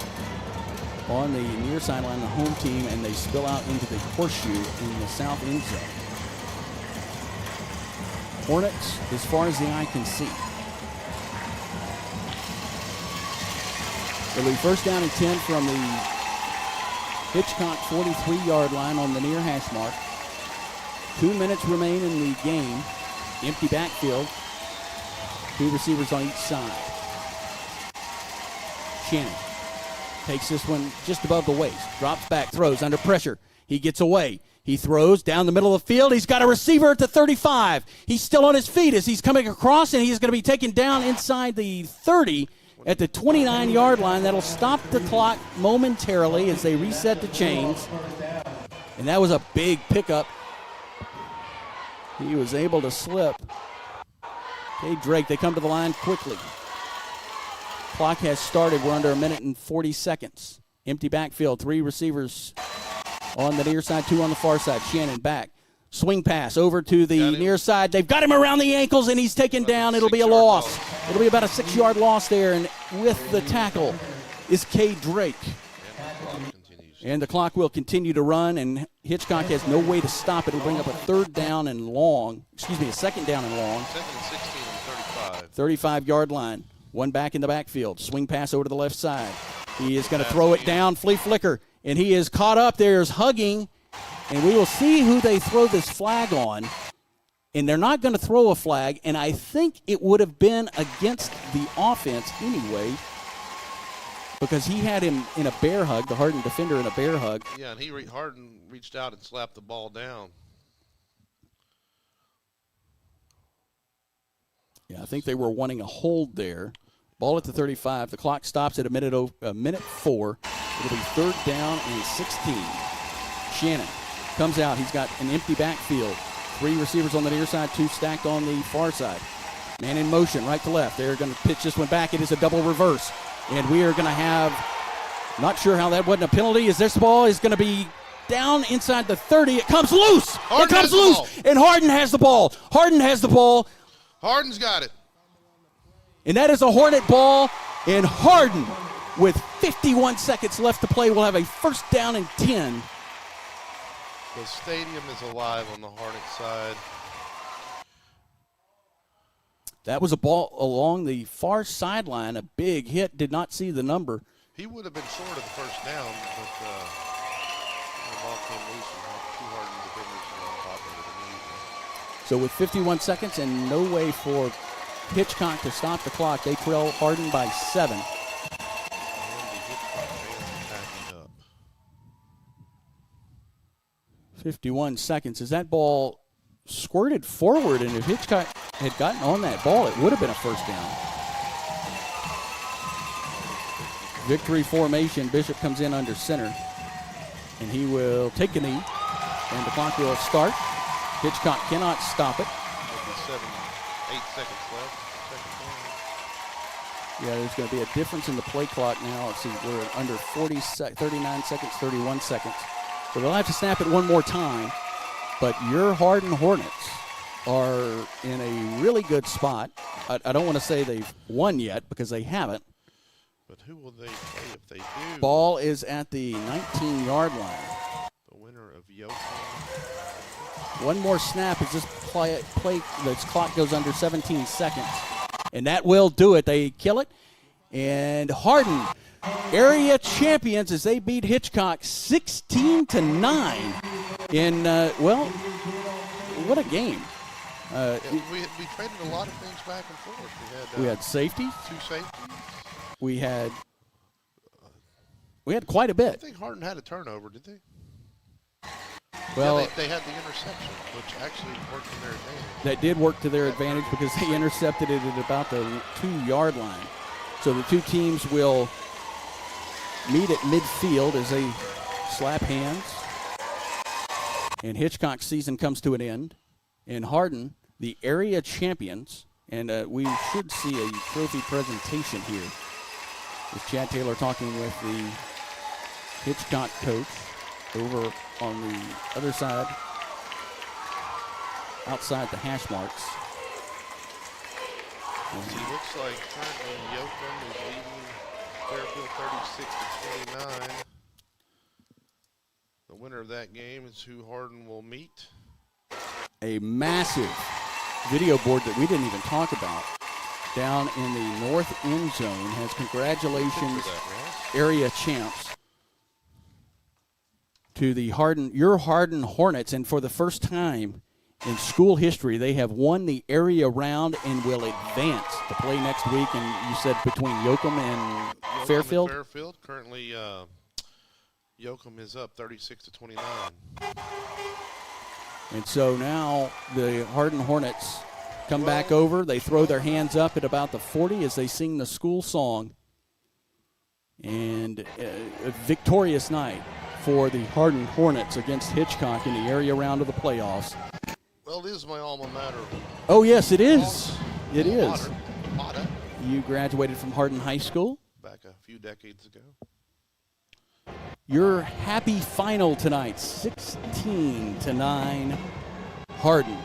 on the near sideline, the home team, and they spill out into the horseshoe in the south end zone. Hornets, as far as the eye can see. It'll be first down and 10 from the Hitchcock 43-yard line on the near hash mark. 2 minutes remain in the game. Empty backfield. 2 receivers on each side. Shannon takes this one just above the waist. Drops back, throws under pressure. He gets away. He throws down the middle of the field. He's got a receiver at the 35. He's still on his feet as he's coming across, and he's going to be taken down inside the 30 at the 29-yard line. That'll stop the clock momentarily as they reset the chains. And that was a big pickup. He was able to slip. Okay, Drake, they come to the line quickly. Clock has started. We're under 1 minute and 40 seconds. Empty backfield. 3 receivers on the near side, 2 on the far side. Shannon back. Swing pass over to the near side. They've got him around the ankles, and he's taken down. It'll be a loss. It'll be about a 6-yard loss there. And with the tackle is K. Drake. And the clock will continue to run, and Hitchcock has no way to stop it. It'll bring up a 3rd down and long. Excuse me, a 2nd down and long. 2nd and 16 and 35. 35-yard line. 1 back in the backfield. Swing pass over to the left side. He is going to throw it down. Flea flicker. And he is caught up. There's hugging. And we will see who they throw this flag on. and they're not going to throw a flag, and I think it would have been against the offense anyway because he had him in a bear hug, the Harden defender in a bear hug. Yeah, and Harden reached out and slapped the ball down. Yeah, I think they were wanting a hold there. Ball at the 35. The clock stops at a minute 4. It'll be 3rd down and 16. Shannon comes out. He's got an empty backfield. 3 receivers on the near side, 2 stacked on the far side. Man in motion, right to left. They're going to pitch this one back. It is a double reverse. And we are going to have, not sure how that wasn't a penalty, as this ball is going to be down inside the 30. It comes loose. It comes loose. And Harden has the ball. Harden has the ball. Harden's got it. And that is a Hornet ball. And Harden, with 51 seconds left to play, will have a 1st down and 10. The stadium is alive on the Hornet side. That was a ball along the far sideline. A big hit. Did not see the number. He would have been short of the 1st down, but the ball came loose and had 2 Harden defenders on top of it immediately. So with 51 seconds and no way for Hitchcock to stop the clock, they trail Harden by 7. 51 seconds. As that ball squirted forward, and if Hitchcock had gotten on that ball, it would have been a 1st down. Victory formation. Bishop comes in under center, and he will take a knee, and the clock will start. Hitchcock cannot stop it. 8 seconds left. Yeah, there's going to be a difference in the play clock now. Let's see, we're at under 39 seconds, 31 seconds. So they'll have to snap it one more time. But your Hardin Hornets are in a really good spot. I don't want to say they've won yet because they haven't. But who will they play if they do? Ball is at the 19-yard line. The winner of Yokohama. One more snap as this this clock goes under 17 seconds. And that will do it. They kill it. And Hardin, area champions, as they beat Hitchcock 16-9 in, well, what a game. We traded a lot of things back and forth. We had safeties. 2 safeties. We had quite a bit. I think Hardin had a turnover, did they? Well, yeah, they had the interception, which actually worked to their advantage. That did work to their advantage because they intercepted it at about the 2-yard line. So the two teams will meet at midfield as they slap hands. And Hitchcock's season comes to an end. And Hardin, the area champions, and we should see a trophy presentation here. With Chad Taylor talking with the Hitchcock coach over on the other side, outside the hash marks. He looks like currently Yoakum is leading Fairfield 36-29. The winner of that game is who Hardin will meet. A massive video board that we didn't even talk about down in the north end zone has congratulations area champs to the your Hardin Hornets, and for the first time in school history, they have won the area round and will advance to play next week. And you said between Yoakum and Fairfield? Fairfield. Currently, Yoakum is up 36-29. And so now the Hardin Hornets come back over. They throw their hands up at about the 40 as they sing the school song. And a victorious night for the Hardin Hornets against Hitchcock in the area round of the playoffs. Well, it is my alma mater. Oh, yes, it is. It is. Porte. You graduated from Hardin High School. Back a few decades ago. Your happy final tonight, 16-9 Hardin.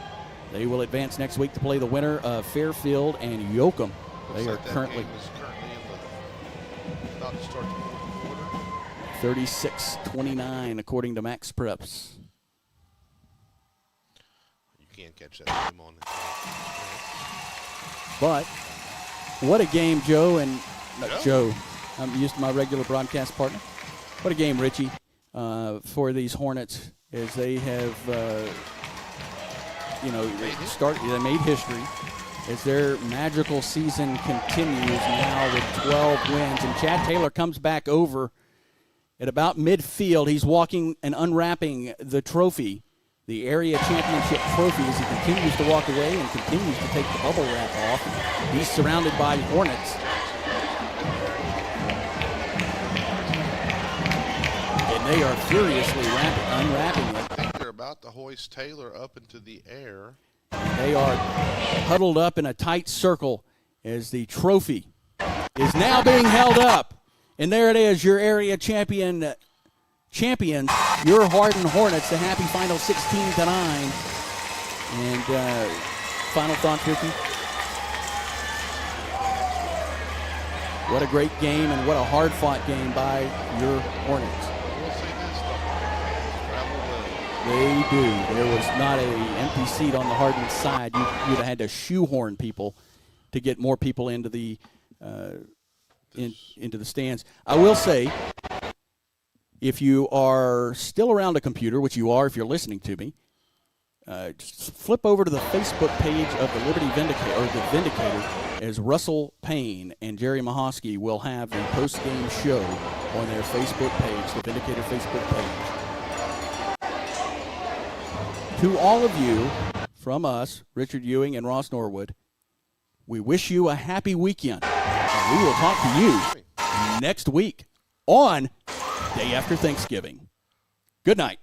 They will advance next week to play the winner of Fairfield and Yoakum. They are currently about to start the fourth quarter. 36-29 according to Max Preps. You can't catch that game on it. But what a game, Joe, and Joe. I'm used to my regular broadcast partner. What a game, Richie, for these Hornets as they have they made history as their magical season continues now with 12 wins. And Chad Taylor comes back over at about midfield. He's walking and unwrapping the trophy, the area championship trophy, as he continues to walk away and continues to take the bubble wrap off. He's surrounded by Hornets. And they are furiously unwrapping it. I think they're about to hoist Taylor up into the air. They are huddled up in a tight circle as the trophy is now being held up. And there it is, your area champions, your Hardin Hornets, the happy final 16-9. And final thoughts, Ricky? What a great game and what a hard-fought game by your Hornets. They do. There was not an empty seat on the Hardin side. You'd have had to shoehorn people to get more people into the into the stands. I will say, if you are still around a computer, which you are if you're listening to me, just flip over to the Facebook page of the Liberty Vindicator, or the Vindicator, as Russell Payne and Jerry Mahosky will have a post-game show on their Facebook page, the Vindicator Facebook page. To all of you, from us, Richard Ewing and Ross Norwood, we wish you a happy weekend. And we will talk to you next week on day after Thanksgiving. Good night.